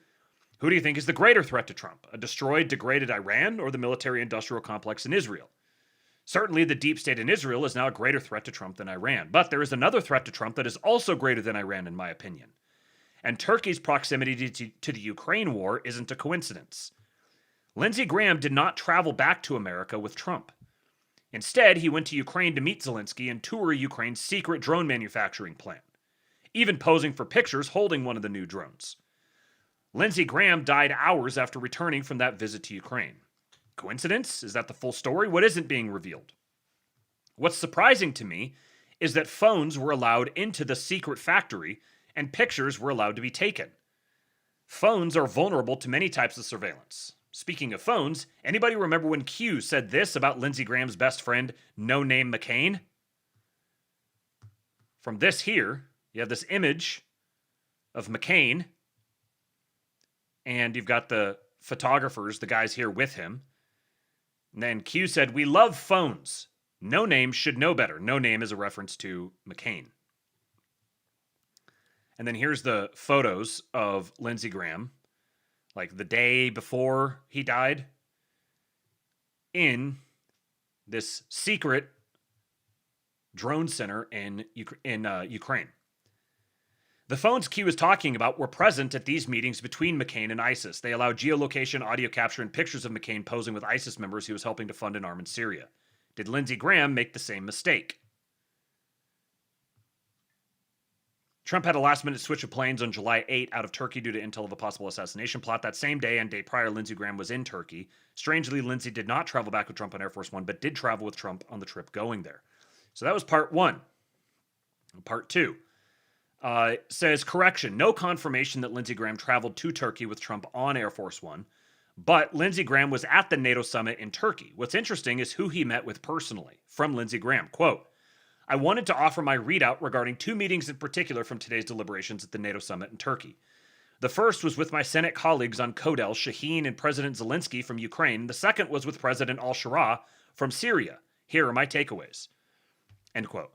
[SPEAKER 2] Who do you think is the greater threat to Trump? A destroyed, degraded Iran or the military-industrial complex in Israel? Certainly the deep state in Israel is now a greater threat to Trump than Iran, but there is another threat to Trump that is also greater than Iran in my opinion. And Turkey's proximity to the Ukraine war isn't a coincidence. Lindsey Graham did not travel back to America with Trump. Instead, he went to Ukraine to meet Zelensky and tour Ukraine's secret drone manufacturing plant, even posing for pictures holding one of the new drones. Lindsey Graham died hours after returning from that visit to Ukraine. Coincidence? Is that the full story? What isn't being revealed? What's surprising to me is that phones were allowed into the secret factory and pictures were allowed to be taken. Phones are vulnerable to many types of surveillance. Speaking of phones, anybody remember when Q said this about Lindsey Graham's best friend, No Name McCain? from this here, you have this image of McCain, and you've got the photographers, the guys here with him. And then Q said, "We love phones. No name should know better." No name is a reference to McCain. And then here's the photos of Lindsey Graham, like the day before he died, in this secret drone center in Ukraine. The phones Q is talking about were present at these meetings between McCain and ISIS. They allow geolocation, audio capture, and pictures of McCain posing with ISIS members he was helping to fund and arm in Syria. Did Lindsey Graham make the same mistake? Trump had a last-minute switch of planes on July 8 out of Turkey due to intel of a possible assassination plot. That same day and day prior, Lindsey Graham was in Turkey. Strangely, Lindsey did not travel back with Trump on Air Force One, but did travel with Trump on the trip going there. So that was part one. Part two says, correction, no confirmation that Lindsey Graham traveled to Turkey with Trump on Air Force One, but Lindsey Graham was at the NATO summit in Turkey. What's interesting is who he met with personally. From Lindsey Graham, quote, "I wanted to offer my readout regarding two meetings in particular from today's deliberations at the NATO summit in Turkey. The first was with my Senate colleagues on Kodel, Shaheen, and President Zelensky from Ukraine. The second was with President al-Shara from Syria. Here are my takeaways." End quote.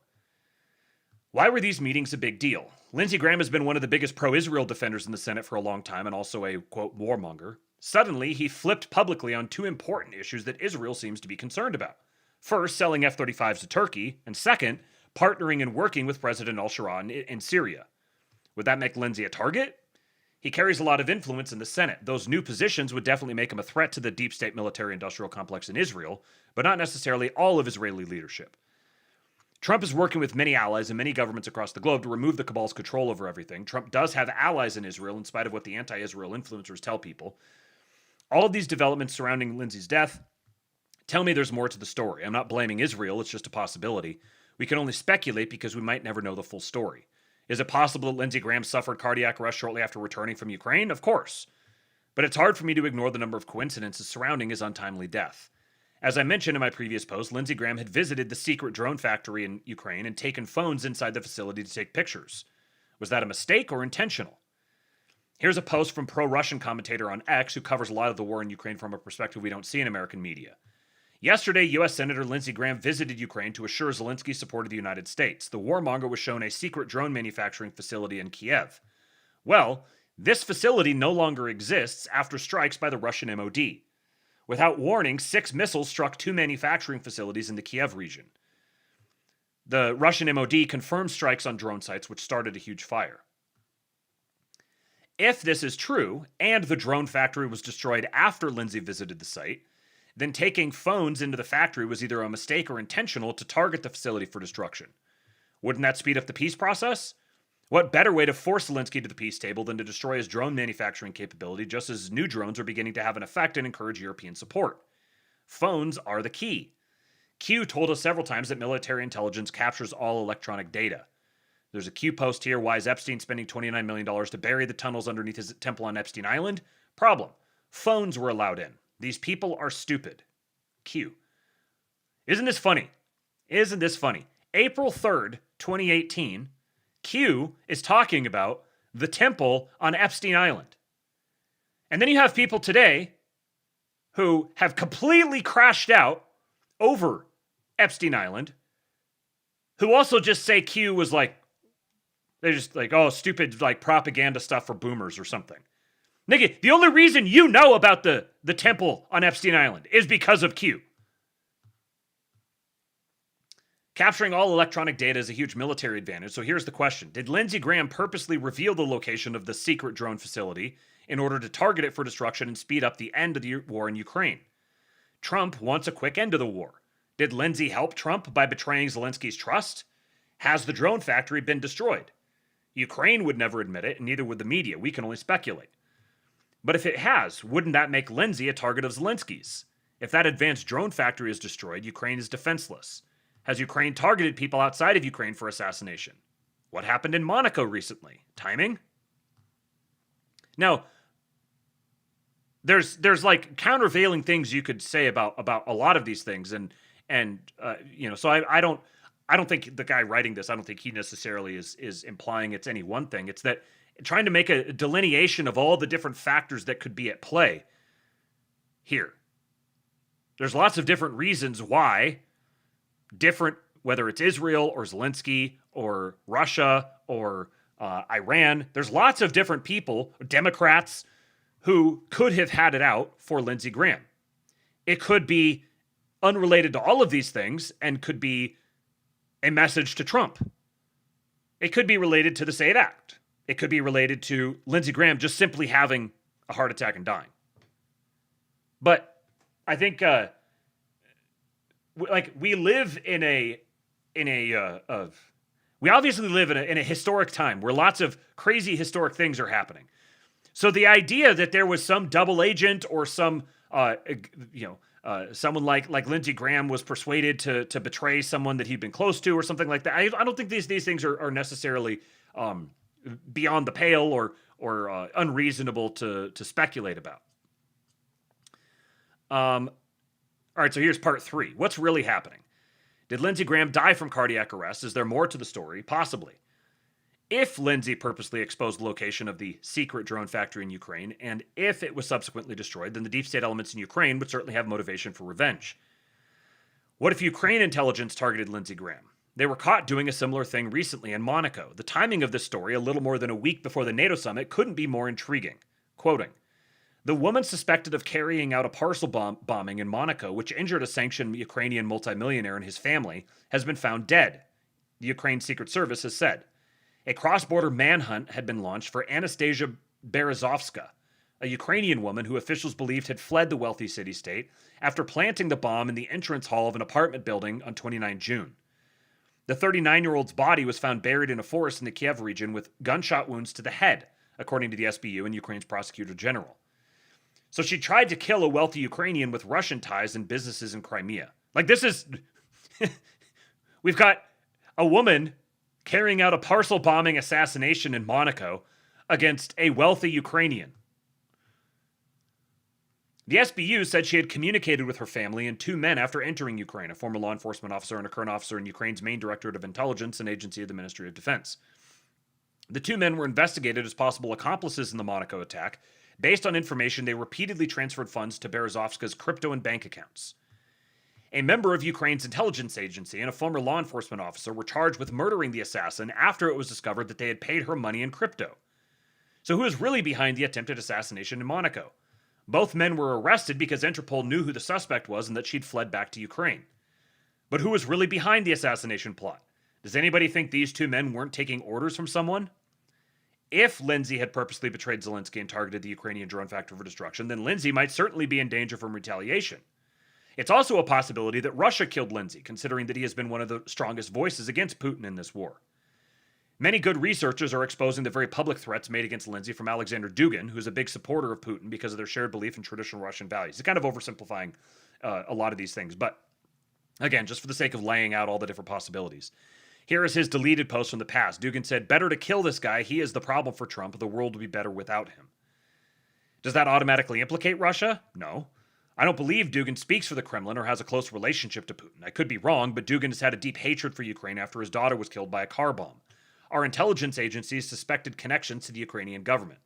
[SPEAKER 2] Why were these meetings a big deal? Lindsey Graham has been one of the biggest pro-Israel defenders in the Senate for a long time and also a, quote, warmonger. Suddenly, he flipped publicly on two important issues that Israel seems to be concerned about. First, selling F-35s to Turkey, and second, partnering and working with President al-Shara in Syria. Would that make Lindsey a target? He carries a lot of influence in the Senate. Those new positions would definitely make him a threat to the deep state military-industrial complex in Israel, but not necessarily all of Israeli leadership. Trump is working with many allies and many governments across the globe to remove the cabal's control over everything. Trump does have allies in Israel, in spite of what the anti-Israel influencers tell people. All of these developments surrounding Lindsey's death tell me there's more to the story. I'm not blaming Israel, it's just a possibility. We can only speculate because we might never know the full story. Is it possible that Lindsey Graham suffered cardiac arrest shortly after returning from Ukraine? Of course. But it's hard for me to ignore the number of coincidences surrounding his untimely death. As I mentioned in my previous post, Lindsey Graham had visited the secret drone factory in Ukraine and taken phones inside the facility to take pictures. Was that a mistake or intentional? Here's a post from pro-Russian commentator on X who covers a lot of the war in Ukraine from a perspective we don't see in American media. Yesterday, U.S. Senator Lindsey Graham visited Ukraine to assure Zelensky's support of the United States. The warmonger was shown a secret drone manufacturing facility in Kiev. Well, this facility no longer exists after strikes by the Russian MOD. Without warning, 6 missiles struck 2 manufacturing facilities in the Kiev region. The Russian MOD confirmed strikes on drone sites, which started a huge fire. If this is true, and the drone factory was destroyed after Lindsey visited the site, then taking phones into the factory was either a mistake or intentional to target the facility for destruction. Wouldn't that speed up the peace process? What better way to force Zelensky to the peace table than to destroy his drone manufacturing capability, just as new drones are beginning to have an effect and encourage European support? Phones are the key. Q told us several times that military intelligence captures all electronic data. There's a Q post here. Why is Epstein spending $29 million to bury the tunnels underneath his temple on Epstein Island? Problem. Phones were allowed in. These people are stupid. Q. Isn't this funny? Isn't this funny? April 3rd, 2018, Q is talking about the temple on Epstein Island. And then you have people today who have completely crashed out over Epstein Island, who also just say Q was like, they're just like, oh, stupid like propaganda stuff for boomers or something. Nigga, the only reason you know about the temple on Epstein Island is because of Q. Capturing all electronic data is a huge military advantage, so here's the question. Did Lindsey Graham purposely reveal the location of the secret drone facility in order to target it for destruction and speed up the end of the war in Ukraine? Trump wants a quick end to the war. Did Lindsey help Trump by betraying Zelensky's trust? Has the drone factory been destroyed? Ukraine would never admit it, and neither would the media. We can only speculate. But if it has, wouldn't that make Lindsey a target of Zelensky's? If that advanced drone factory is destroyed, Ukraine is defenseless. Has Ukraine targeted people outside of Ukraine for assassination? What happened in Monaco recently? Timing? Now, there's like countervailing things you could say about a lot of these things, and so I don't think the guy writing this, I don't think he necessarily is implying it's any one thing. It's that trying to make a delineation of all the different factors that could be at play here. There's lots of different reasons why different, whether it's Israel or Zelensky or Russia or Iran, there's lots of different people, Democrats, who could have had it out for Lindsey Graham. It could be unrelated to all of these things and could be a message to Trump. It could be related to the SAVE Act. It could be related to Lindsey Graham just simply having a heart attack and dying. But I think, we live we obviously live in a historic time where lots of crazy historic things are happening. So the idea that there was some double agent or some, someone like Lindsey Graham was persuaded to betray someone that he'd been close to or something like that, I don't think these things are necessarily beyond the pale or unreasonable to speculate about. All right, so here's part 3. What's really happening? Did Lindsey Graham die from cardiac arrest? Is there more to the story? Possibly. If Lindsey purposely exposed the location of the secret drone factory in Ukraine, and if it was subsequently destroyed, then the deep state elements in Ukraine would certainly have motivation for revenge. What if Ukraine intelligence targeted Lindsey Graham? They were caught doing a similar thing recently in Monaco. The timing of this story, a little more than a week before the NATO summit, couldn't be more intriguing. Quoting, "The woman suspected of carrying out a parcel bombing in Monaco, which injured a sanctioned Ukrainian multimillionaire and his family, has been found dead," the Ukraine Secret Service has said. A cross-border manhunt had been launched for Anastasia Berezovska, a Ukrainian woman who officials believed had fled the wealthy city-state after planting the bomb in the entrance hall of an apartment building on 29 June. The 39-year-old's body was found buried in a forest in the Kiev region with gunshot wounds to the head, according to the SBU and Ukraine's prosecutor general. So she tried to kill a wealthy Ukrainian with Russian ties and businesses in Crimea. This is... We've got a woman carrying out a parcel bombing assassination in Monaco against a wealthy Ukrainian. The SBU said she had communicated with her family and 2 men after entering Ukraine, a former law enforcement officer and a current officer in Ukraine's main directorate of intelligence and agency of the Ministry of Defense. The 2 men were investigated as possible accomplices in the Monaco attack based on information they repeatedly transferred funds to Berezovska's crypto and bank accounts. A member of Ukraine's intelligence agency and a former law enforcement officer were charged with murdering the assassin after it was discovered that they had paid her money in crypto. So who is really behind the attempted assassination in Monaco? Both men were arrested because Interpol knew who the suspect was and that she'd fled back to Ukraine. But who was really behind the assassination plot? Does anybody think these 2 men weren't taking orders from someone? If Lindsey had purposely betrayed Zelensky and targeted the Ukrainian drone factory for destruction, then Lindsey might certainly be in danger from retaliation. It's also a possibility that Russia killed Lindsey, considering that he has been one of the strongest voices against Putin in this war. Many good researchers are exposing the very public threats made against Lindsey from Alexander Dugin, who's a big supporter of Putin because of their shared belief in traditional Russian values. It's kind of oversimplifying a lot of these things, but again, just for the sake of laying out all the different possibilities. Here is his deleted post from the past. Dugin said, "Better to kill this guy. He is the problem for Trump. The world would be better without him." Does that automatically implicate Russia? No. I don't believe Dugin speaks for the Kremlin or has a close relationship to Putin. I could be wrong, but Dugin has had a deep hatred for Ukraine after his daughter was killed by a car bomb. Our intelligence agencies suspected connections to the Ukrainian government.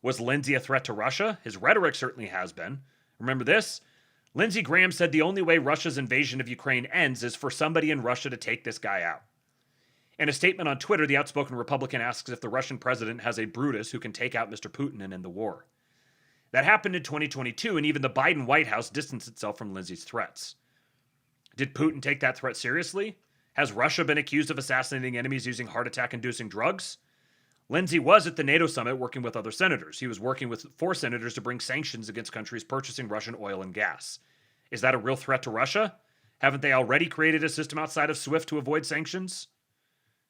[SPEAKER 2] Was Lindsey a threat to Russia? His rhetoric certainly has been. Remember this? Lindsey Graham said the only way Russia's invasion of Ukraine ends is for somebody in Russia to take this guy out. In a statement on Twitter, the outspoken Republican asks if the Russian president has a Brutus who can take out Mr. Putin and end the war. That happened in 2022, and even the Biden White House distanced itself from Lindsey's threats. Did Putin take that threat seriously? Has Russia been accused of assassinating enemies using heart attack-inducing drugs? Lindsey was at the NATO summit working with other senators. He was working with 4 senators to bring sanctions against countries purchasing Russian oil and gas. Is that a real threat to Russia? Haven't they already created a system outside of SWIFT to avoid sanctions?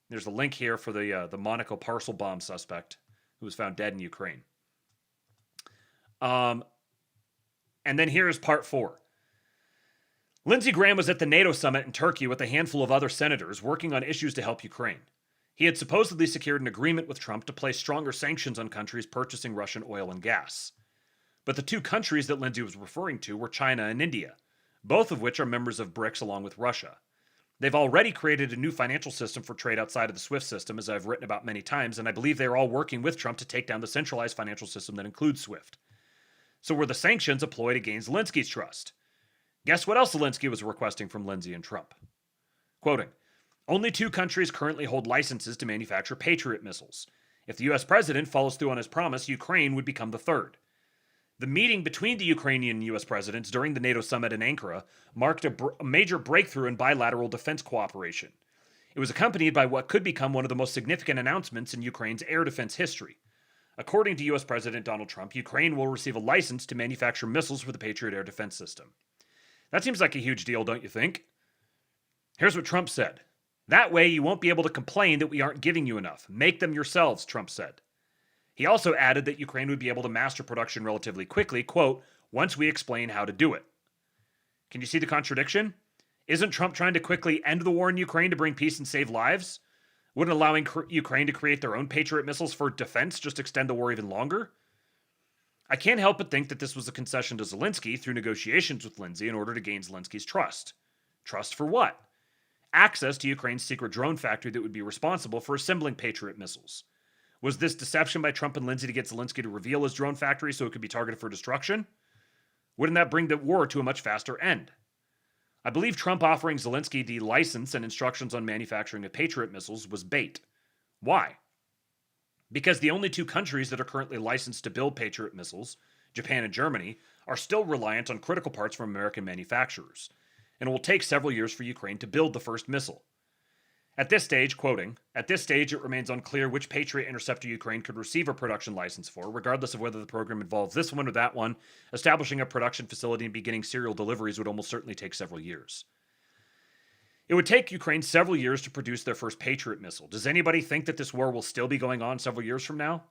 [SPEAKER 2] There's a link here for the Monaco parcel bomb suspect who was found dead in Ukraine. And then here's part 4. Lindsey Graham was at the NATO summit in Turkey with a handful of other senators working on issues to help Ukraine. He had supposedly secured an agreement with Trump to place stronger sanctions on countries purchasing Russian oil and gas. But the 2 countries that Lindsey was referring to were China and India, both of which are members of BRICS along with Russia. They've already created a new financial system for trade outside of the SWIFT system, as I've written about many times, and I believe they're all working with Trump to take down the centralized financial system that includes SWIFT. So were the sanctions a ploy to gain Zelensky's trust? Guess what else Zelensky was requesting from Lindsey and Trump? Quoting, only 2 countries currently hold licenses to manufacture Patriot missiles. If the U.S. president follows through on his promise, Ukraine would become the 3rd. The meeting between the Ukrainian and U.S. presidents during the NATO summit in Ankara marked a major breakthrough in bilateral defense cooperation. It was accompanied by what could become one of the most significant announcements in Ukraine's air defense history. According to U.S. President Donald Trump, Ukraine will receive a license to manufacture missiles for the Patriot air defense system. That seems like a huge deal, don't you think? Here's what Trump said. That way you won't be able to complain that we aren't giving you enough. Make them yourselves, Trump said. He also added that Ukraine would be able to master production relatively quickly, quote, once we explain how to do it. Can you see the contradiction? Isn't Trump trying to quickly end the war in Ukraine to bring peace and save lives? Wouldn't allowing Ukraine to create their own Patriot missiles for defense just extend the war even longer? I can't help but think that this was a concession to Zelensky through negotiations with Lindsey in order to gain Zelensky's trust. Trust for what? Access to Ukraine's secret drone factory that would be responsible for assembling Patriot missiles. Was this deception by Trump and Lindsey to get Zelensky to reveal his drone factory so it could be targeted for destruction? Wouldn't that bring the war to a much faster end? I believe Trump offering Zelensky the license and instructions on manufacturing of Patriot missiles was bait. Why? Because the only 2 countries that are currently licensed to build Patriot missiles, Japan and Germany, are still reliant on critical parts from American manufacturers, and it will take several years for Ukraine to build the first missile. At this stage, quoting, at this stage it remains unclear which Patriot interceptor Ukraine could receive a production license for, regardless of whether the program involves this one or that one. Establishing a production facility and beginning serial deliveries would almost certainly take several years. It would take Ukraine several years to produce their first Patriot missile. Does anybody think that this war will still be going on several years from now?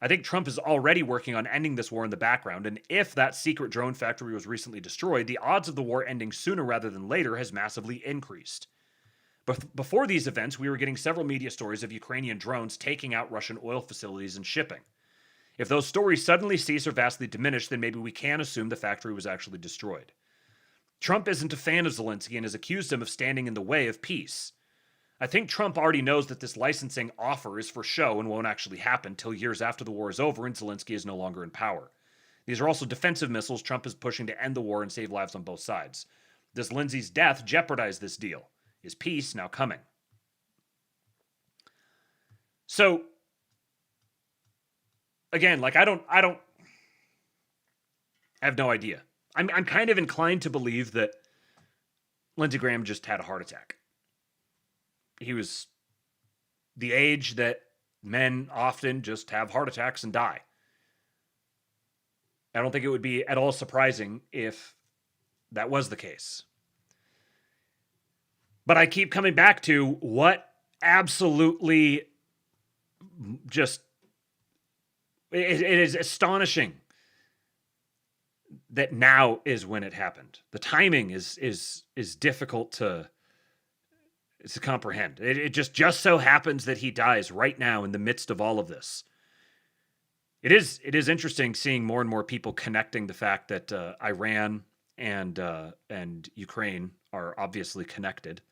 [SPEAKER 2] I think Trump is already working on ending this war in the background, and if that secret drone factory was recently destroyed, the odds of the war ending sooner rather than later has massively increased. But before these events, we were getting several media stories of Ukrainian drones taking out Russian oil facilities and shipping. If those stories suddenly cease or vastly diminish, then maybe we can assume the factory was actually destroyed. Trump isn't a fan of Zelensky and has accused him of standing in the way of peace. I think Trump already knows that this licensing offer is for show and won't actually happen till years after the war is over and Zelensky is no longer in power. These are also defensive missiles Trump is pushing to end the war and save lives on both sides. Does Lindsey's death jeopardize this deal? Is peace now coming? So, again, like I have no idea. I'm kind of inclined to believe that Lindsey Graham just had a heart attack. He was the age that men often just have heart attacks and die. I don't think it would be at all surprising if that was the case. But I keep coming back to what absolutely just, it is astonishing that now is when it happened. The timing is difficult to comprehend. It just so happens that he dies right now in the midst of all of this. It is interesting seeing more and more people connecting the fact that Iran and Ukraine are obviously connected.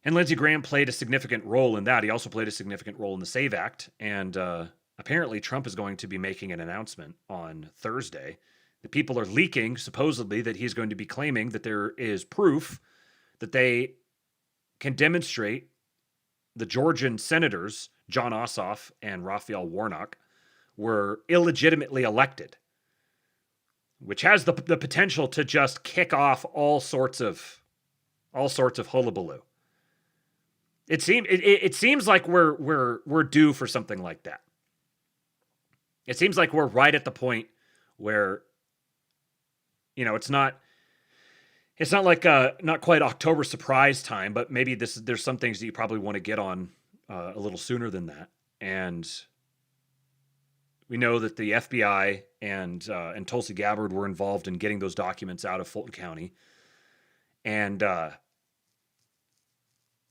[SPEAKER 2] And Lindsey Graham played a significant role in that. He also played a significant role in the SAVE Act. And apparently Trump is going to be making an announcement on Thursday. The people are leaking, supposedly, that he's going to be claiming that there is proof that they can demonstrate the Georgian senators, John Ossoff and Raphael Warnock, were illegitimately elected, which has the potential to just kick off all sorts of hullabaloo. It seems like we're due for something like that. It seems like we're right at the point where, it's not like not quite October surprise time, but maybe there's some things that you probably want to get on a little sooner than that. And we know that the FBI and Tulsi Gabbard were involved in getting those documents out of Fulton County. And I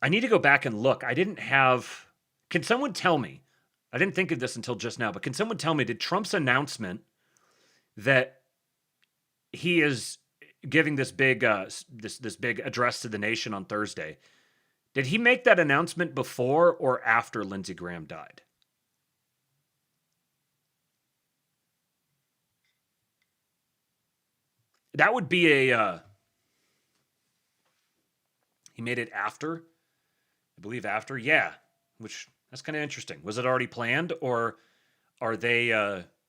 [SPEAKER 2] need to go back and look. Can someone tell me, I didn't think of this until just now, but can someone tell me, did Trump's announcement that he is giving this big this big address to the nation on Thursday, did he make that announcement before or after Lindsey Graham died? That would be a he made it after, I believe after, yeah, which that's kind of interesting. Was it already planned, or are they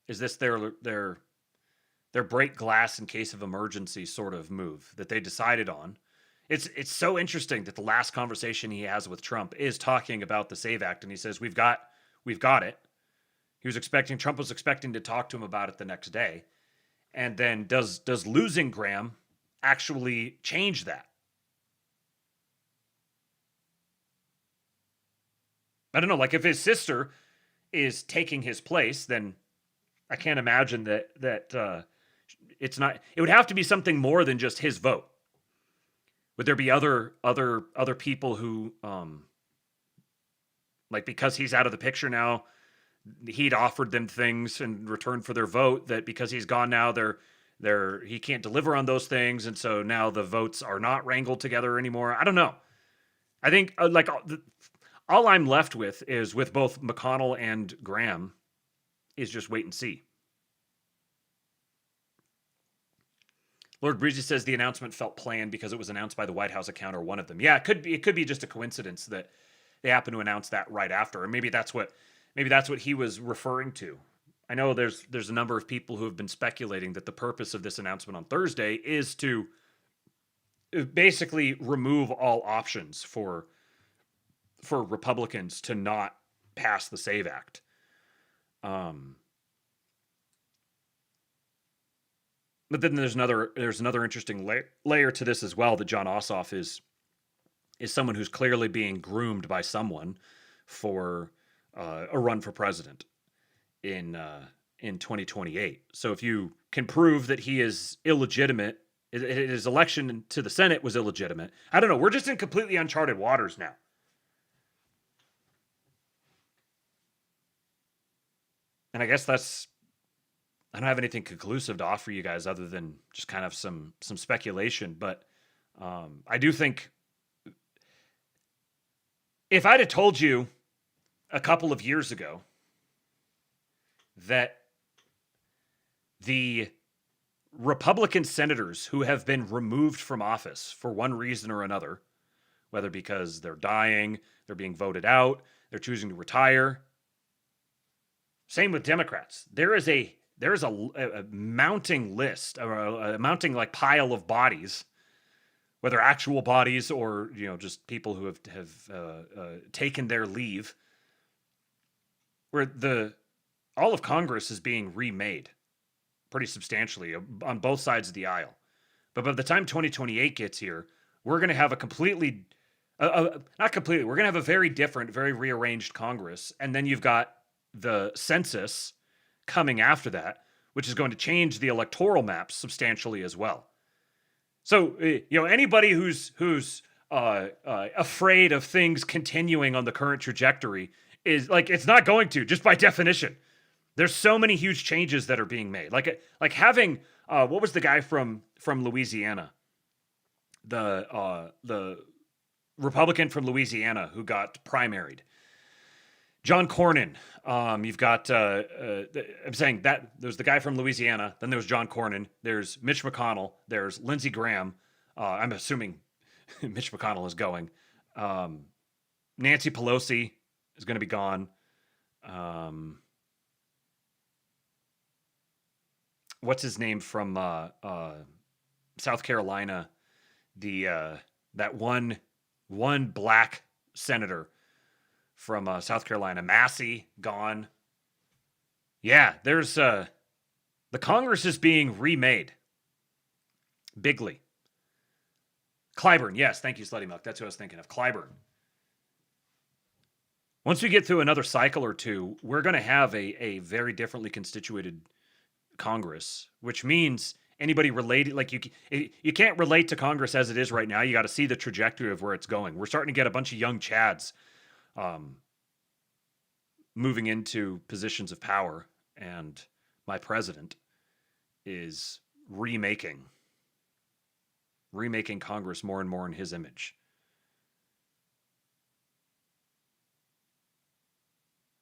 [SPEAKER 2] is this their break glass in case of emergency sort of move that they decided on? It's so interesting that the last conversation he has with Trump is talking about the SAVE Act, and he says we've got it. Trump was expecting to talk to him about it the next day. And then does losing Graham actually change that? I don't know. Like if his sister is taking his place, then I can't imagine that it's not. It would have to be something more than just his vote. Would there be other people who, like because he's out of the picture now, he'd offered them things in return for their vote that because he's gone now, he can't deliver on those things, and so now the votes are not wrangled together anymore. I don't know. I think all I'm left with is with both McConnell and Graham is just wait and see. Lord Breezy says the announcement felt planned because it was announced by the White House account or one of them. Yeah, it could be just a coincidence that they happen to announce that right after, or maybe that's what he was referring to. I know there's a number of people who have been speculating that the purpose of this announcement on Thursday is to basically remove all options for Republicans to not pass the SAVE Act. But then there's another interesting layer to this as well, that John Ossoff is someone who's clearly being groomed by someone for a run for president in 2028. So if you can prove that he is illegitimate, his election to the Senate was illegitimate. I don't know. We're just in completely uncharted waters now. And I guess I don't have anything conclusive to offer you guys other than just kind of some speculation. But I do think if I'd have told you a couple of years ago that the Republican senators who have been removed from office for one reason or another, whether because they're dying, they're being voted out, they're choosing to retire. Same with Democrats. There is a mounting list, or a mounting like pile of bodies, whether actual bodies or just people who have taken their leave, where all of Congress is being remade pretty substantially on both sides of the aisle. But by the time 2028 gets here, we're going to have a completely, not completely, we're going to have a very different, very rearranged Congress. And then you've got the census coming after that, which is going to change the electoral maps substantially as well. So, anybody who's afraid of things continuing on the current trajectory is like, it's not going to, just by definition. There's so many huge changes that are being made. Like having, what was the guy from Louisiana? The Republican from Louisiana who got primaried. John Cornyn. You've got, I'm saying that there's the guy from Louisiana, then there's John Cornyn, there's Mitch McConnell, there's Lindsey Graham. I'm assuming Mitch McConnell is going. Nancy Pelosi is going to be gone. What's his name from South Carolina? That one black senator from South Carolina, Massey, gone. Yeah, there's the Congress is being remade. Bigly. Clyburn, yes, thank you, Slutty Milk. That's who I was thinking of. Clyburn. Once we get through another cycle or two, we're going to have a very differently constituted Congress, which means anybody related, like you can't relate to Congress as it is right now. You got to see the trajectory of where it's going. We're starting to get a bunch of young Chads moving into positions of power, and my president is remaking remaking Congress more and more in his image.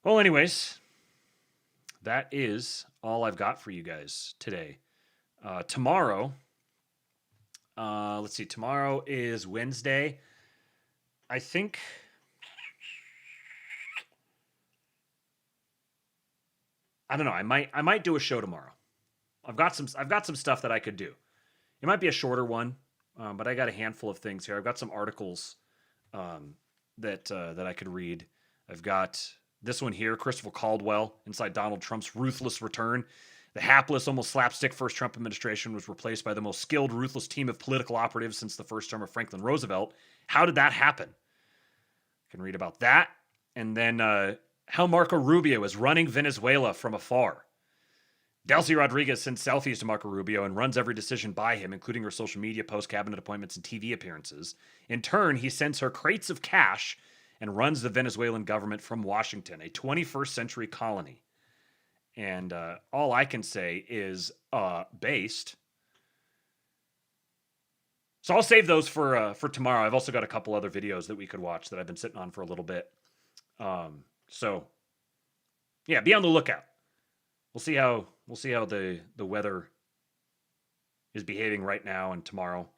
[SPEAKER 2] Well, anyways, that is all I've got for you guys today. Tomorrow, let's see, tomorrow is Wednesday. I think I don't know. I might do a show tomorrow. I've got some stuff that I could do. It might be a shorter one, but I got a handful of things here. I've got some articles that I could read. I've got this one here, Christopher Caldwell, inside Donald Trump's ruthless return. The hapless, almost slapstick first Trump administration was replaced by the most skilled, ruthless team of political operatives since the first term of Franklin Roosevelt. How did that happen? I can read about that. And then how Marco Rubio is running Venezuela from afar. Delcy Rodriguez sends selfies to Marco Rubio and runs every decision by him, including her social media posts, cabinet appointments, and TV appearances. In turn, he sends her crates of cash and runs the Venezuelan government from Washington, a 21st century colony. And all I can say is based. So I'll save those for tomorrow. I've also got a couple other videos that we could watch that I've been sitting on for a little bit. So yeah, be on the lookout. We'll see how the weather is behaving right now and tomorrow.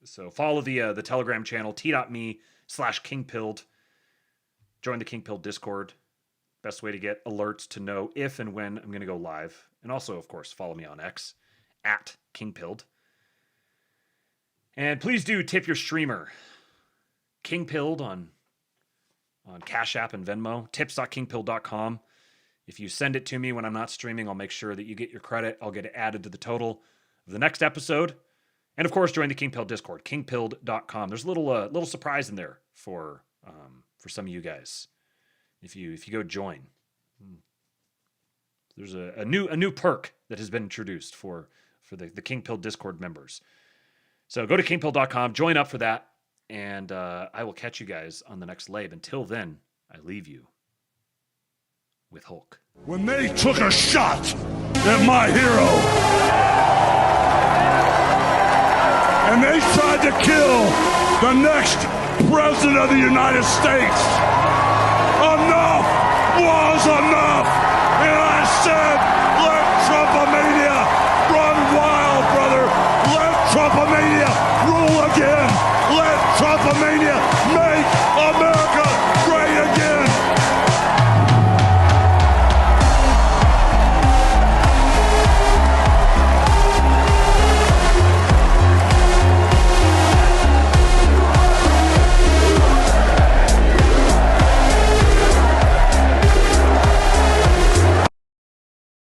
[SPEAKER 2] So follow the Telegram channel, t.me/KingPilled. Join the KingPilled Discord. Best way to get alerts to know if and when I'm going to go live. And also, of course, follow me on X, @KingPilled. And please do tip your streamer, KingPilled, on Cash App and Venmo, tips.kingpilled.com. If you send it to me when I'm not streaming, I'll make sure that you get your credit. I'll get it added to the total of the next episode. And, of course, join the KingPilled Discord, kingpilled.com. There's a little surprise in there for some of you guys. If you go join, there's a new perk that has been introduced for the KingPilled Discord members. So go to kingpilled.com, join up for that, and I will catch you guys on the next Lab. Until then, I leave you with Hulk.
[SPEAKER 12] When they took a shot at my hero, and they tried to kill the next president of the United States,